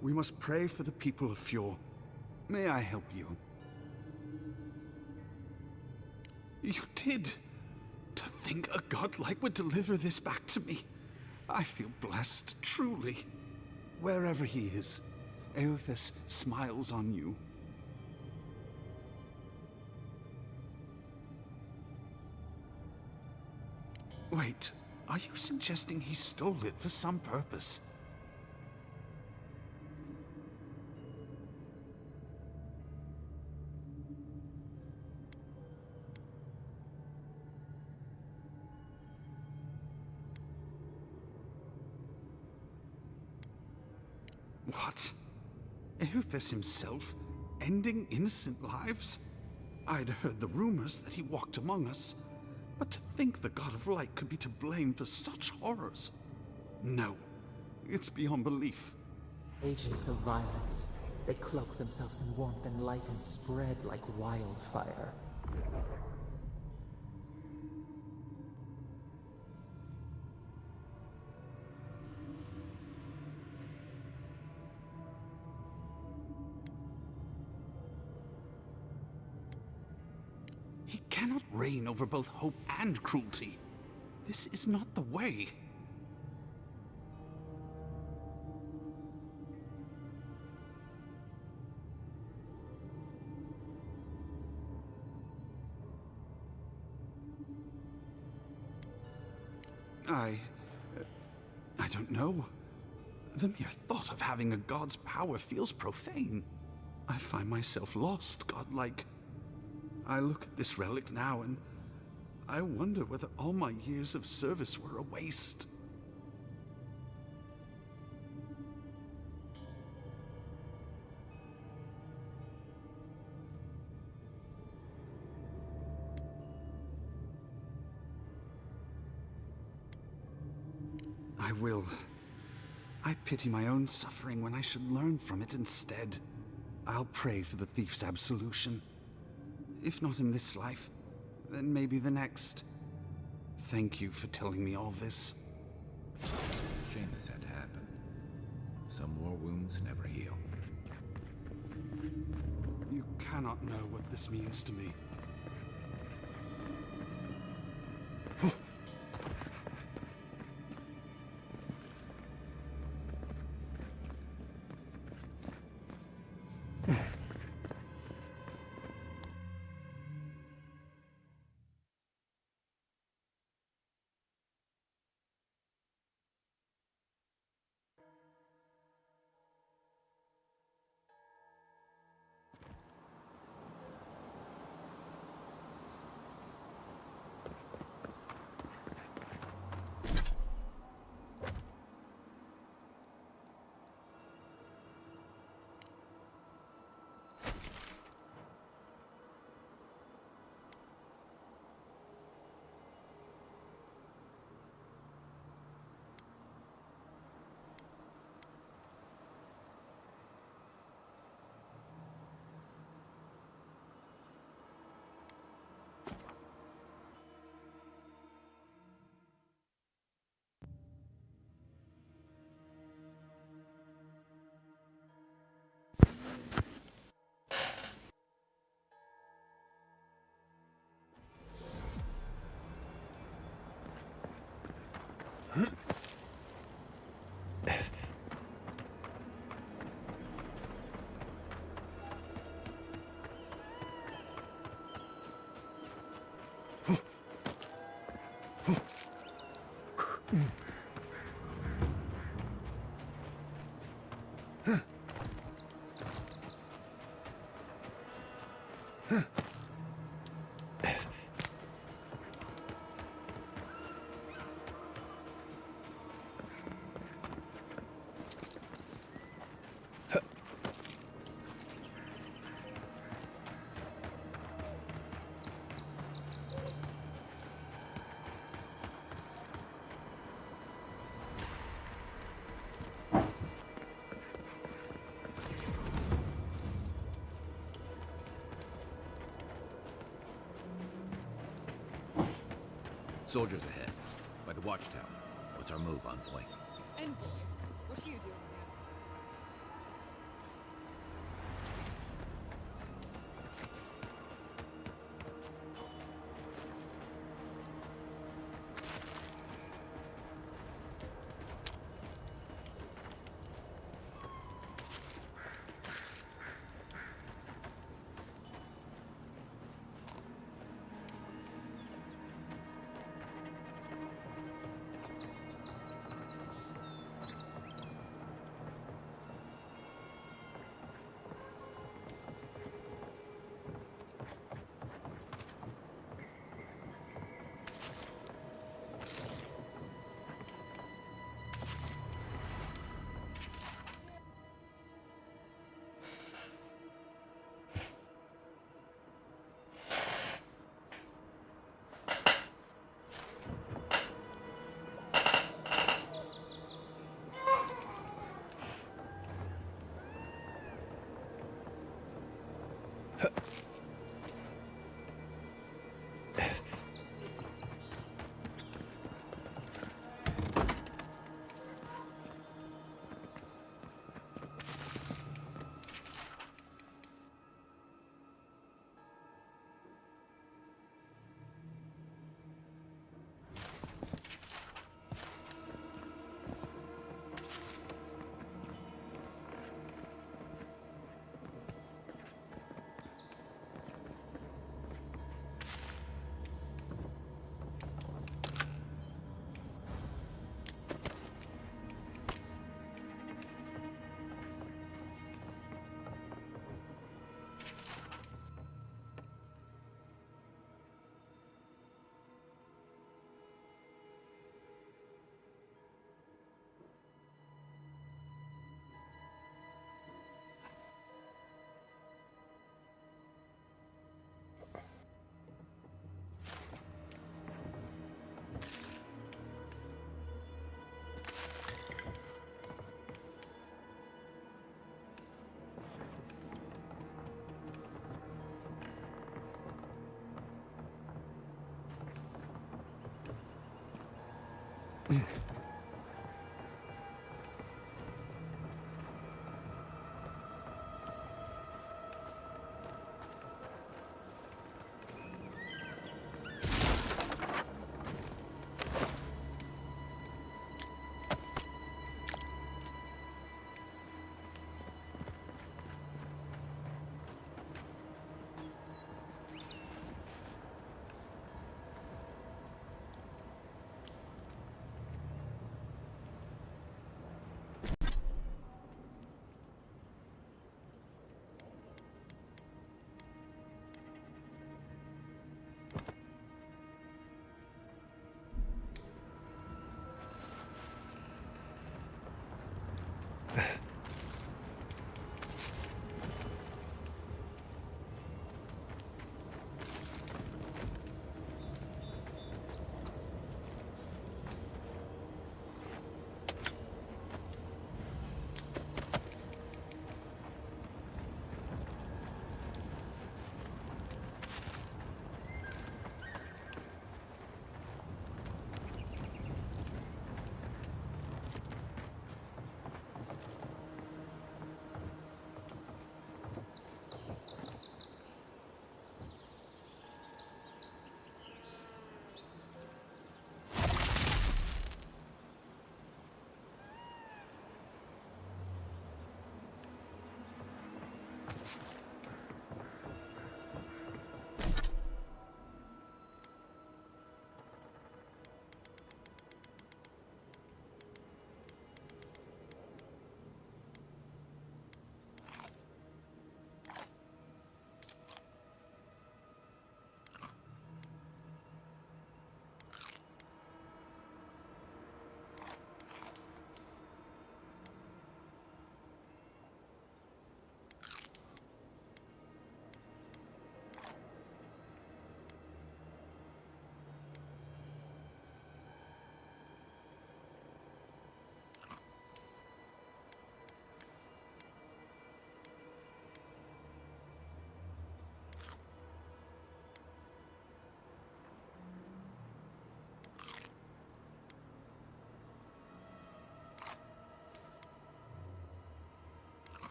We must pray for the people of Fjord. May I help you? You did! To think a godlike would deliver this back to me. I feel blessed, truly. Wherever he is, Eothas smiles on you. Wait, are you suggesting he stole it for some purpose? What? Eothas himself, ending innocent lives? I'd heard the rumors that he walked among us, but to think the God of Light could be to blame for such horrors. No, it's beyond belief. Agents of violence. They cloak themselves in warmth and light and spread like wildfire. He cannot reign over both hope and cruelty. This is not the way. I don't know. The mere thought of having a god's power feels profane. I find myself lost, godlike. I look at this relic now and I wonder whether all my years of service were a waste. I will. I pity my own suffering when I should learn from it instead. I'll pray for the thief's absolution. If not in this life, then maybe the next. Thank you for telling me all this. Shame this had to happen. Some war wounds never heal. You cannot know what this means to me. Soldiers ahead, by the watchtower. What's our move, Envoy? Envoy? What are you doing here?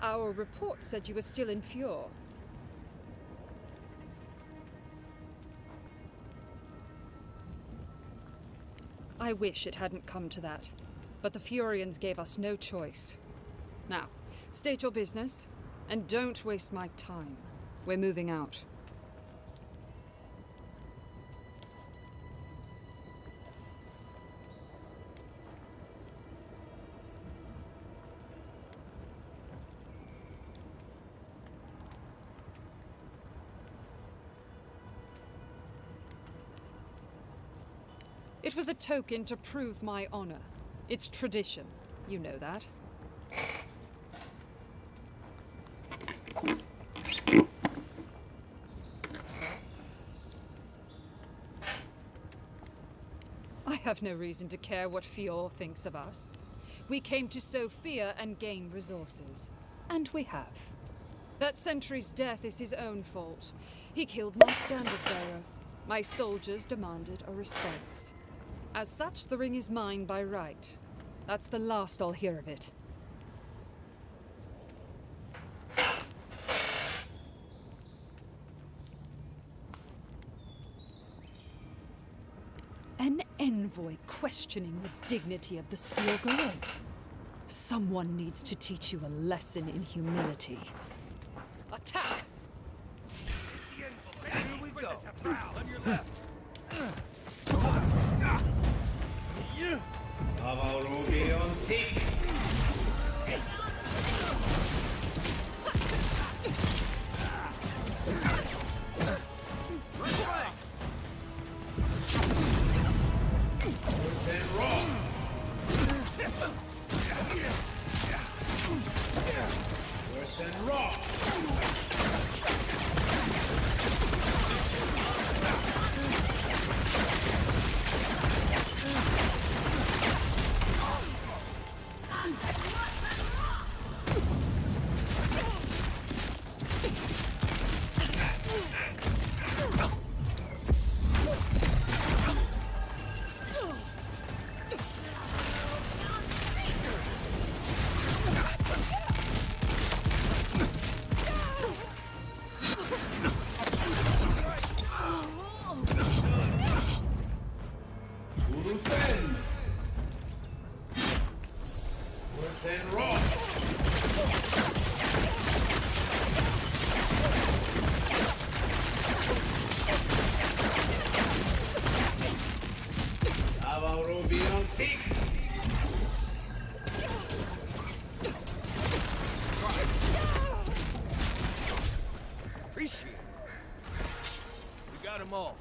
Our report said you were still in Fjord. I wish it hadn't come to that, but the Furians gave us no choice. Now, state your business, and don't waste my time. We're moving out. It was a token to prove my honor. It's tradition. You know that. I have no reason to care what Fior thinks of us. We came to sow fear and gain resources. And we have. That sentry's death is his own fault. He killed my standard bearer. My soldiers demanded a response. As such, the ring is mine by right. That's the last I'll hear of it. An envoy questioning the dignity of the Steel Garrote. Someone needs to teach you a lesson in humility. Attack! Here we go. On your left. Appreciate it. We got them all.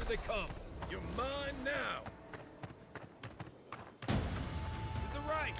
Here they come. You're mine now. To the right.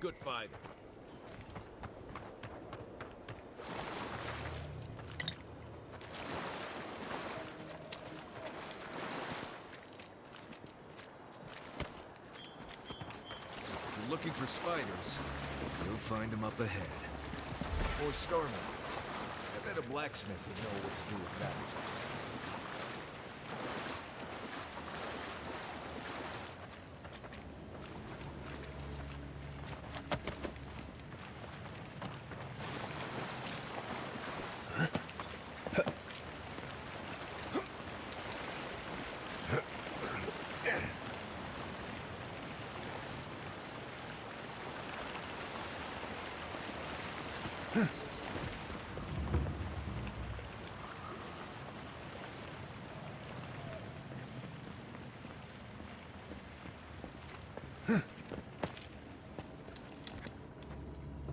Good fighter. If you're looking for spiders, you'll find them up ahead. Or Starman. I bet a blacksmith would know what to do with that.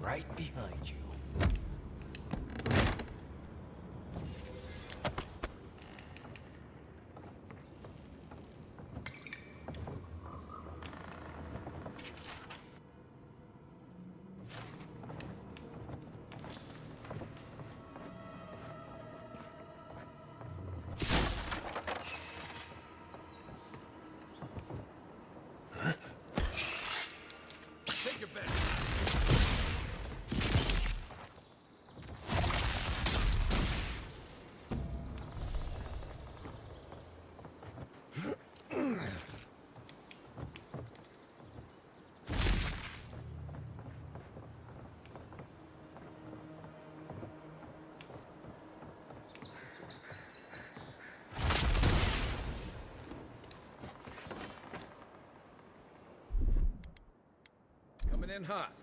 Right behind you. Take your bet. Coming in hot.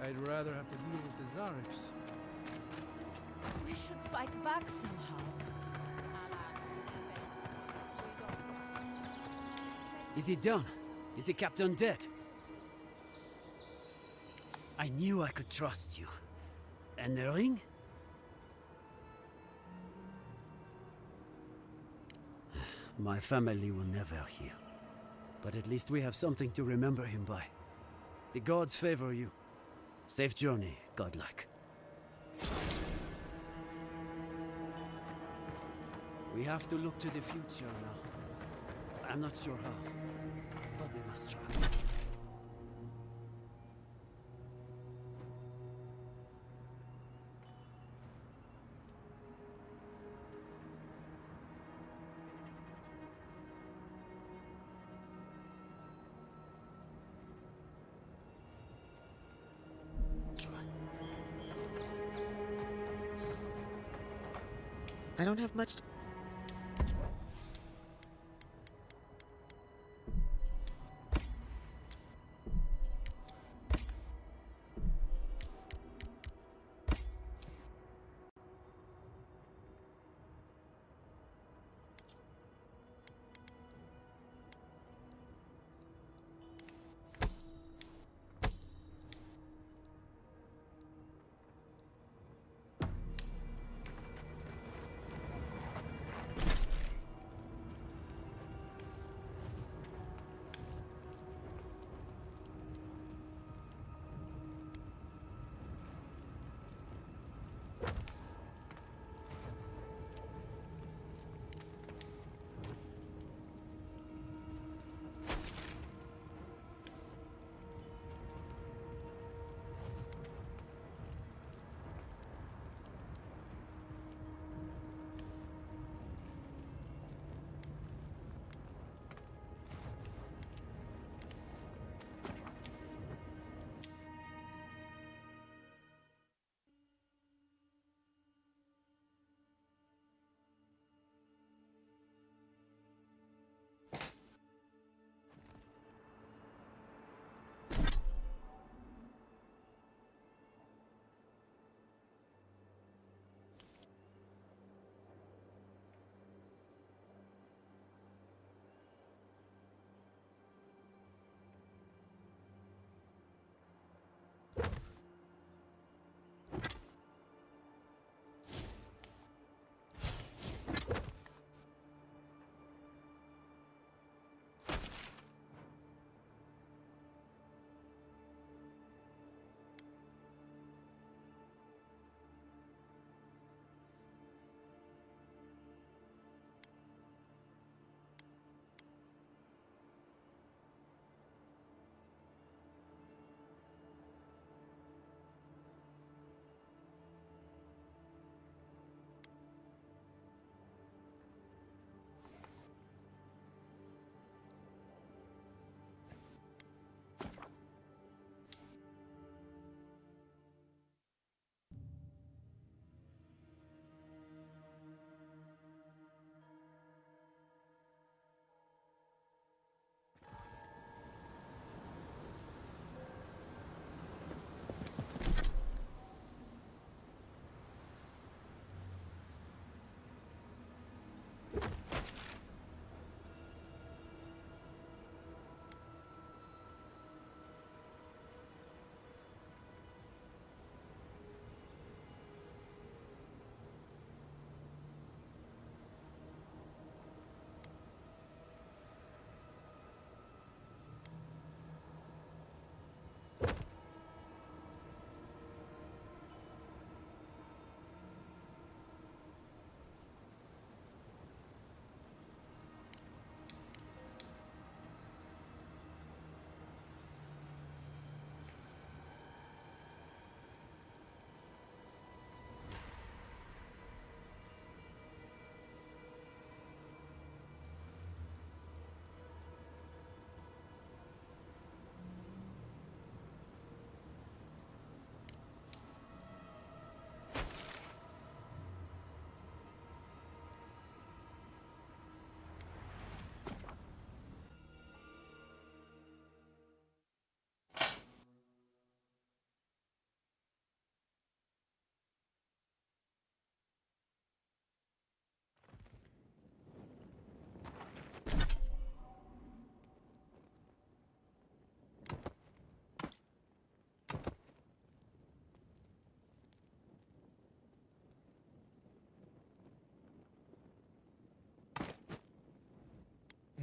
I'd rather have to deal with the Zarifs. We should fight back somehow. Is it done? Is the captain dead? I knew I could trust you. And the ring? My family will never hear. But at least we have something to remember him by. The gods favor you. Safe journey, godlike. We have to look to the future now. I'm not sure how, but we must try. I don't have much.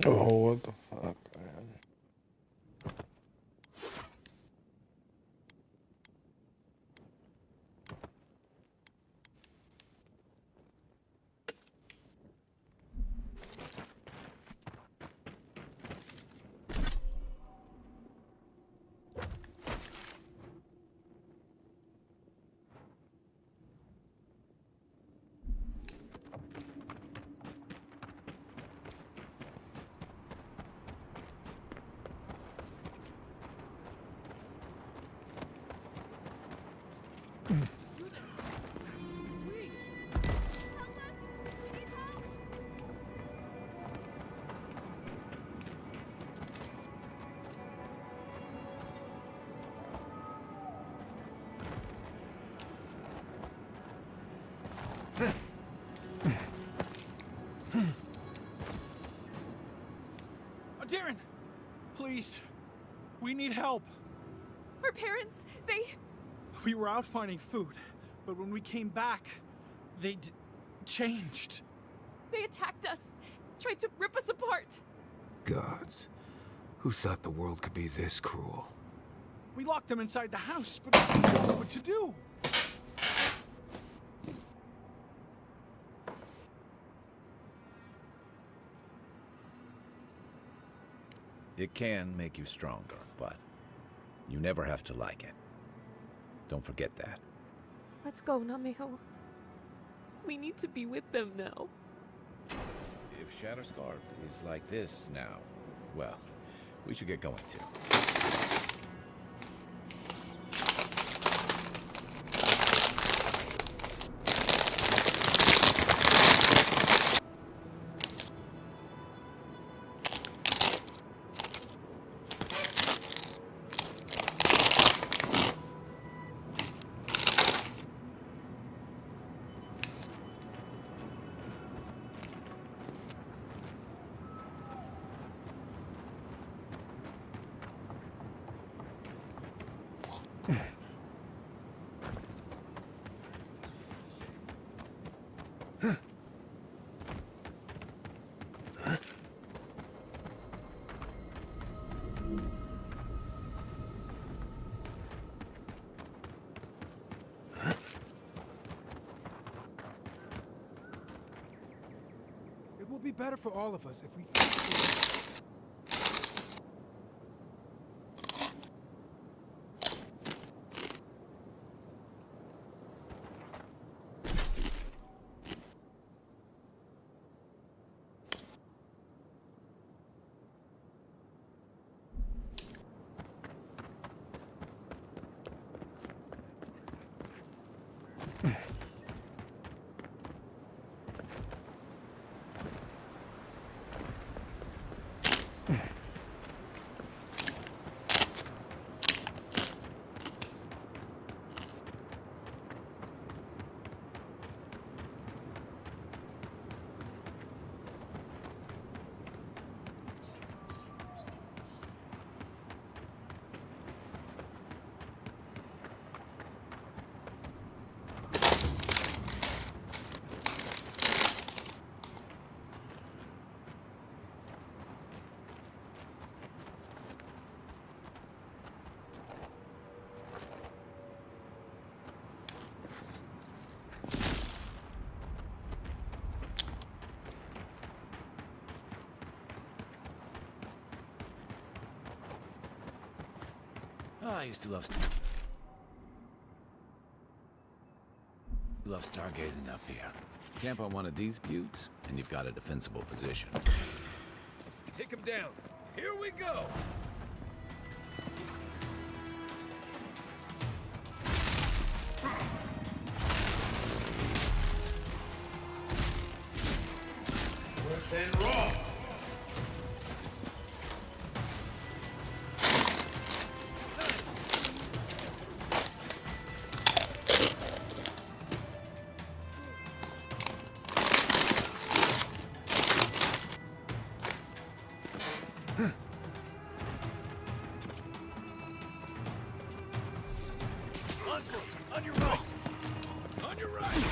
Oh, what the fuck, man? Darren! Please. We need help. Our parents, We were out finding food, but when we came back, they changed. They attacked us, tried to rip us apart. Gods. Who thought the world could be this cruel? We locked them inside the house, but we didn't know what to do. It can make you stronger, but you never have to like it. Don't forget that. Let's go, Nameho. We need to be with them now. If Shatterscarp is like this now, well, we should get going too. It will be better for all of us if we... I used to love stargazing up here. Camp on one of these buttes, and you've got a defensible position. Take him down. Here we go. Worth and raw. On your right. On your right.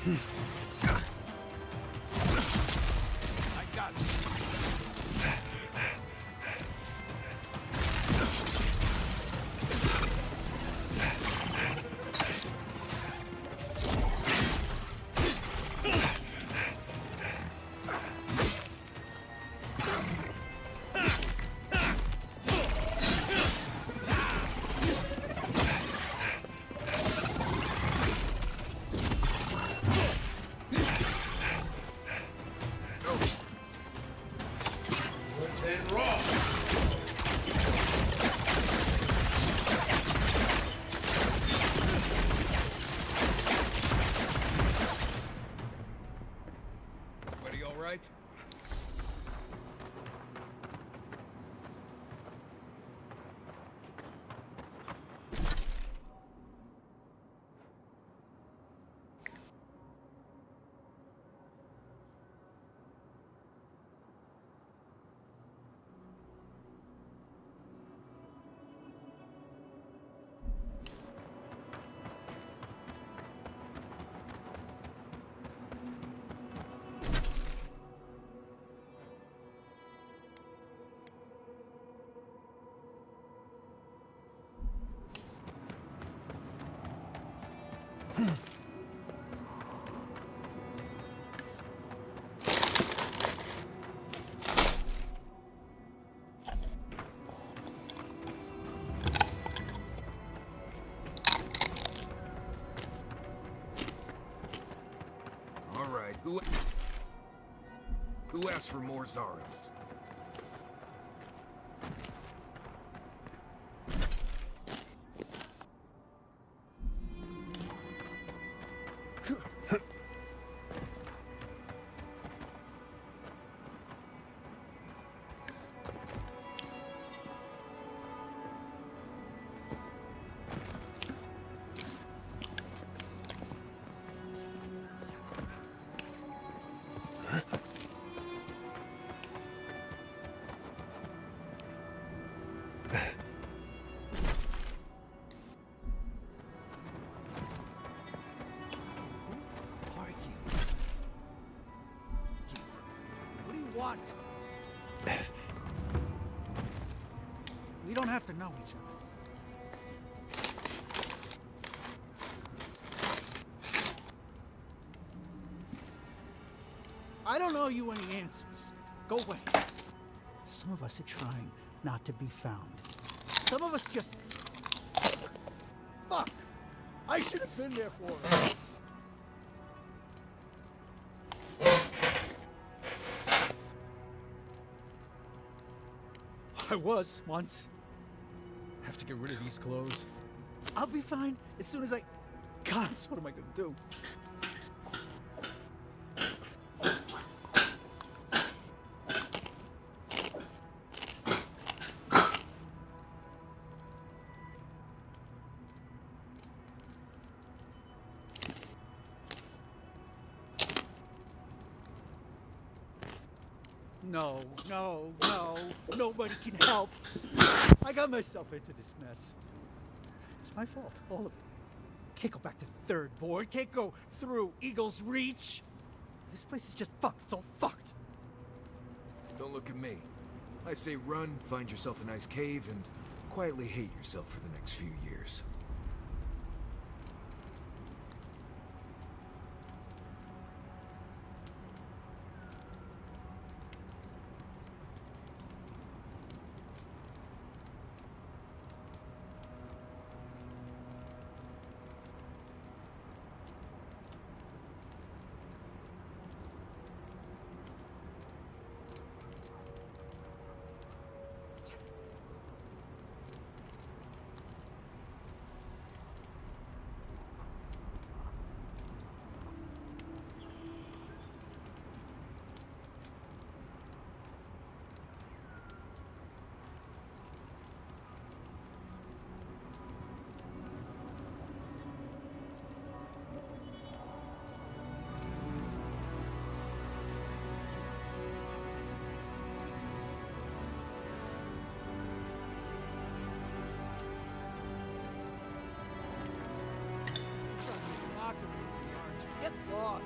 I got it. Everybody all right? All right, who asked for more Zaros? Want? We don't have to know each other. I don't owe you any answers. Go away. Some of us are trying not to be found. Some of us just... Fuck! I should have been there for her. I was, once. Have to get rid of these clothes. I'll be fine as soon as I... God, what am I gonna do? No, no, no. Nobody can help. I got myself into this mess. It's my fault, all of it. Can't go back to third board. Can't go through Eagle's Reach. This place is just fucked. It's all fucked. Don't look at me. I say run, find yourself a nice cave, and quietly hate yourself for the next few years. Get lost.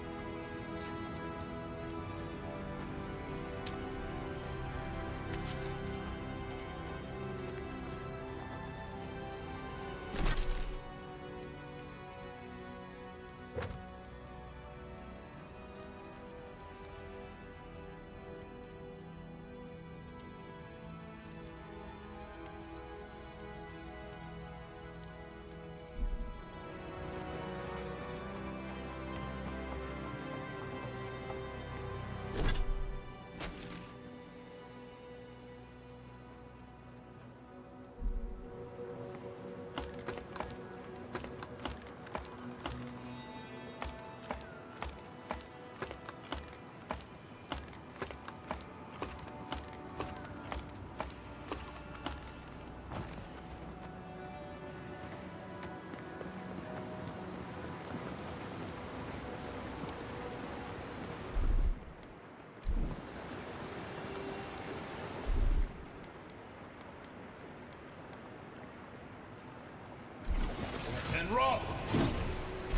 And roll!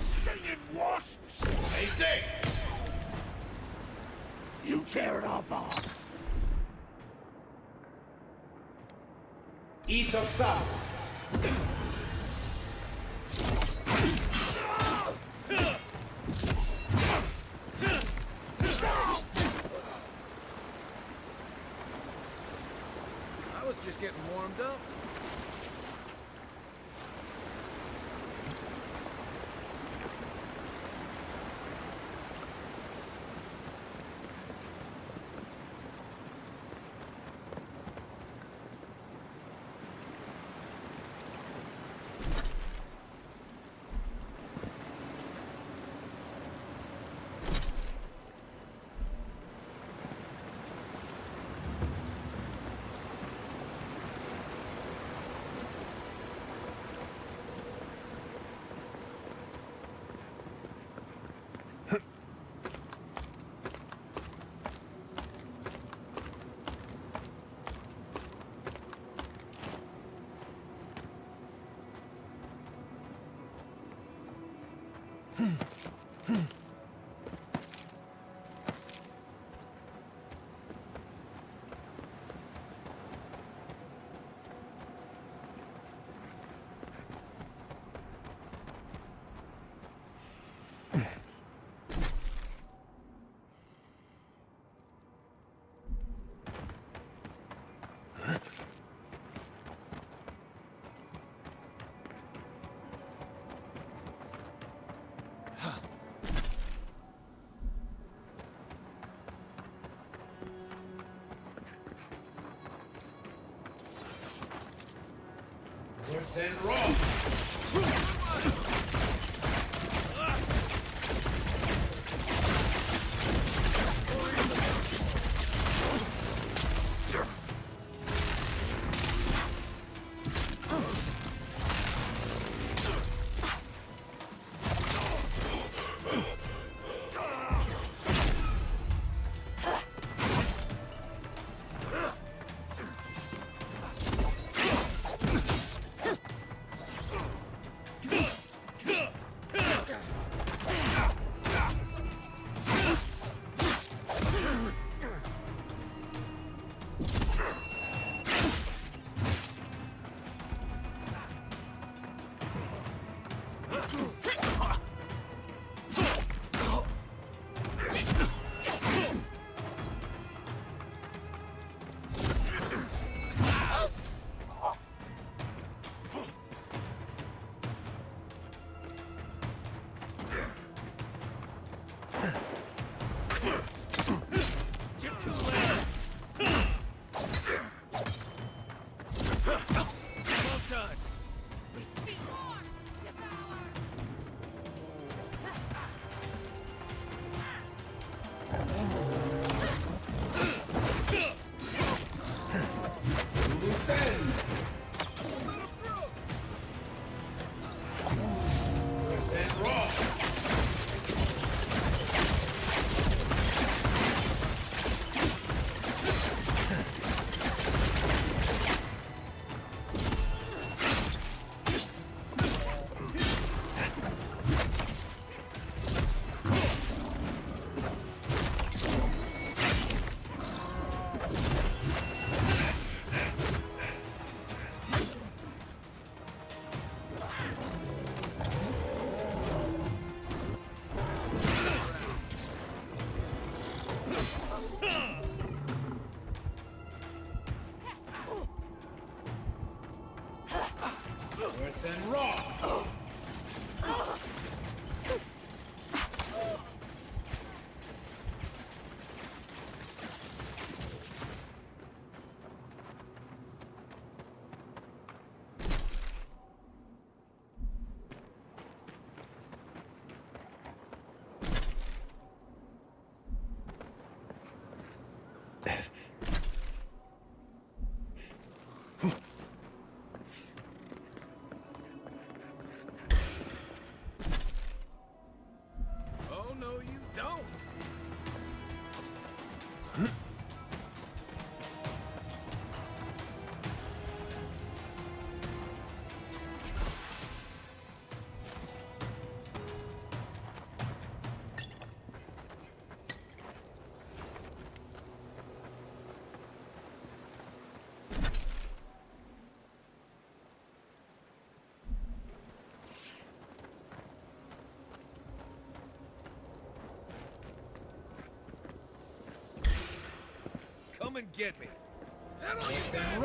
Stinging wasps! They say! You tear it all apart! Isoksa! I was just getting warmed up. And roll! Come and get me. Settle it down!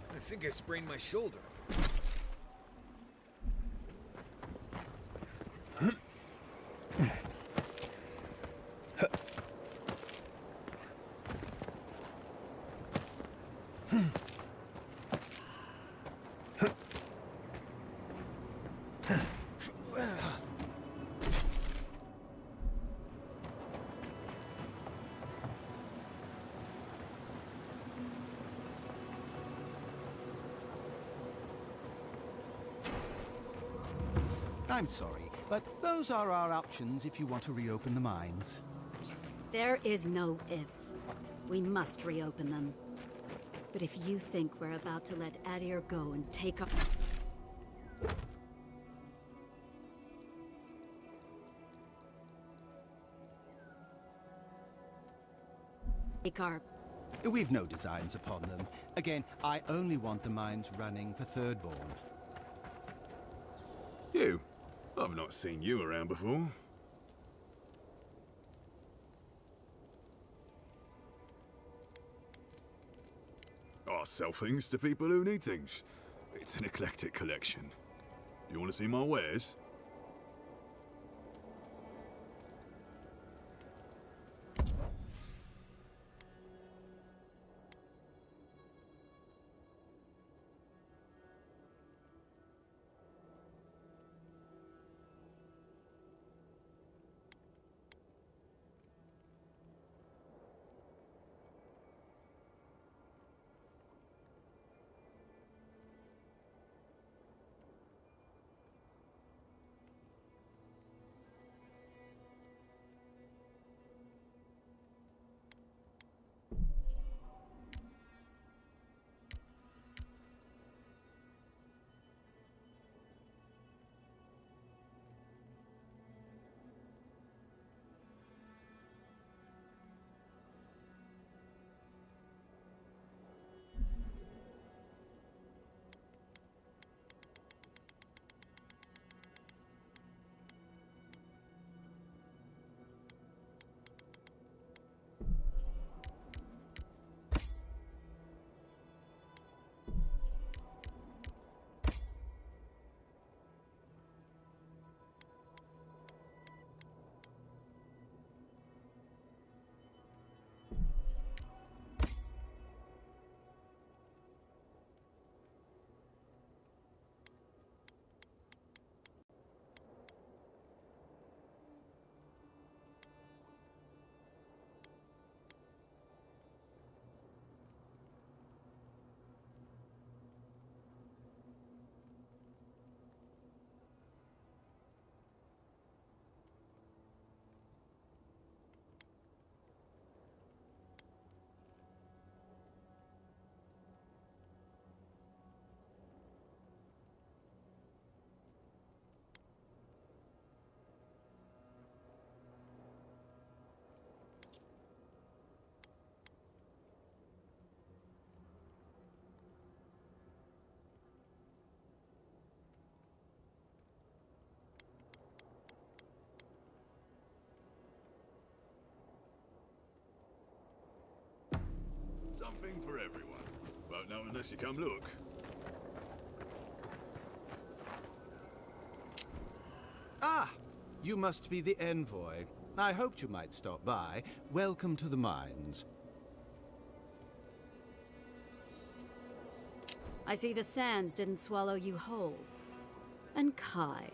I think I sprained my shoulder. I'm sorry, but those are our options if you want to reopen the mines. There is no if. We must reopen them. But if you think we're about to let Adir go and take up... We've no designs upon them. Again, I only want the mines running for Thirdborn. You? I've not seen you around before. I sell things to people who need things. It's an eclectic collection. Do you want to see my wares? Something for everyone. Won't know unless you come look. Ah! You must be the envoy. I hoped you might stop by. Welcome to the mines. I see the sands didn't swallow you whole. And Kai.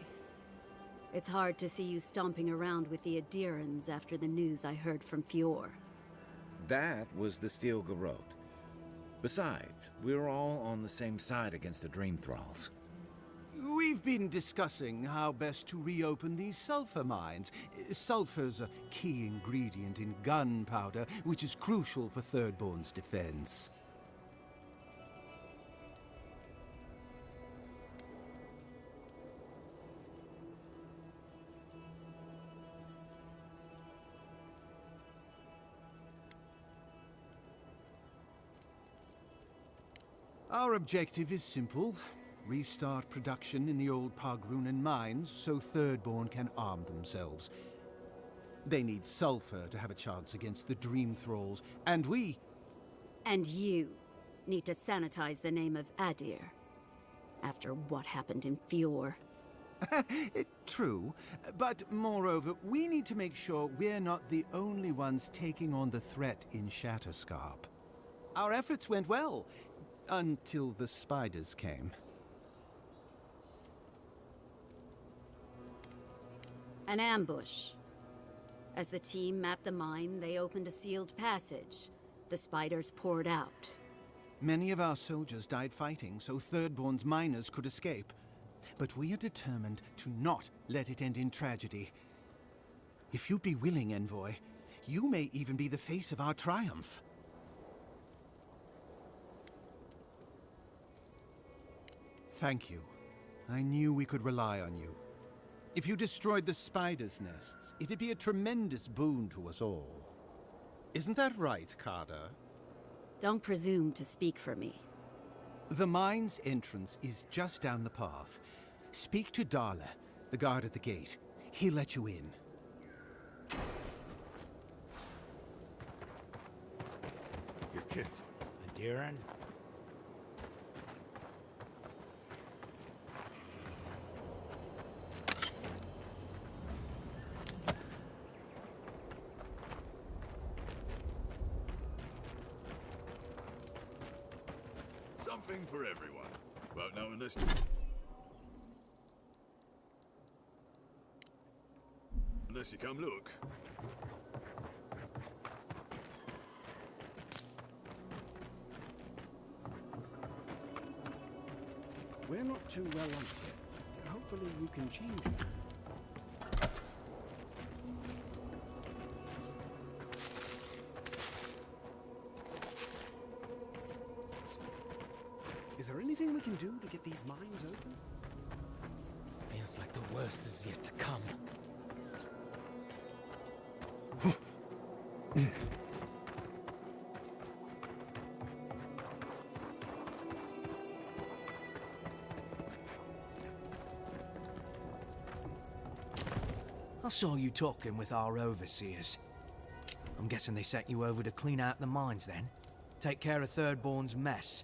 It's hard to see you stomping around with the Adirans after the news I heard from Fior. That was the Steel Garrote. Besides, we're all on the same side against the Dream Thralls. We've been discussing how best to reopen these sulfur mines. Sulfur's a key ingredient in gunpowder, which is crucial for Thirdborn's defense. Our objective is simple. Restart production in the old Pogrunen mines so Thirdborn can arm themselves. They need sulfur to have a chance against the Dream Thralls, and we... And you need to sanitize the name of Adir. After what happened in Fior. True, but moreover, we need to make sure we're not the only ones taking on the threat in Shatterscarp. Our efforts went well, until the spiders came. An ambush. As the team mapped the mine, they opened a sealed passage. The spiders poured out. Many of our soldiers died fighting so Thirdborn's miners could escape. But we are determined to not let it end in tragedy. If you'd be willing, Envoy, you may even be the face of our triumph. Thank you. I knew we could rely on you. If you destroyed the spiders' nests, it'd be a tremendous boon to us all. Isn't that right, Carter? Don't presume to speak for me. The mine's entrance is just down the path. Speak to Darla, the guard at the gate. He'll let you in. Your kids. Adiran? Something for everyone. Won't know unless... Unless you come look. We're not too well on yet. Hopefully you can change it. Is there anything we can do to get these mines open? Feels like the worst is yet to come. I saw you talking with our overseers. I'm guessing they sent you over to clean out the mines then? Take care of Thirdborn's mess.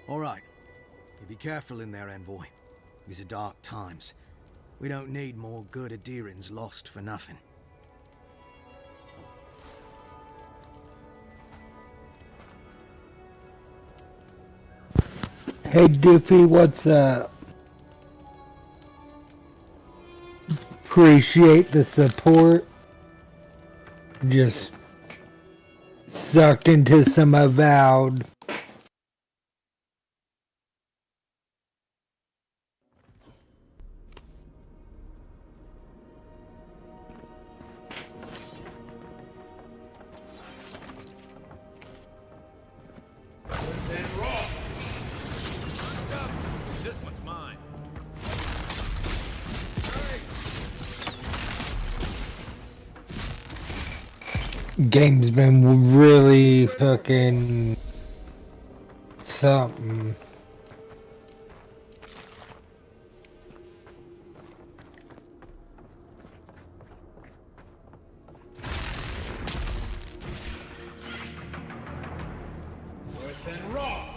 All right. You be careful in there, Envoy. These are dark times. We don't need more good Adirans lost for nothing. Hey Doofy, what's up? Appreciate the support. Just sucked into some avowed. This one's mine. Game's been really fucking something. Earth and rock!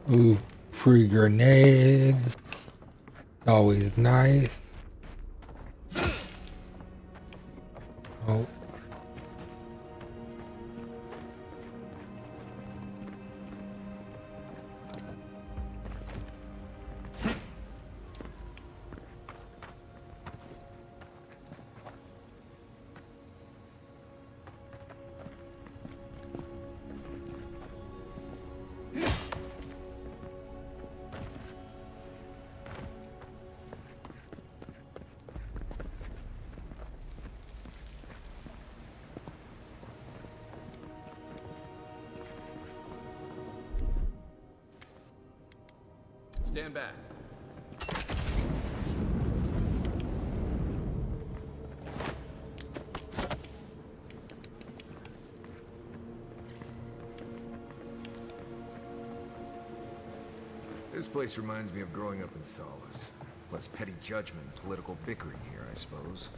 Ooh, free grenades. Always nice. Oh. Stand back. This place reminds me of growing up in Solace. Less petty judgment and political bickering here, I suppose.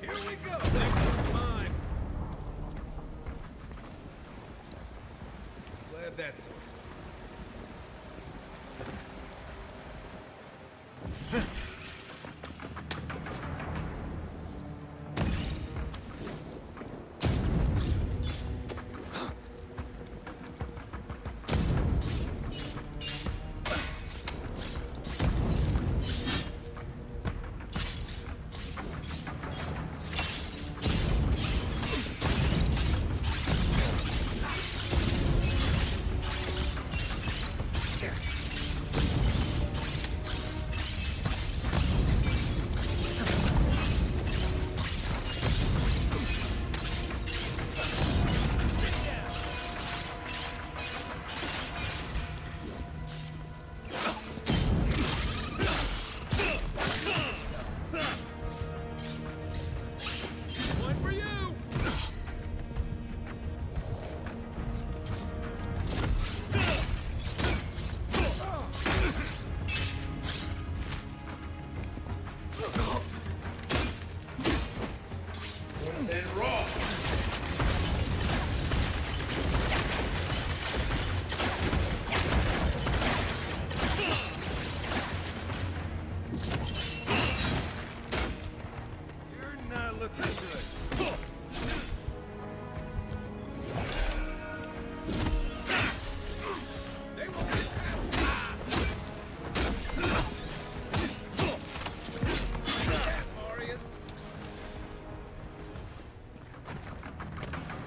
Here we go! Next one's mine! Glad that's over.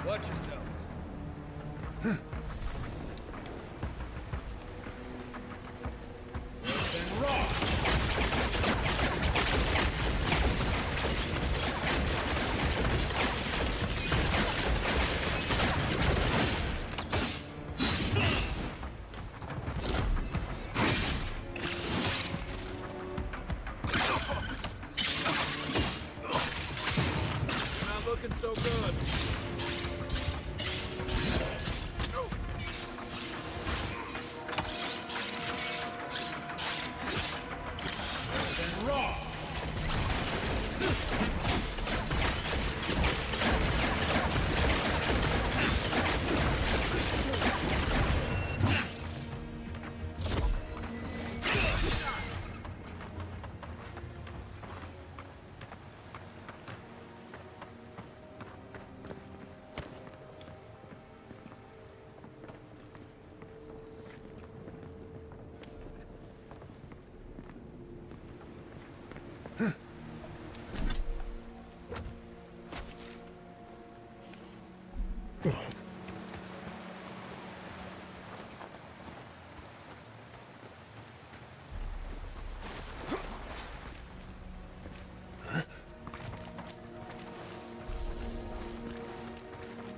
Watch yourselves. Then raw. Not looking so good.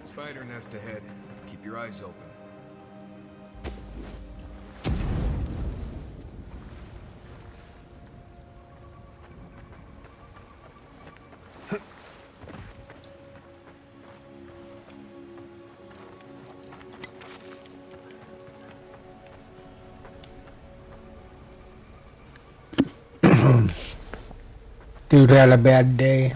Spider nest ahead. Keep your eyes open. Dude had a bad day.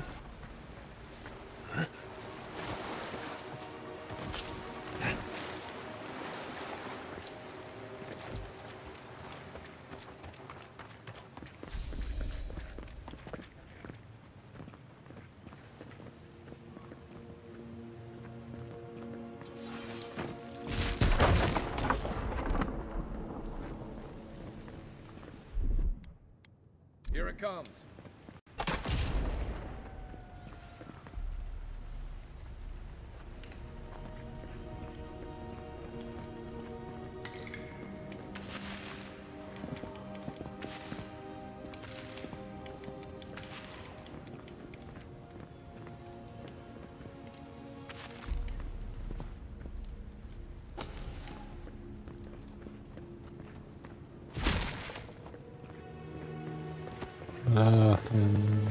Here it comes. Nothing.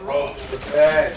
Roll to the bed.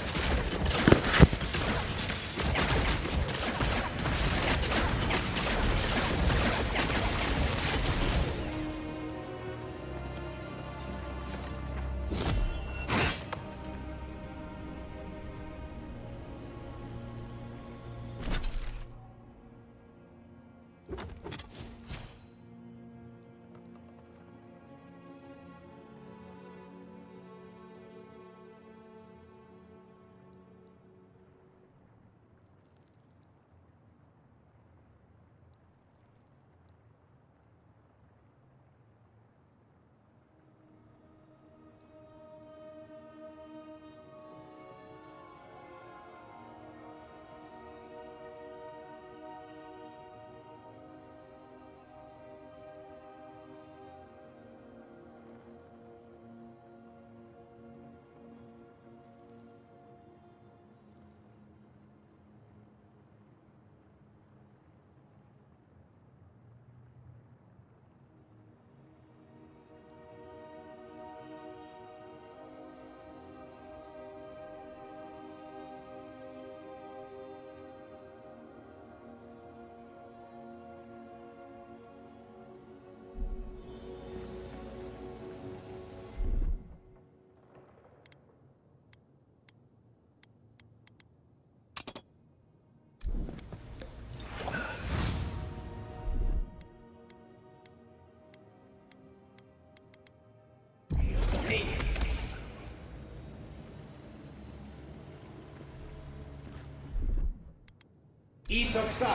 Isoksa.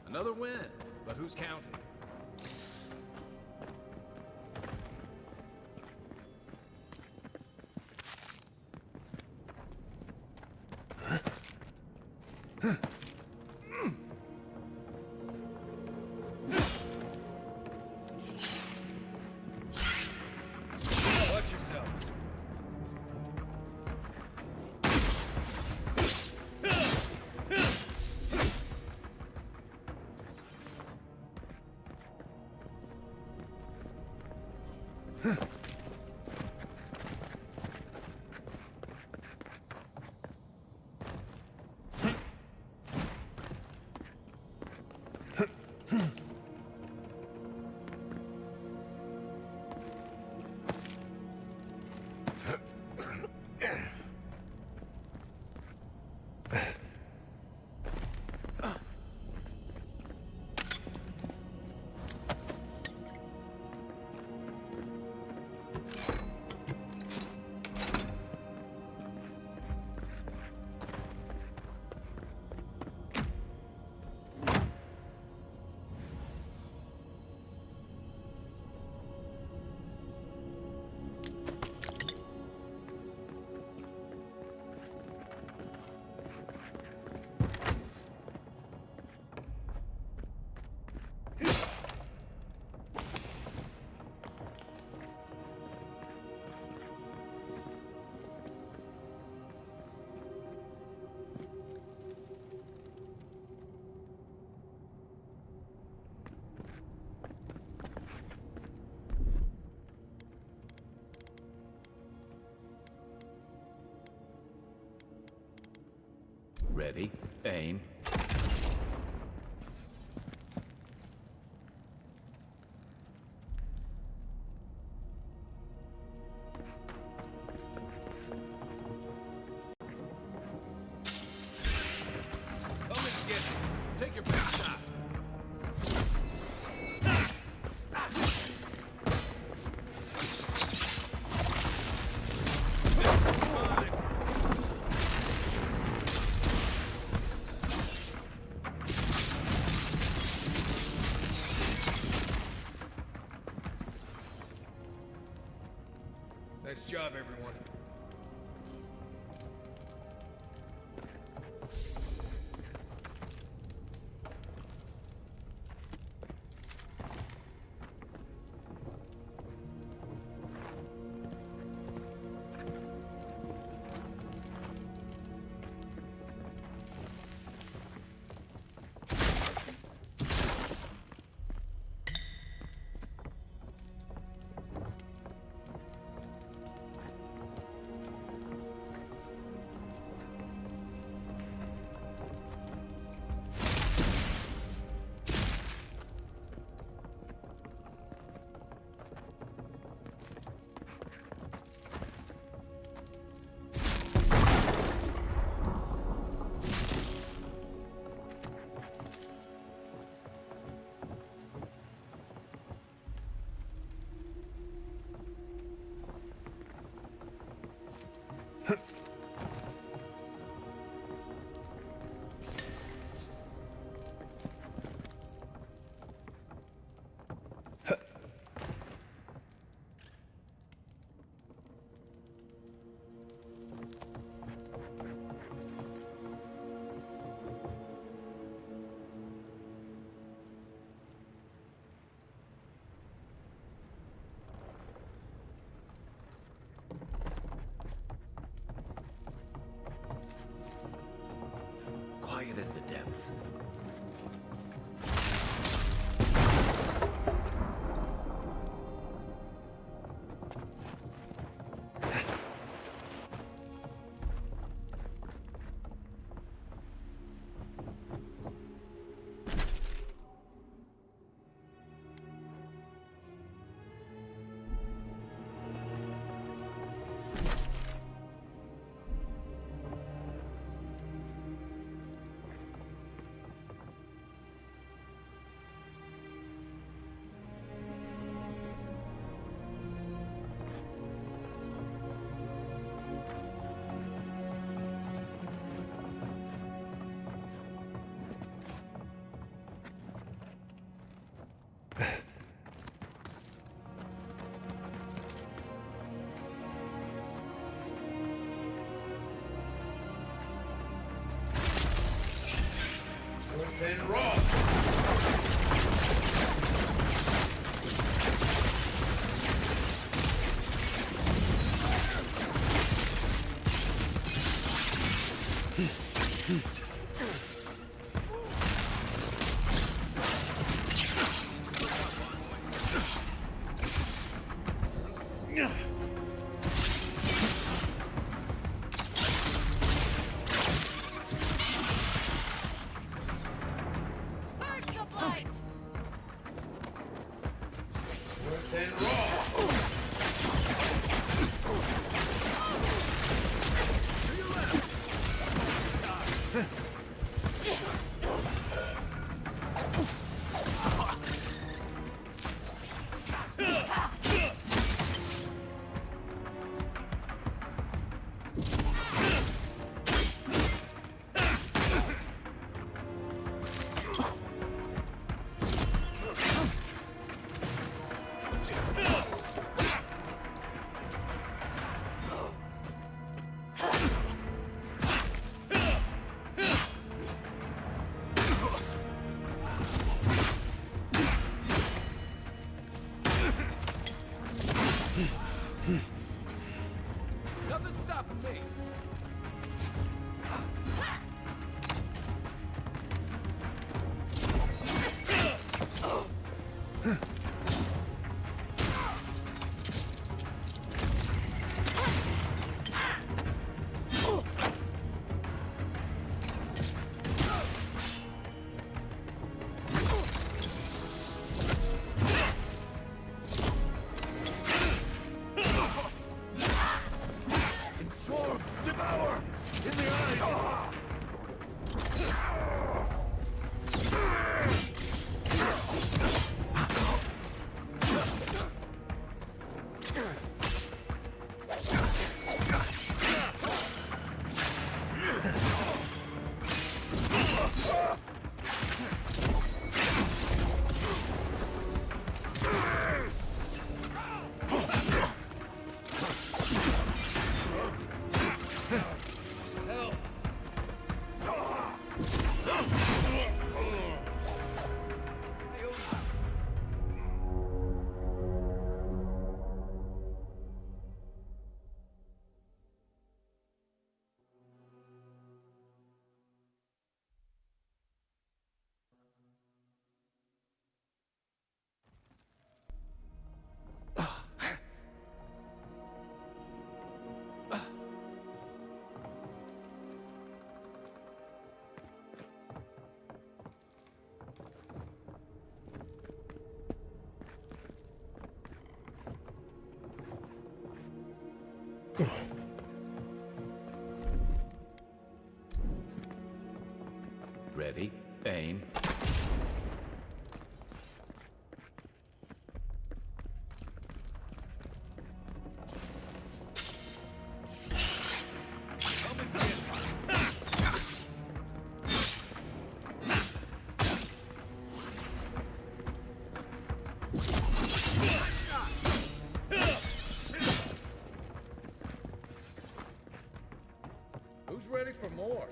Another win, but who's counting? Watch yourselves. Ready, aim. Come and get it. Take your best shot. Nice job, everyone. Nothing's stopping me. Swarm! Devour! In the eyes! Ready, aim. Who's ready for more?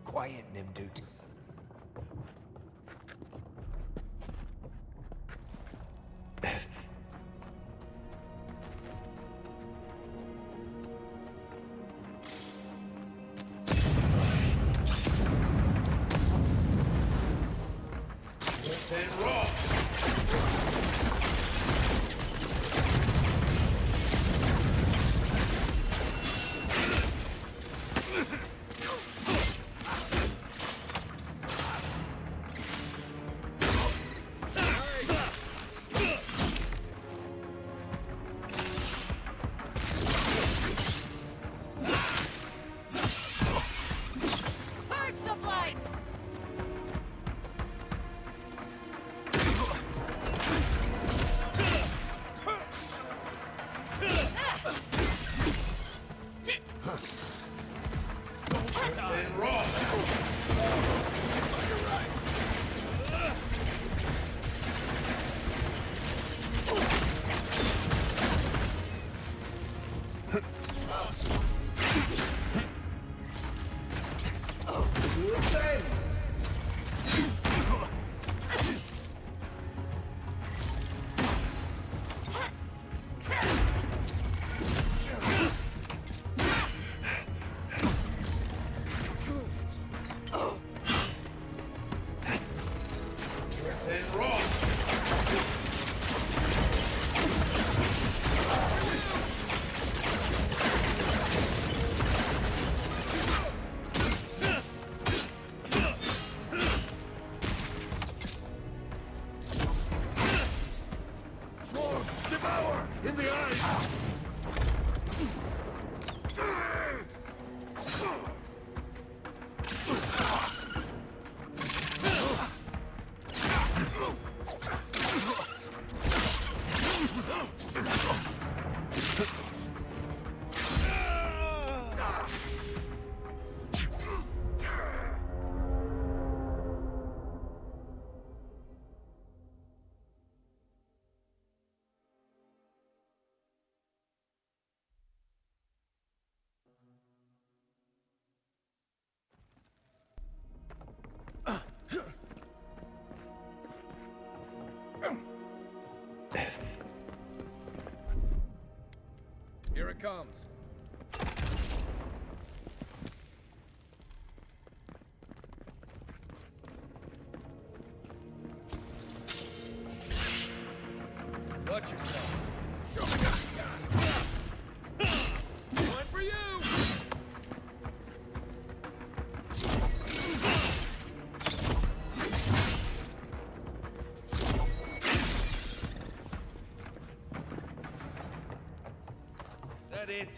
Quiet, Nimdut. Swarm! Devour! In the eyes! Here it comes. Watch yourselves. One for you! That it?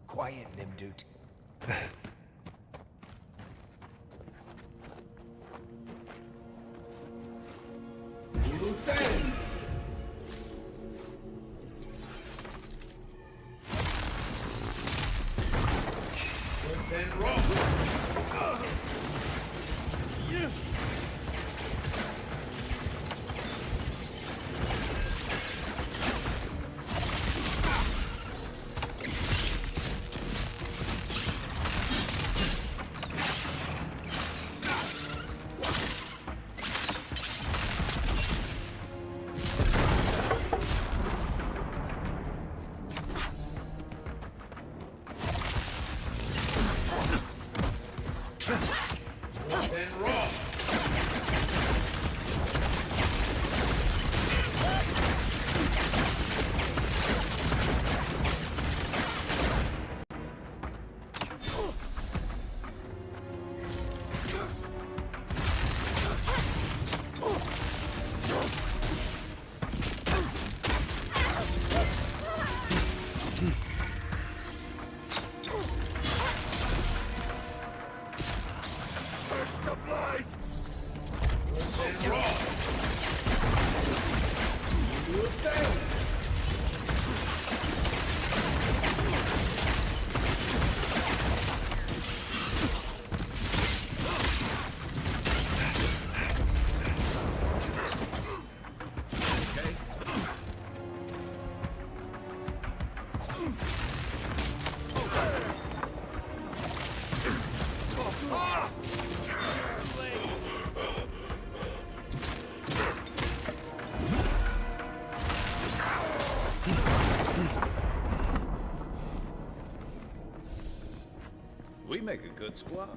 Quiet, Nimdut. We make a good squad.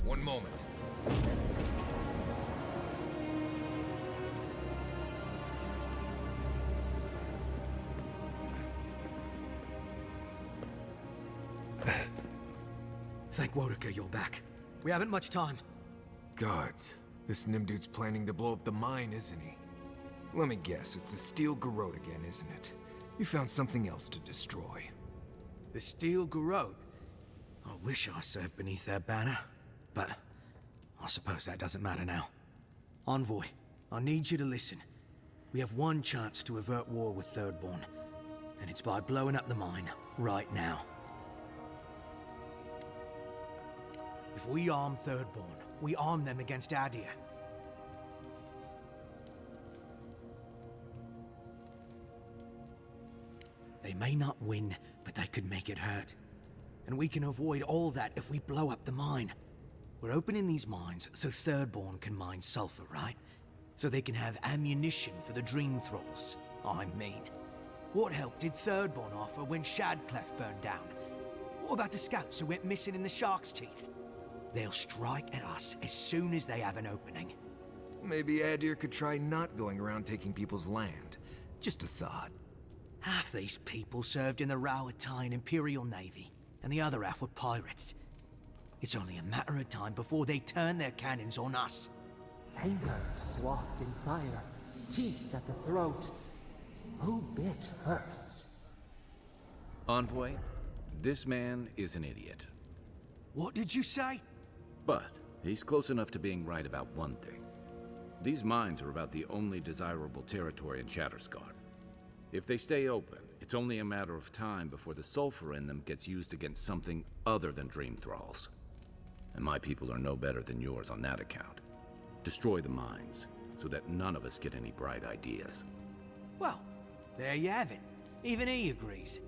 One moment. Thank Wodaka you're back. We haven't much time. Gods, this Nimdude's planning to blow up the mine, isn't he? Let me guess, it's the Steel Garrote again, isn't it? You found something else to destroy. The Steel Garrote? I wish I served beneath their banner, but I suppose that doesn't matter now. Envoy, I need you to listen. We have one chance to avert war with Thirdborn, and it's by blowing up the mine right now. If we arm Thirdborn, we arm them against Adir. They may not win, but they could make it hurt. And we can avoid all that if we blow up the mine. We're opening these mines so Thirdborn can mine sulfur, right? So they can have ammunition for the Dream Thralls. I mean, what help did Thirdborn offer when Shadclef burned down? What about the scouts who went missing in the Shark's Teeth? They'll strike at us as soon as they have an opening. Maybe Adir could try not going around taking people's land. Just a thought. Half these people served in the Rowatine Imperial Navy, and the other half were pirates. It's only a matter of time before they turn their cannons on us. Anger swathed in fire, teeth at the throat. Who bit first? Envoy, this man is an idiot. What did you say? But he's close enough to being right about one thing. These mines are about the only desirable territory in Shatterscar. If they stay open, it's only a matter of time before the sulfur in them gets used against something other than Dream Thralls. And my people are no better than yours on that account. Destroy the mines, so that none of us get any bright ideas. Well, there you have it. Even he agrees.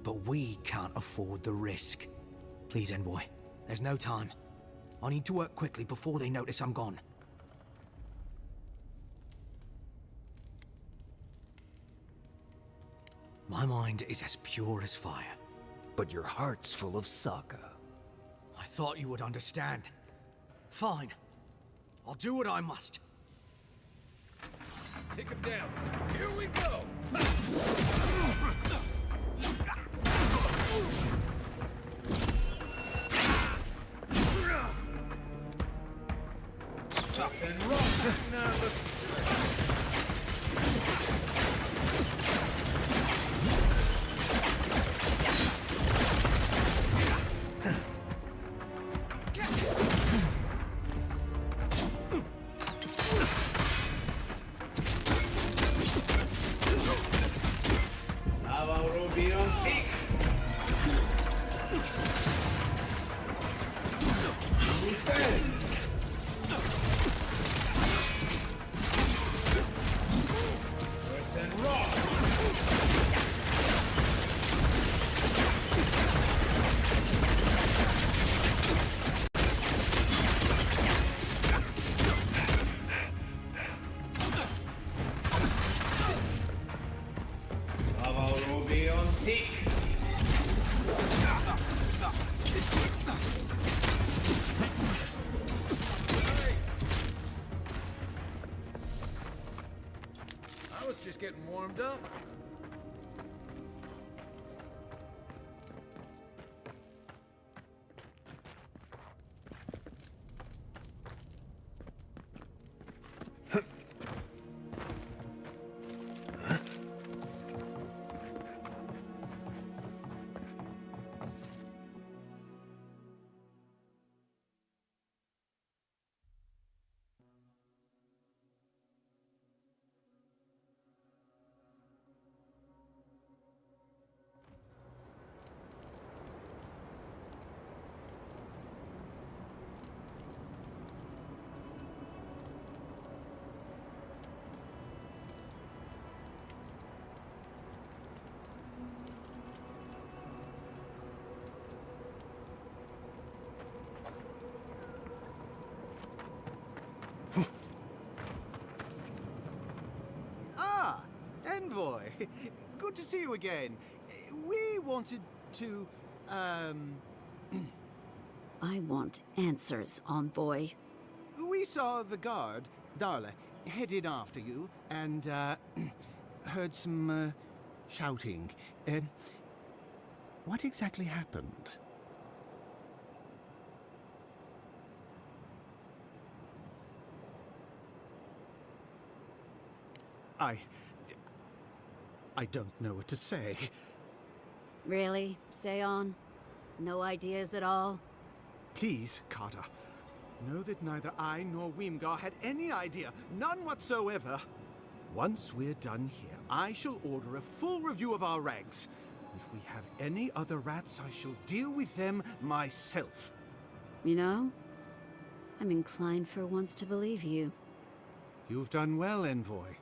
But we can't afford the risk. Please, Envoy. There's no time. I need to work quickly before they notice I'm gone. My mind is as pure as fire. But your heart's full of Sokka. I thought you would understand. Fine. I'll do what I must. Take him down. Here we go! Tough and rough. Now let's... warmed up. Ah, Envoy. Good to see you again. We wanted to, I want answers, Envoy. We saw the guard, Darla, headed after you, and, heard some, shouting. What exactly happened? I don't know what to say. Really? Say on? No ideas at all? Please, Carter. Know that neither I nor Weemgar had any idea. None whatsoever. Once we're done here, I shall order a full review of our ranks. If we have any other rats, I shall deal with them myself. You know, I'm inclined for once to believe you. You've done well, Envoy.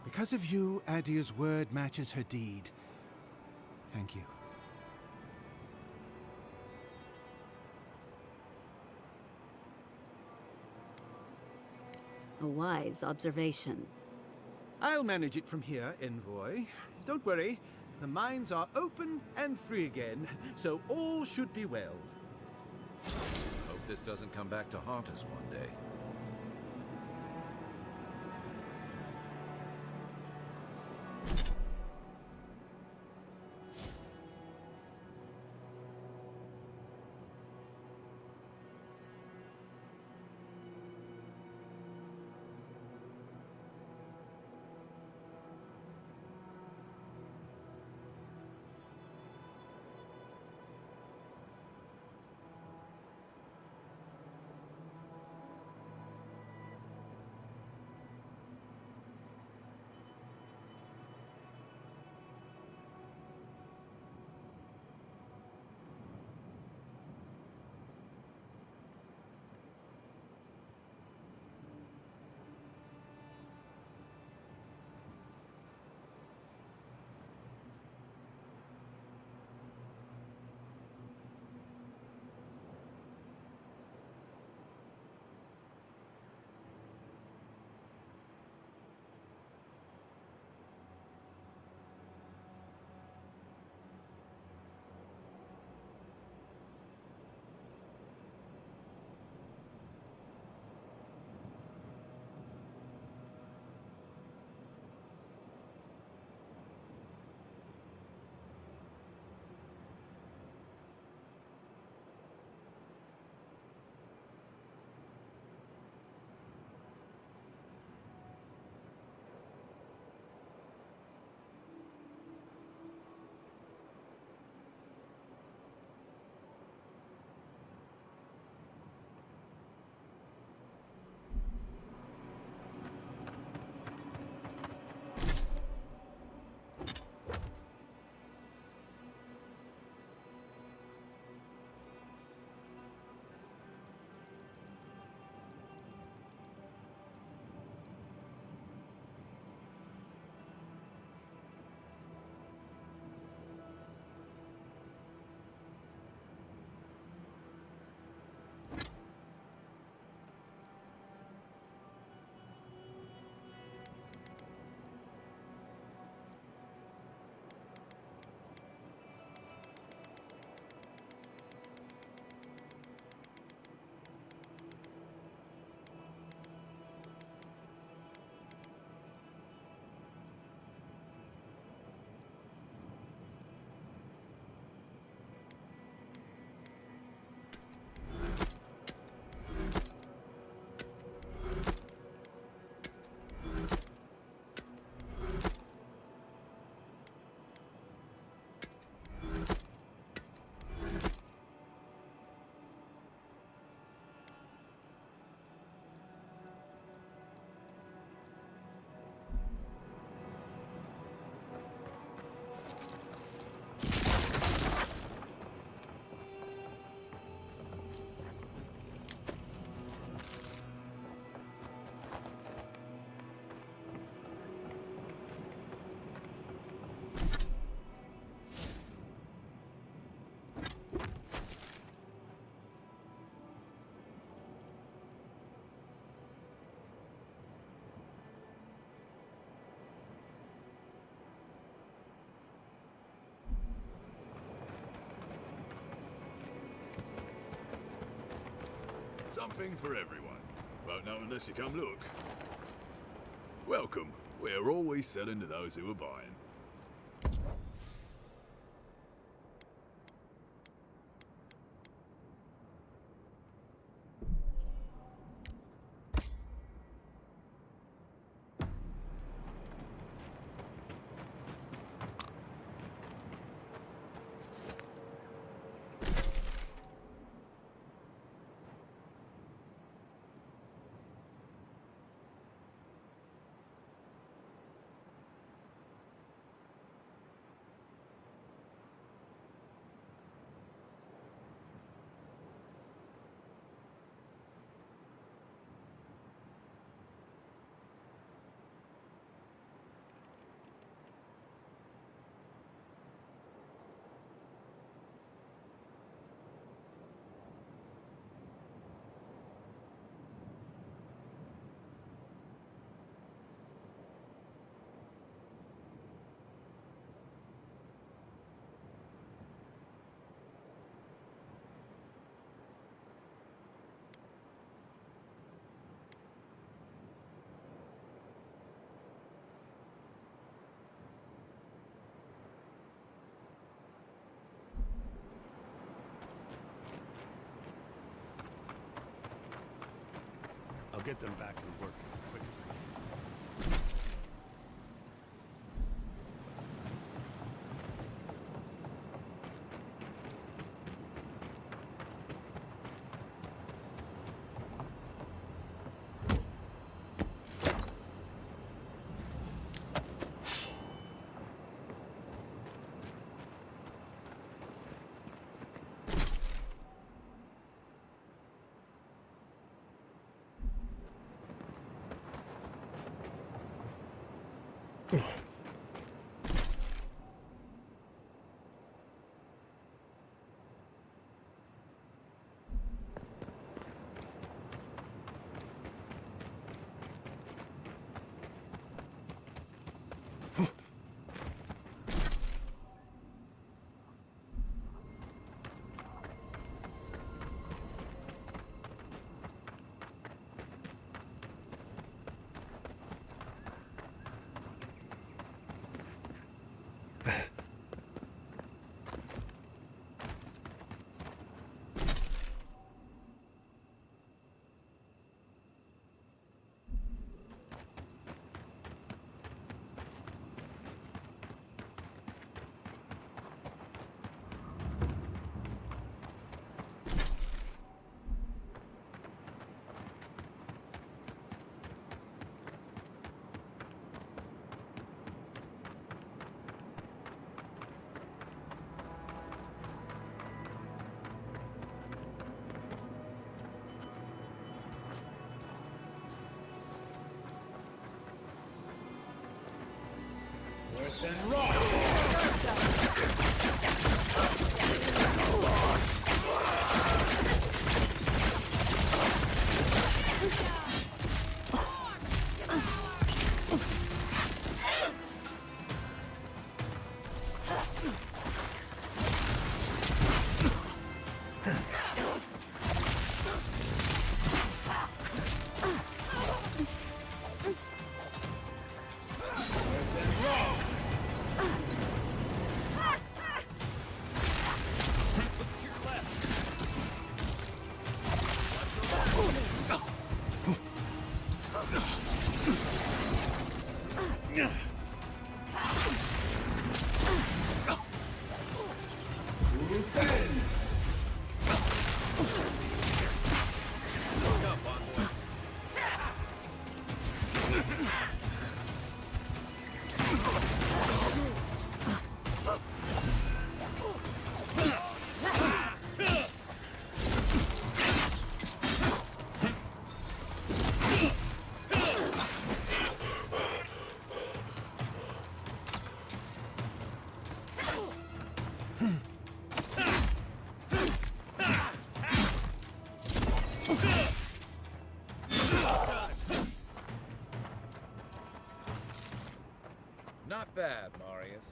Because of you, Adia's word matches her deed. Thank you. A wise observation. I'll manage it from here, Envoy. Don't worry. The mines are open and free again, so all should be well. Hope this doesn't come back to haunt us one day. Something for everyone. Won't know unless you come look. Welcome. We're always selling to those who are buying. I'll get them back and work quickly. Worse than raw. Not bad, Marius.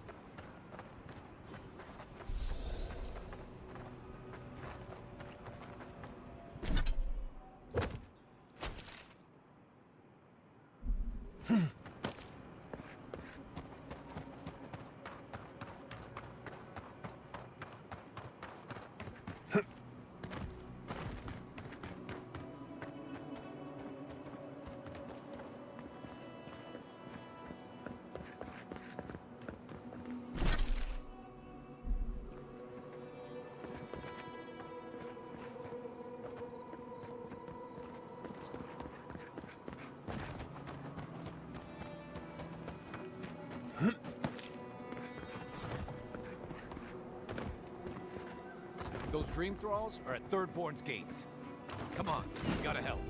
Those dream thralls are at Thirdborn's gates. Come on, we gotta help.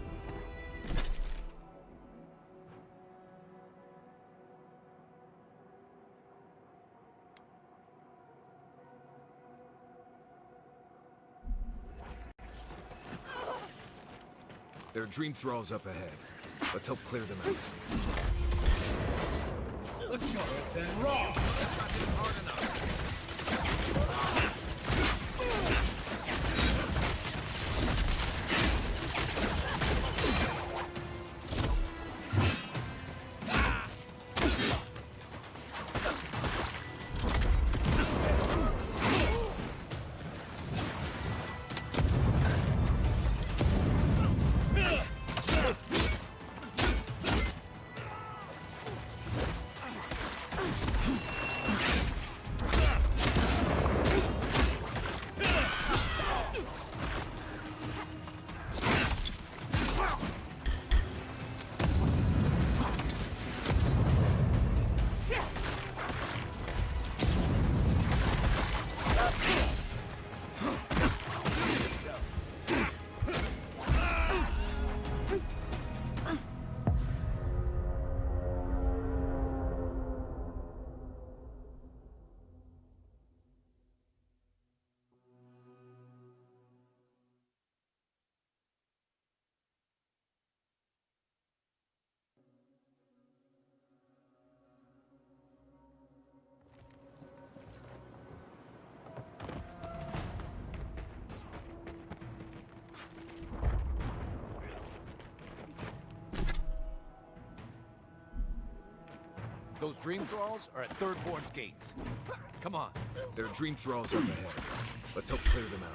There are dream thralls up ahead. Let's help clear them out. Let's go. Then raw. Hard enough. Those dream thralls are at Thirdborn's gates. Come on. There are dream thralls up ahead. Let's help clear them out.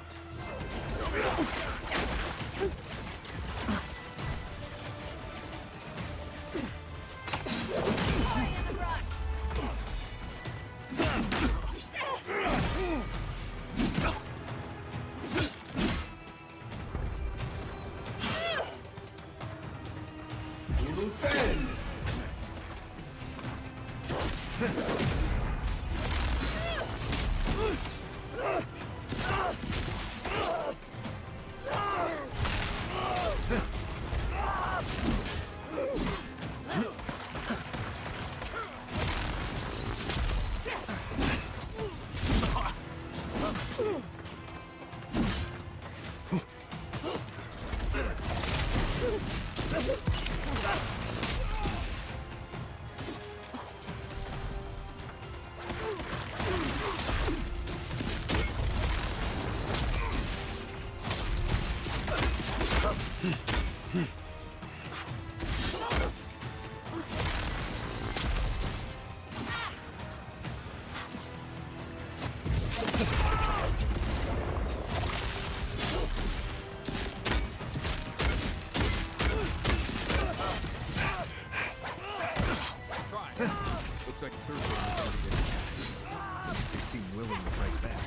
Looks like Thirdborn is already getting attacked. They seem willing to fight back.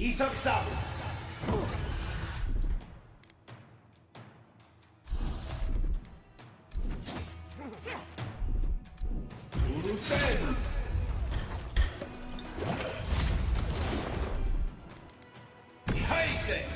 이석 싸움. 우르센. 하이세.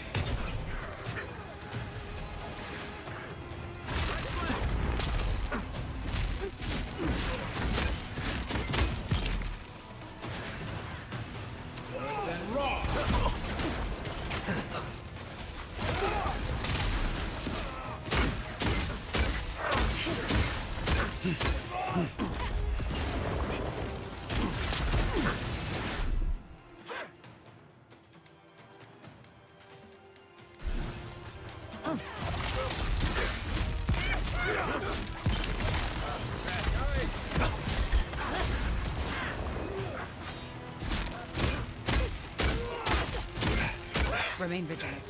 Remain vigilant.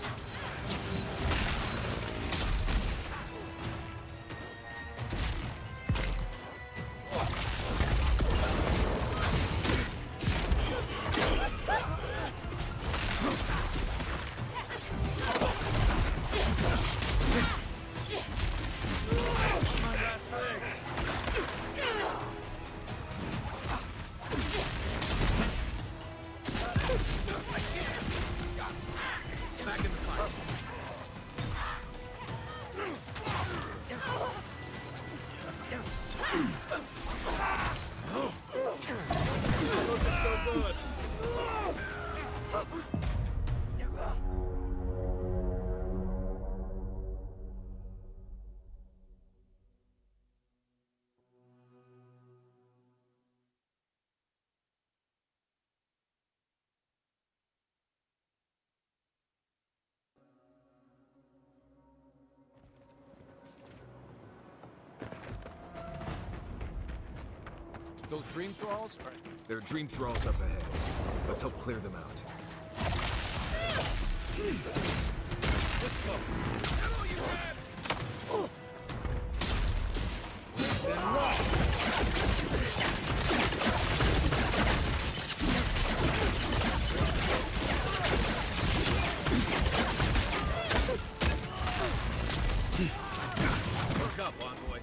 Those dream thralls are... There are dream thralls up ahead. Let's help clear them out. Let's go. Ammo, you grab! Look up, envoy.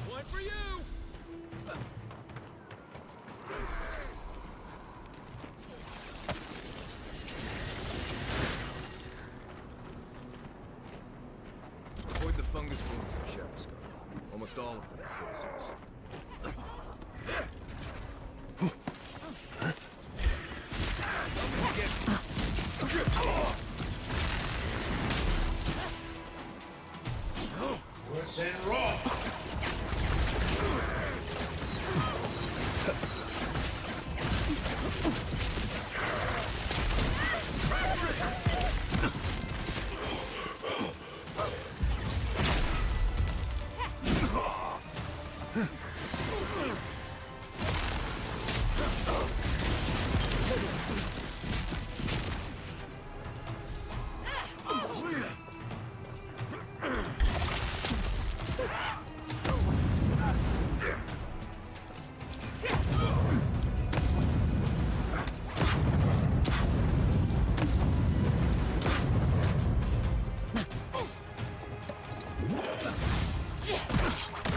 One for you! Avoid the fungus wounds in Shadowscar. Almost all of them are poisonous. Worse than raw.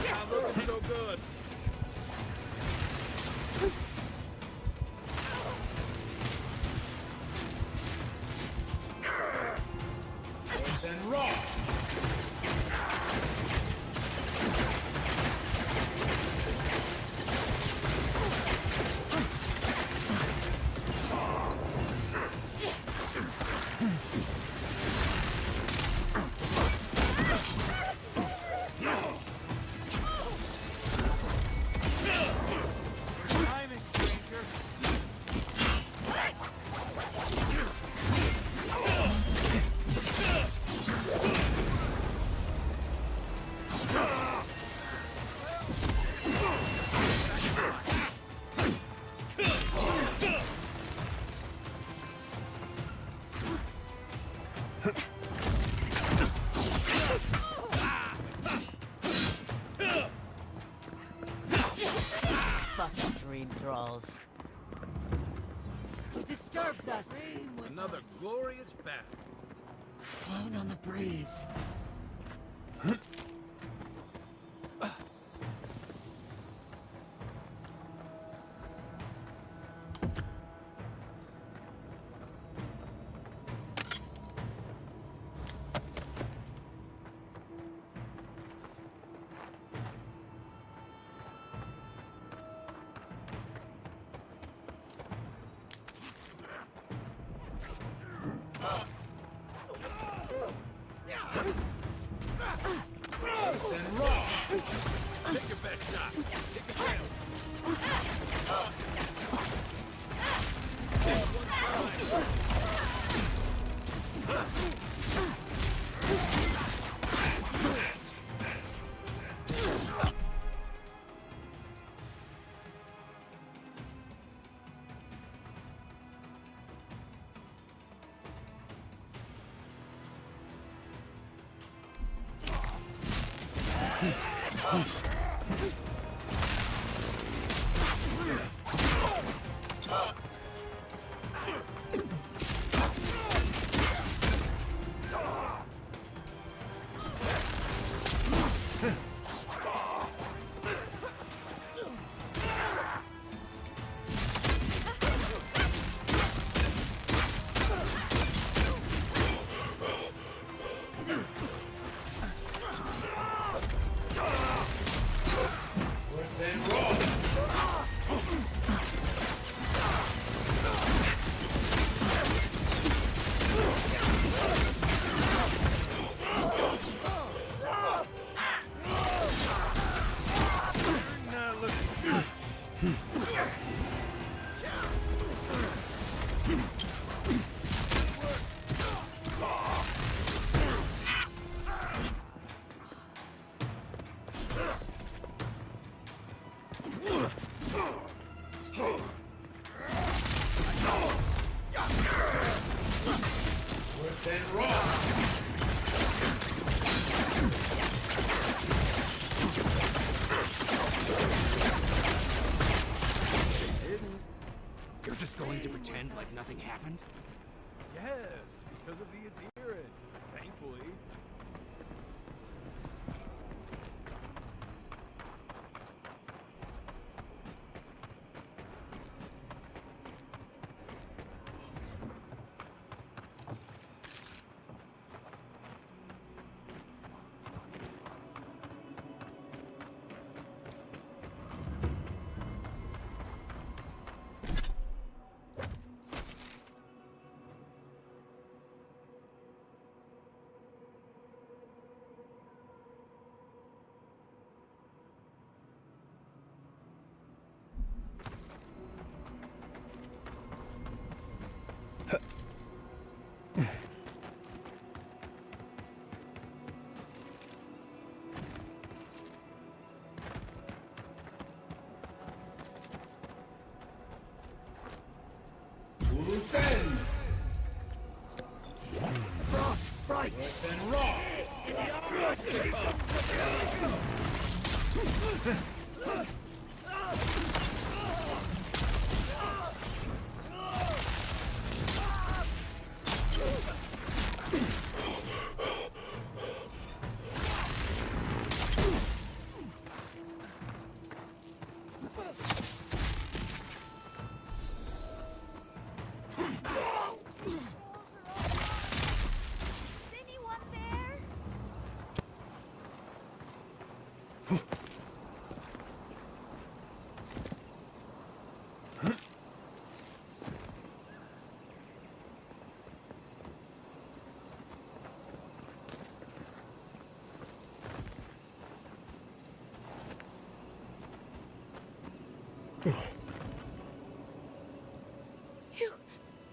Not looking so good. Worse than raw. Timing, stranger. serves us. Another glorious battle. Flown on the breeze. Take your best shot. Take it down. You're just going to pretend like nothing happened? Yes, because of the adherent. Thankfully. Right. And raw.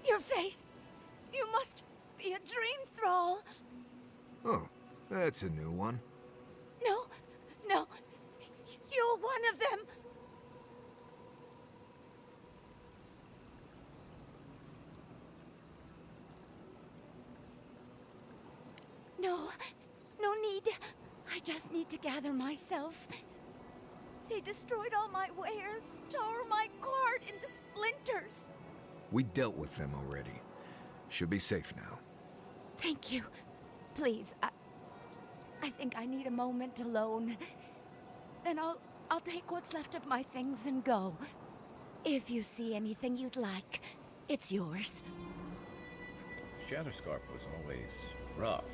Your face. You must be a dream thrall. Oh, that's a new one. No, no. You're one of them. No, no need. I just need to gather myself. They destroyed all my wares, tore my guard into splinters. We dealt with them already. Should be safe now. Thank you. Please, I think I need a moment alone. Then I'll take what's left of my things and go. If you see anything you'd like, it's yours. Shatterscarp was always rough,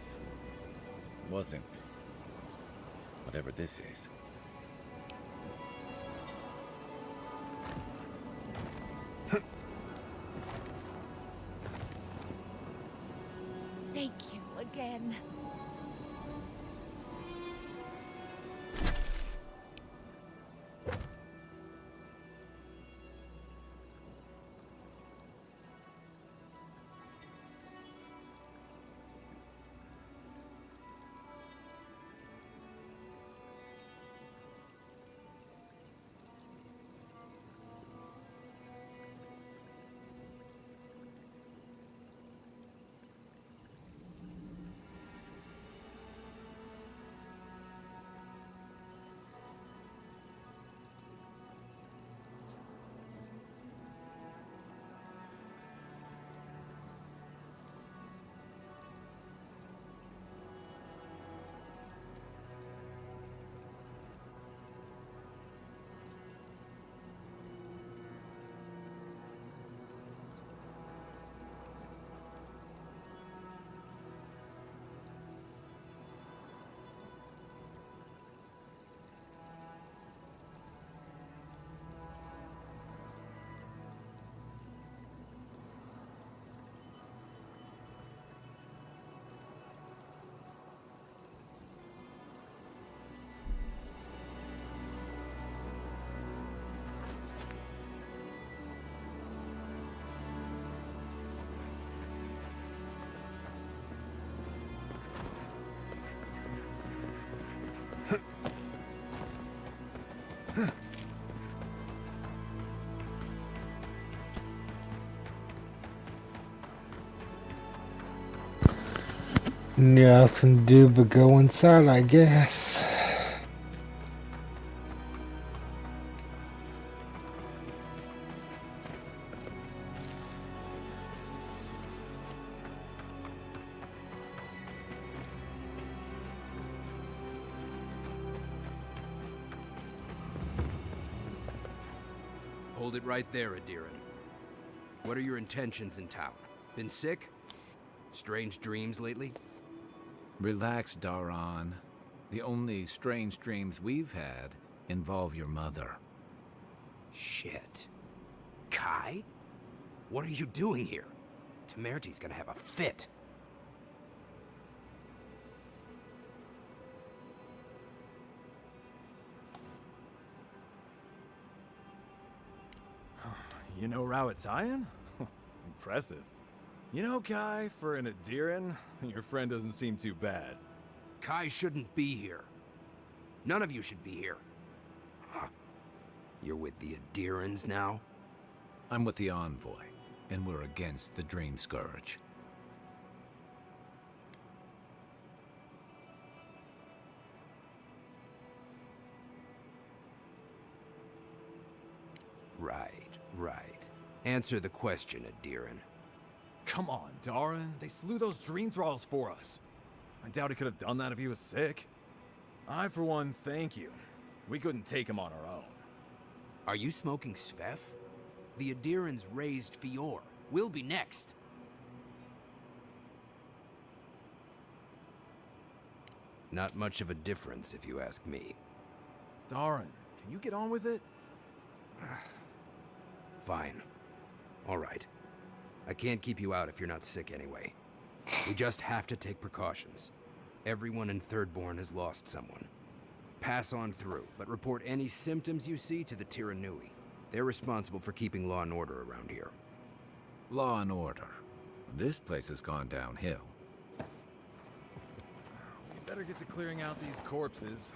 wasn't whatever this is. Thank you again. Yeah, else can do but go inside, I guess. Hold it right there, Adiran. What are your intentions in town? Been sick? Strange dreams lately? Relax, Daran. The only strange dreams we've had involve your mother. Shit. Kai? What are you doing here? Temerty's gonna have a fit. You know Rawatayan? Impressive. You know, Kai, for an Adiran, your friend doesn't seem too bad. Kai shouldn't be here. None of you should be here. Huh. You're with the Adirans now? I'm with the Envoy, and we're against the Dream Scourge. Right. Answer the question, Adiran. Come on, Daran. They slew those dream thralls for us. I doubt he could have done that if he was sick. I, for one, thank you. We couldn't take him on our own. Are you smoking Sveth? The Adirans raised Fior. We'll be next. Not much of a difference, if you ask me. Daran, can you get on with it? Fine. All right. I can't keep you out if you're not sick anyway. We just have to take precautions. Everyone in Thirdborn has lost someone. Pass on through, but report any symptoms you see to the Tiranui. They're responsible for keeping law and order around here. Law and order. This place has gone downhill. We better get to clearing out these corpses.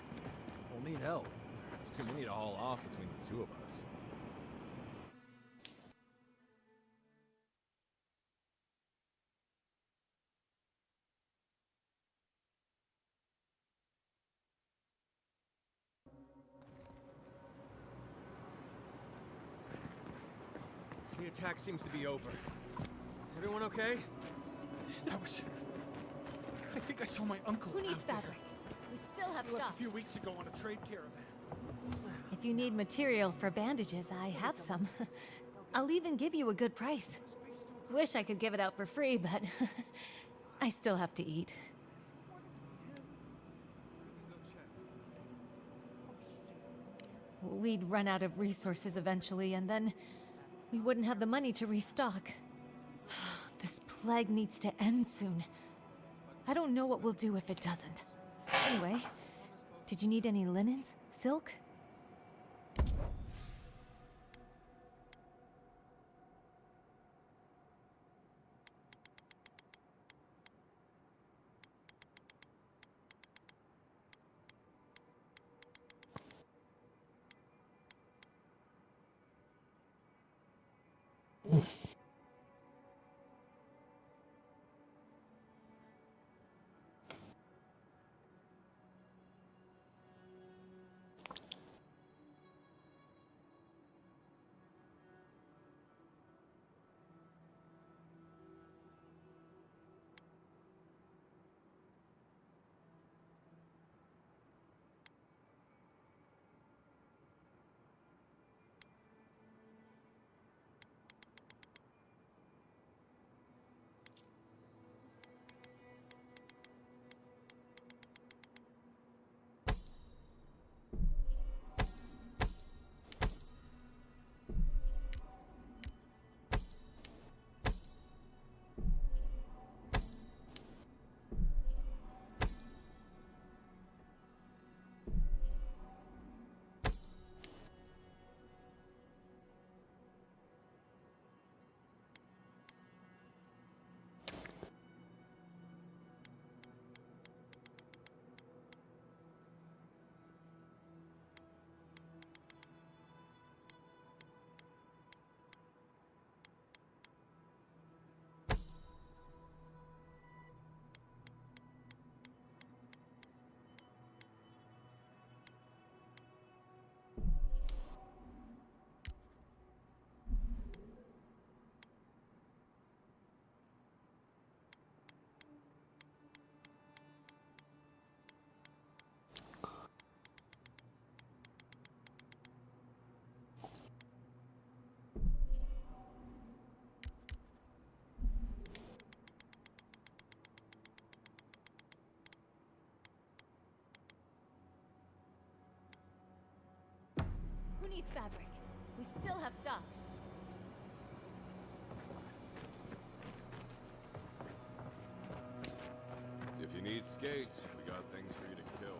We'll need help. There's too many to haul off between the two of us. attack seems to be over. Everyone okay? That was... I think I saw my uncle. Who needs out there. fabric? We still have He left stuff. a few weeks ago on a trade caravan. If you need material for bandages, I have some. I'll even give you a good price. Wish I could give it out for free, but I still have to eat. We'd run out of resources eventually, and then we wouldn't have the money to restock. This plague needs to end soon. I don't know what we'll do if it doesn't. Anyway, did you need any linens? Silk? Who needs fabric? We still have stuff. If you need skates, we got things for you to kill.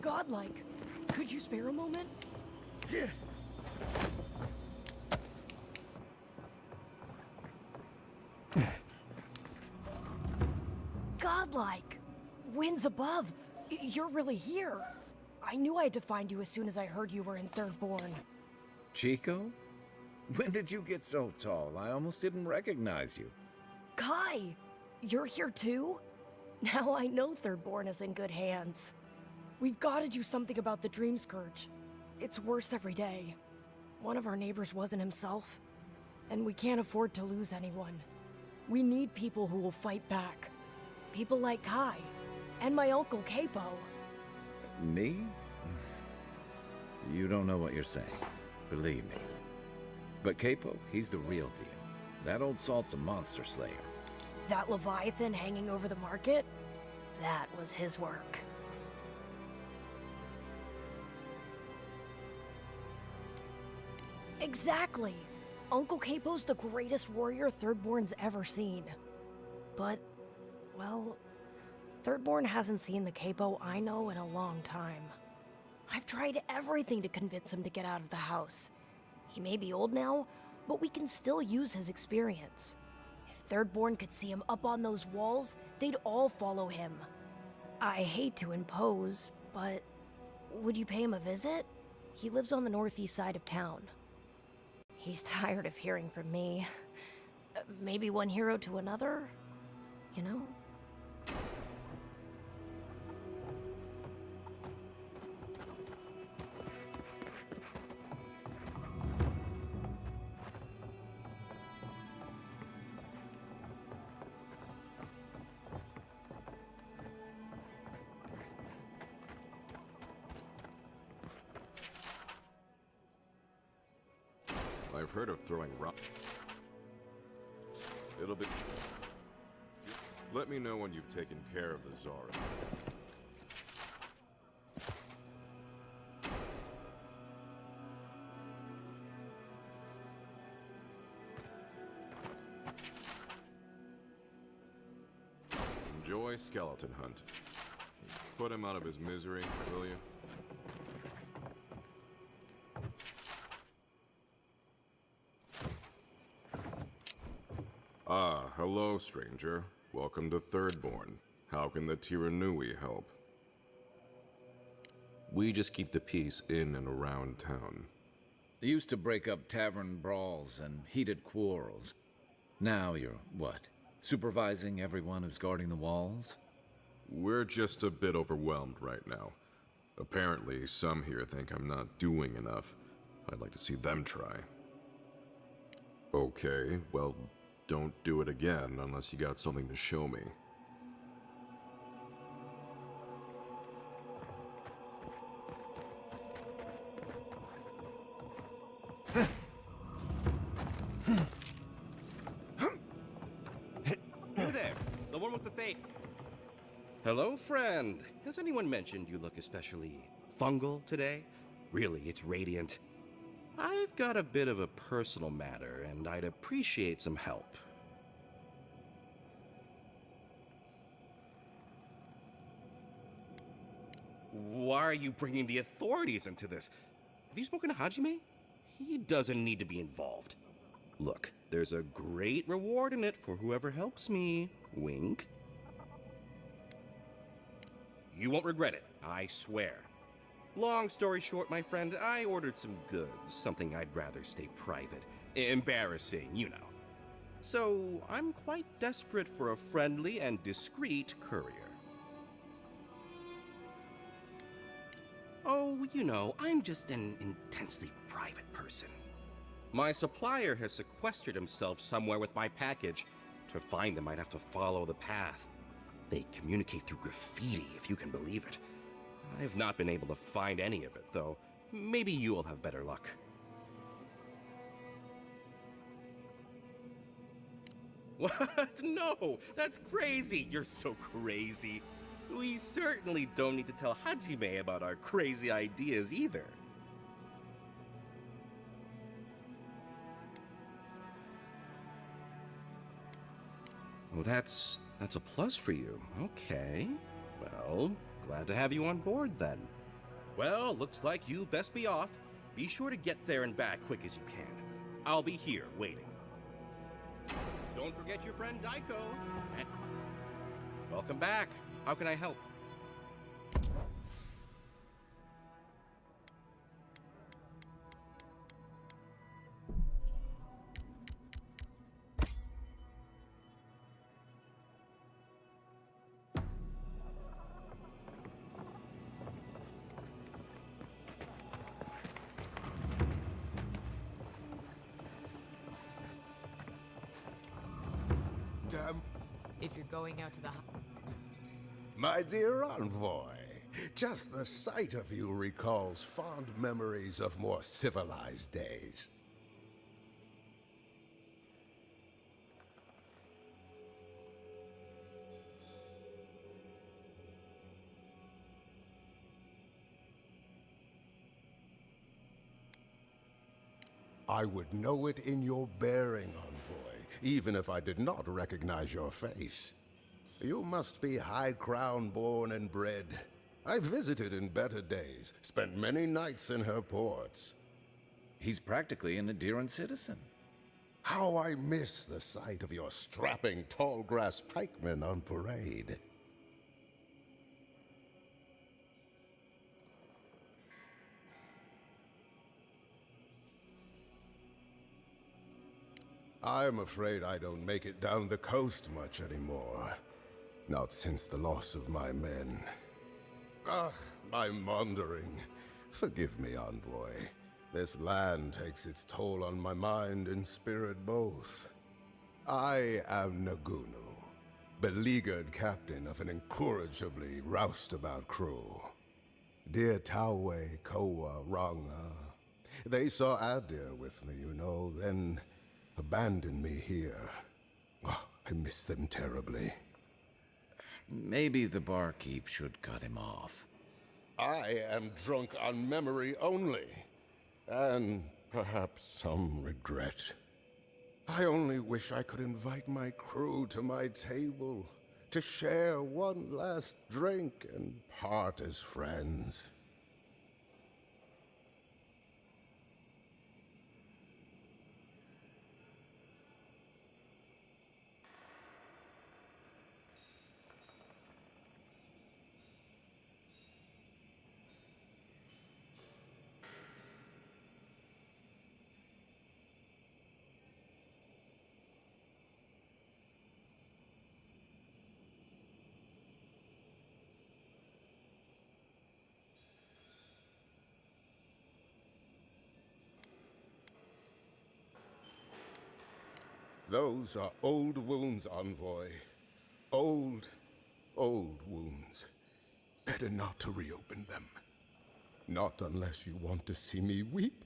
Godlike. Could you spare a moment? Yeah. Godlike. Winds above. You're really here. I knew I had to find you as soon as I heard you were in Thirdborn. Chico? When did you get so tall? I almost didn't recognize you. Kai! You're here too? Now I know Thirdborn is in good hands. We've got to do something about the Dream Scourge. It's worse every day. One of our neighbors wasn't himself, and we can't afford to lose anyone. We need people who will fight back. People like Kai, and my uncle Capo. Me? You don't know what you're saying. Believe me. But Capo, he's the real deal. That old salt's a monster slayer. That Leviathan hanging over the market? That was his work. Exactly! Uncle Capo's the greatest warrior Thirdborn's ever seen. But, well, Thirdborn hasn't seen the Capo I know in a long time. I've tried everything to convince him to get out of the house. He may be old now, but we can still use his experience. If Thirdborn could see him up on those walls, they'd all follow him. I hate to impose, but would you pay him a visit? He lives on the northeast side of town. He's tired of hearing from me. Maybe one hero to another, you know? I've heard of throwing rock. It'll be... Let me know when you've taken care of the Zara. Enjoy Skeleton Hunt. Put him out of his misery, will you? Ah, hello, stranger. Welcome to Thirdborn. How can the Tiranui help? We just keep the peace in and around town. They used to break up tavern brawls and heated quarrels. Now you're, what, supervising everyone who's guarding the walls? We're just a bit overwhelmed right now. Apparently, some here think I'm not doing enough. I'd like to see them try. Okay, well, don't do it again unless you got something to show me. You there, the one with the fade. Hello, friend. Has anyone mentioned you look especially fungal today? Really, it's radiant. I've got a bit of a personal matter, and I'd appreciate some help. Why are you bringing the authorities into this? Have you spoken to Hajime? He doesn't need to be involved. Look, there's a great reward in it for whoever helps me. Wink. You won't regret it, I swear. Long story short, my friend, I ordered some goods, something I'd rather stay private. Embarrassing, you know. So, I'm quite desperate for a friendly and discreet courier. Oh, you know, I'm just an intensely private person. My supplier has sequestered himself somewhere with my package. To find him, I'd have to follow the path. They communicate through graffiti, if you can believe it. I've not been able to find any of it, though. Maybe you'll have better luck. What? No! That's crazy! You're so crazy. We certainly don't need to tell Hajime about our crazy ideas either. Well, that's a plus for you. Okay. Well, glad to have you on board then. Well, looks like you best be off. Be sure to get there and back quick as you can. I'll be here waiting. Don't forget your friend Daiko. And welcome back. How can I help? Damn. If you're going out to the... My dear envoy, just the sight of you recalls fond memories of more civilized days. I would know it in your bearing, envoy, even if I did not recognize your face. You must be High Crown born and bred. I visited in better days, spent many nights in her ports. He's practically an Adiran citizen. How I miss the sight of your strapping tall grass pikemen on parade. I'm afraid I don't make it down the coast much anymore. Not since the loss of my men. Ugh, I'm wandering. Forgive me, envoy. This land takes its toll on my mind and spirit both. I am Nagunu, beleaguered captain of an incorrigibly roustabout crew. Dear Taue, Koa, Ranga, they saw Adir with me, you know, then abandoned me here. Oh, I miss them terribly. Maybe the barkeep should cut him off. I am drunk on memory only, and perhaps some regret. I only wish I could invite my crew to my table, to share one last drink and part as friends. Those are old wounds, envoy. Old, old wounds. Better not to reopen them. Not unless you want to see me weep.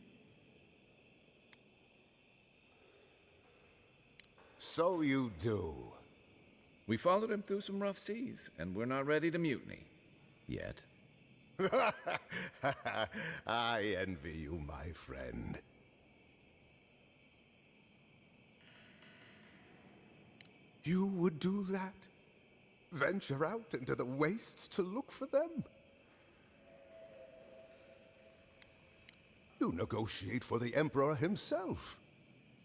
So you do. We followed him through some rough seas, and we're not ready to mutiny. Yet. I envy you, my friend. You would do that? Venture out into the wastes to look for them? You negotiate for the Emperor himself.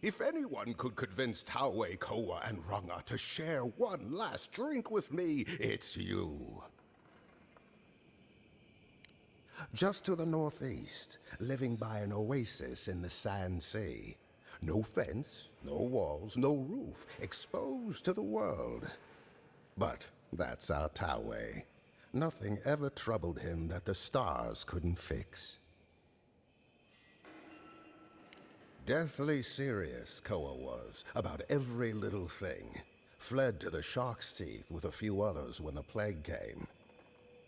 If anyone could convince Taue, Koa, and Ranga to share one last drink with me, it's you. Just to the northeast, living by an oasis in the Sand Sea. No fence, no walls, no roof, exposed to the world. But that's our Taue. Nothing ever troubled him that the stars couldn't fix. Deathly serious, Koa was, about every little thing. Fled to the shark's teeth with a few others when the plague came.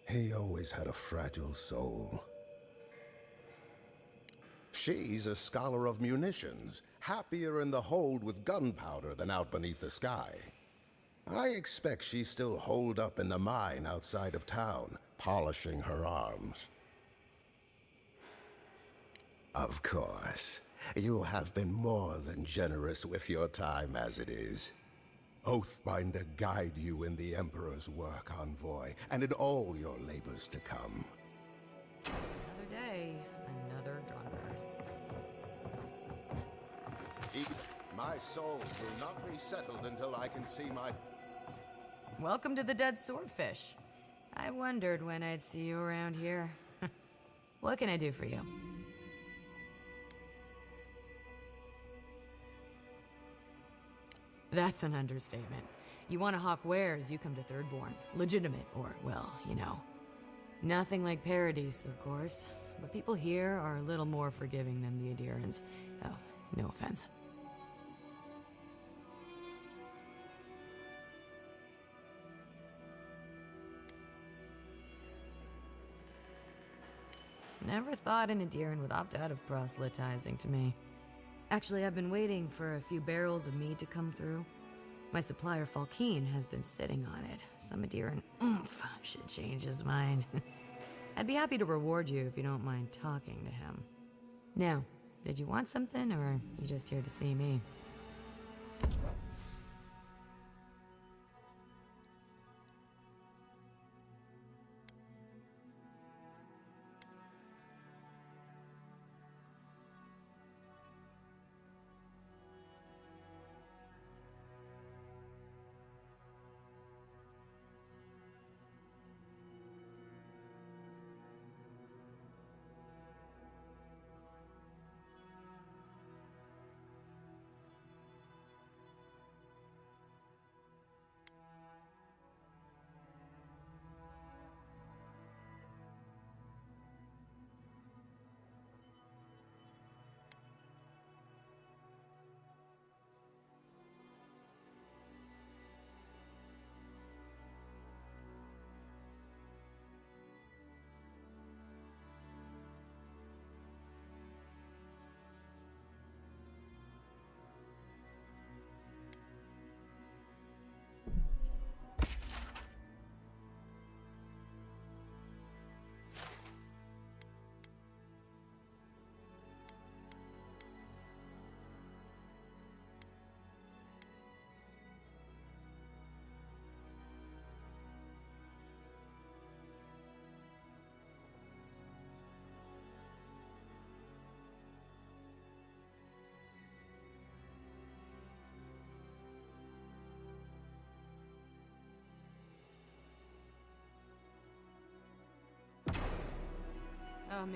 He always had a fragile soul. She's a scholar of munitions, happier in the hold with gunpowder than out beneath the sky. I expect she's still holed up in the mine outside of town, polishing her arms. Of course, you have been more than generous with your time as it is. Oathbinder guide you in the Emperor's work, envoy, and in all your labors to come. Another day, another drunkard. My soul will not be settled until I can see my... Welcome to the Dead Swordfish. I wondered when I'd see you around here. What can I do for you? That's an understatement. You want to hawk wares, you come to Thirdborn. Legitimate, or, well, you know. Nothing like Paradise, of course. But people here are a little more forgiving than the Adirans. Oh, no offense. Never thought an Adiran would opt out of proselytizing to me. Actually, I've been waiting for a few barrels of mead to come through. My supplier, Falkeen, has been sitting on it. Some Adiran oomph should change his mind. I'd be happy to reward you if you don't mind talking to him. Now, did you want something, or are you just here to see me?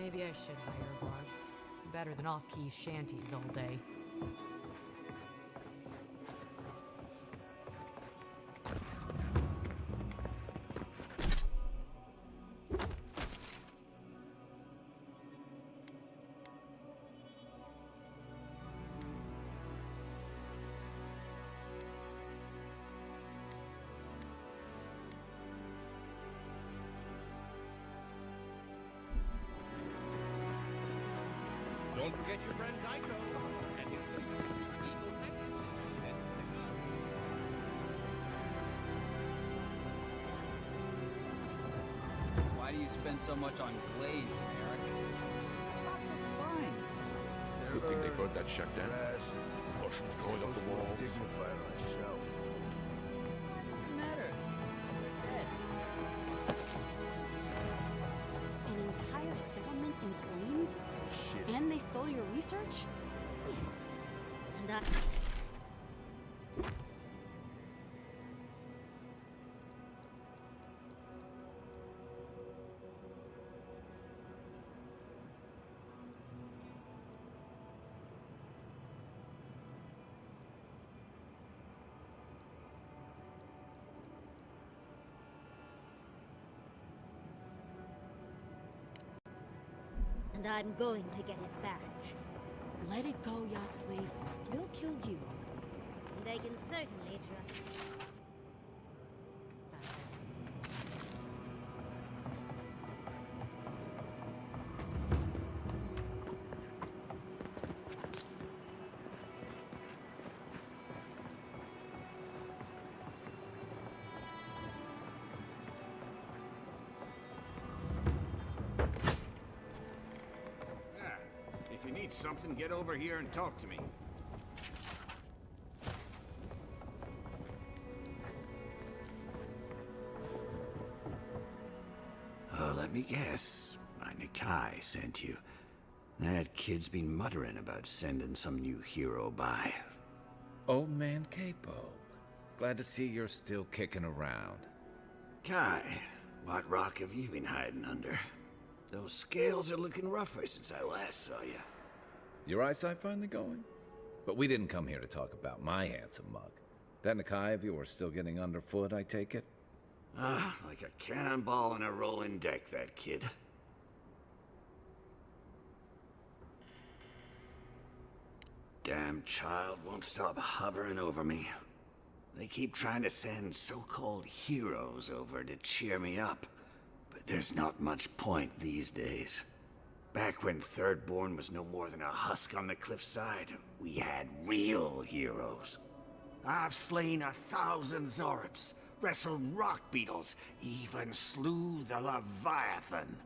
Maybe I should hire a bar. Better than off-key shanties all day. Don't forget your friend Geico and his evil Why do you spend so much on glaze, Eric? Lots of fine. Good thing they brought that check down. Ocean's going up the walls. Dignified myself. What's the matter? An entire settlement in flames? Shit. And they stole your research? Yes. And I... And I'm going to get it back. Let it go, Yatsley. We'll kill you. They can certainly try. If you need something, get over here and talk to me. Let me guess. My Nikai sent you. That kid's been muttering about sending some new hero by. Old man Capo. Glad to see you're still kicking around. Kai, what rock have you been hiding under? Those scales are looking rougher since I last saw you. Your eyesight finally going? But we didn't come here to talk about my handsome mug. That Nikai of yours still getting underfoot, I take it? Like a cannonball in a rolling deck, that kid. Damn child won't stop hovering over me. They keep trying to send so-called heroes over to cheer me up. But there's not much point these days. Back when Thirdborn was no more than a husk on the cliffside, we had real heroes. I've slain 1,000 Zorops, wrestled rock beetles, even slew the Leviathan.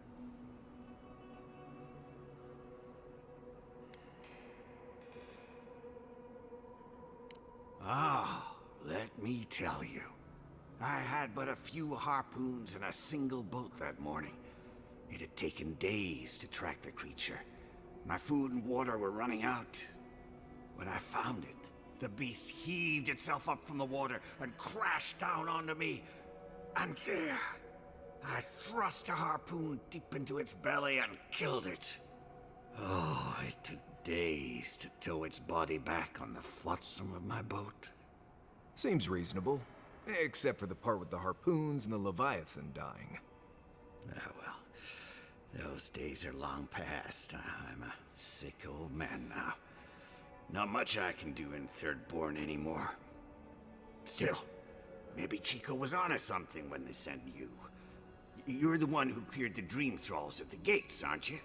Let me tell you. I had but a few harpoons and a single boat that morning. It had taken days to track the creature. My food and water were running out. When I found it, the beast heaved itself up from the water and crashed down onto me. And there, I thrust a harpoon deep into its belly and killed it. Oh, it took days to tow its body back on the flotsam of my boat. Seems reasonable. Except for the part with the harpoons and the Leviathan dying. Ah, well, those days are long past. I'm a sick old man now. Not much I can do in Thirdborn anymore. Still, maybe Chico was onto something when they sent you. You're the one who cleared the dream thralls at the gates, aren't you?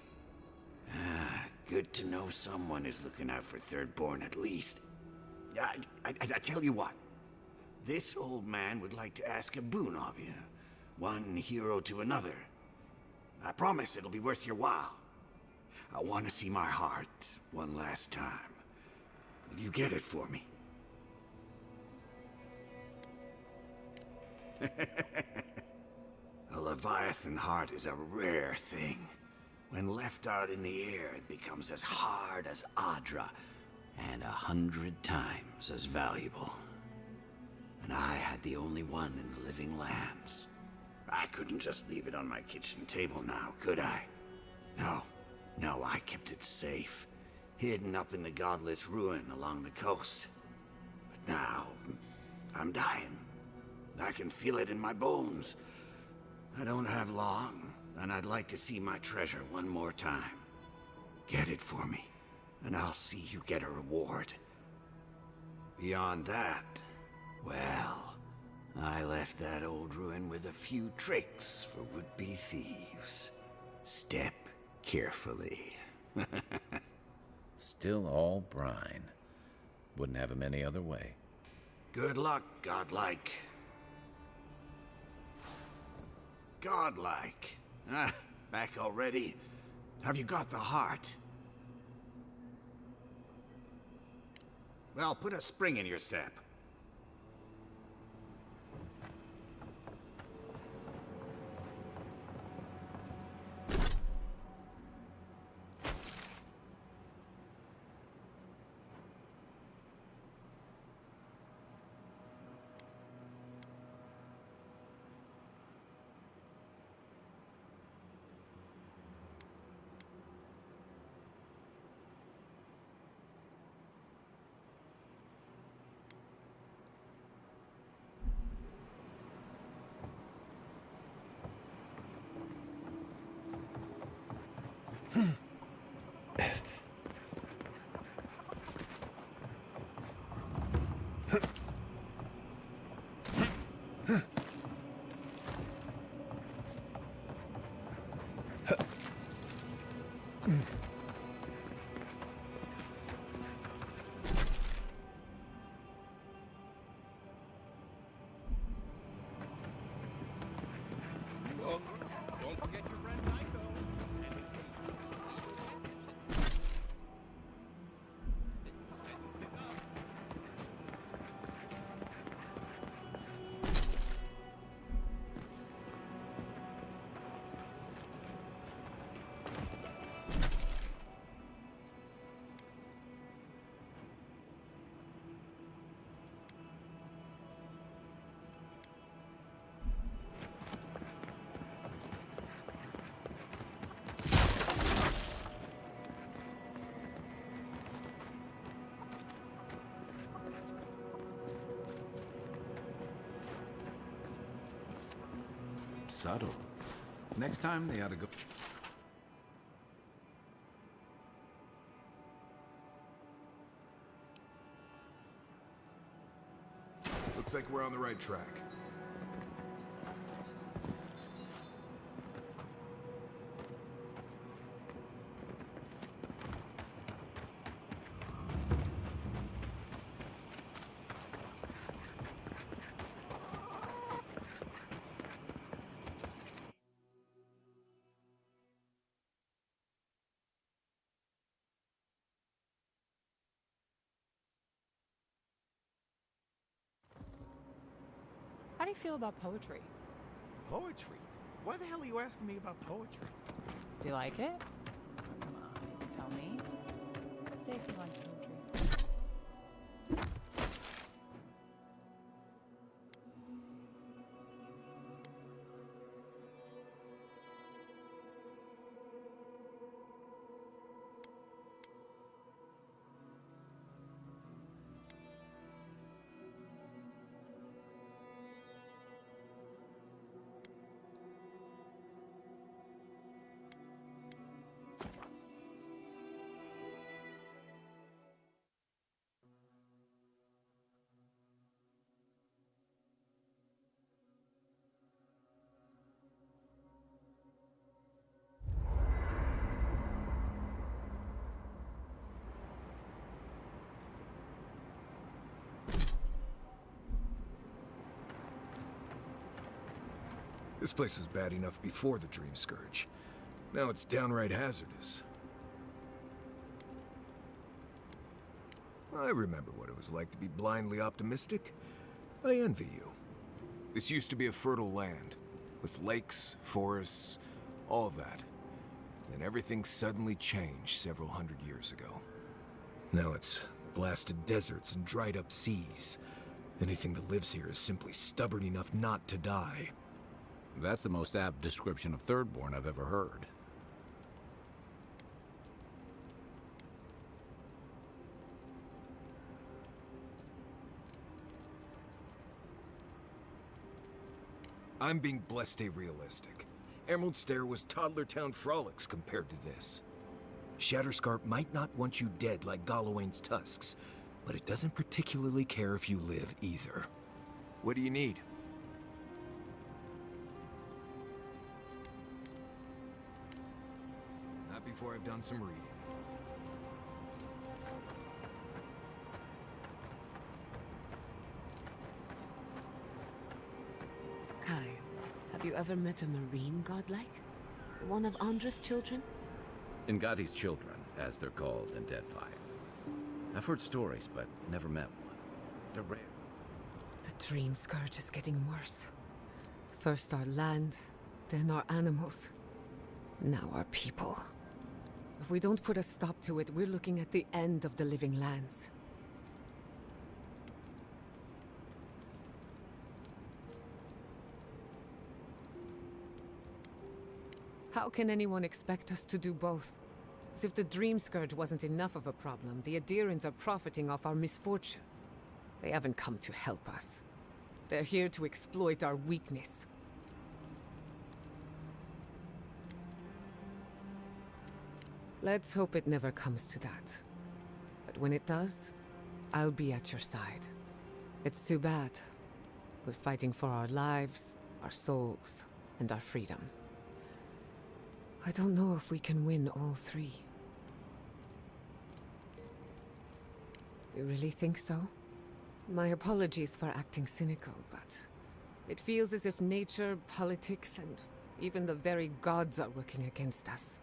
Good to know someone is looking out for Thirdborn at least. I tell you what. This old man would like to ask a boon of you. One hero to another. I promise it'll be worth your while. I want to see my heart one last time. Will you get it for me? A Leviathan heart is a rare thing. When left out in the air, it becomes as hard as Adra, and 100 times as valuable. And I had the only one in the living lands. I couldn't just leave it on my kitchen table now, could I? No, No, I kept it safe, hidden up in the godless ruin along the coast. But now, I'm dying. I can feel it in my bones. I don't have long, and I'd like to see my treasure one more time. Get it for me, and I'll see you get a reward. Beyond that, well, I left that old ruin with a few tricks for would-be thieves. Step carefully. Still all brine. Wouldn't have him any other way. Good luck, godlike. Godlike. Ah, back already? Have you got the heart? Well, put a spring in your step. Don't forget your friend Nico. Subtle. Next time they ought to go. Looks like we're on the right track. How do you feel about poetry? Poetry? Why the hell are you asking me about poetry? Do you like it? Come on, tell me. Say if you like poetry. This place was bad enough before the Dream Scourge. Now it's downright hazardous. I remember what it was like to be blindly optimistic. I envy you. This used to be a fertile land, with lakes, forests, all of that. Then everything suddenly changed several hundred years ago. Now it's blasted deserts and dried up seas. Anything that lives here is simply stubborn enough not to die. That's the most apt description of Thirdborn I've ever heard. I'm being blessed realistic. Emerald Stair was Toddler Town frolics compared to this. Shatterscarp might not want you dead like Galawain's tusks, but it doesn't particularly care if you live either. What do you need? Not before I've done some reading. Kai, have you ever met a marine godlike? One of Andra's children? Ngati's children, as they're called in Deadfire. I've heard stories, but never met one. They're rare. The dream scourge is getting worse. First our land, then our animals. Now our people. If we don't put a stop to it, we're looking at the end of the living lands. How can anyone expect us to do both? As if the Dream Scourge wasn't enough of a problem, the Adirans are profiting off our misfortune. They haven't come to help us. They're here to exploit our weakness. Let's hope it never comes to that. But when it does, I'll be at your side. It's too bad. We're fighting for our lives, our souls, and our freedom. I don't know if we can win all three. You really think so? My apologies for acting cynical, but it feels as if nature, politics, and even the very gods are working against us.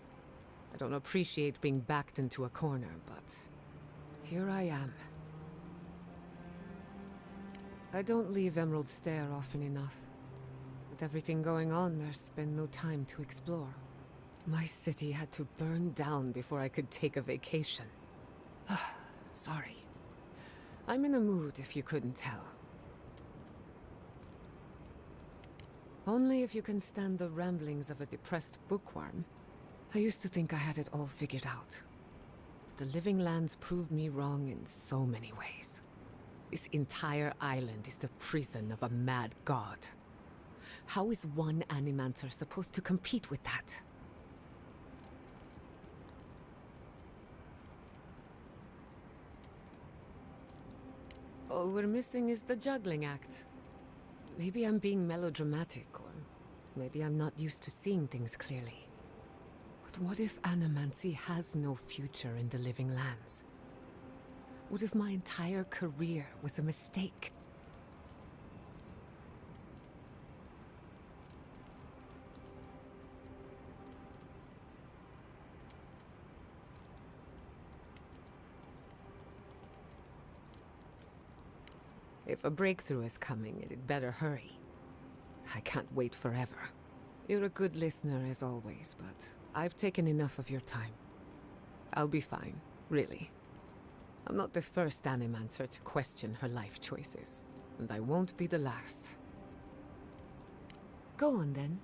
I don't appreciate being backed into a corner, but here I am. I don't leave Emerald Stair often enough. With everything going on, there's been no time to explore. My city had to burn down before I could take a vacation. Sorry. I'm in a mood, if you couldn't tell. Only if you can stand the ramblings of a depressed bookworm. I used to think I had it all figured out. The Living Lands proved me wrong in so many ways. This entire island is the prison of a mad god. How is one Animancer supposed to compete with that? All we're missing is the juggling act. Maybe I'm being melodramatic, or maybe I'm not used to seeing things clearly. But what if Animancy has no future in the Living Lands? What if my entire career was a mistake? If a breakthrough is coming, it'd better hurry. I can't wait forever. You're a good listener as always, but I've taken enough of your time. I'll be fine, really. I'm not the first Animancer to question her life choices, and I won't be the last. Go on, then.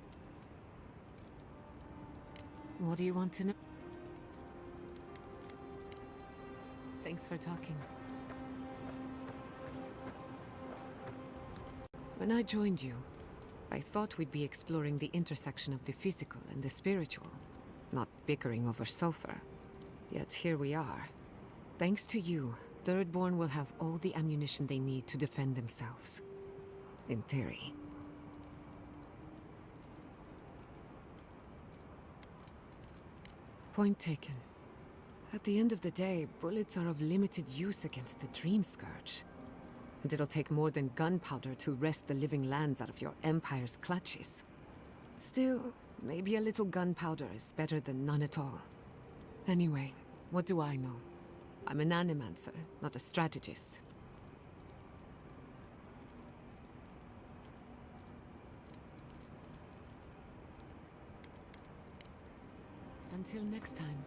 What do you want to know? Thanks for talking. When I joined you, I thought we'd be exploring the intersection of the physical and the spiritual, not bickering over sulfur. Yet here we are. Thanks to you, Thirdborn will have all the ammunition they need to defend themselves. In theory. Point taken. At the end of the day, bullets are of limited use against the Dream Scourge. And it'll take more than gunpowder to wrest the Living Lands out of your Empire's clutches. Still, maybe a little gunpowder is better than none at all. Anyway, what do I know? I'm an Animancer, not a strategist. Until next time.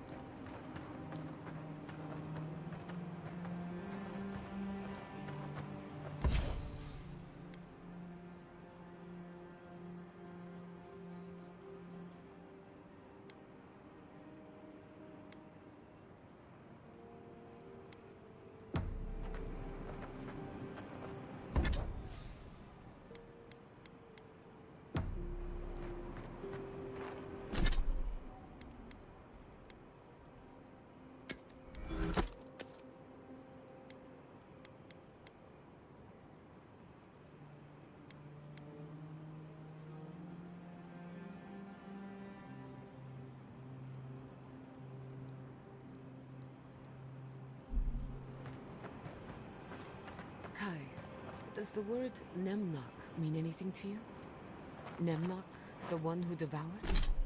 Does the word Nemnok mean anything to you? Nemnok, the one who devoured?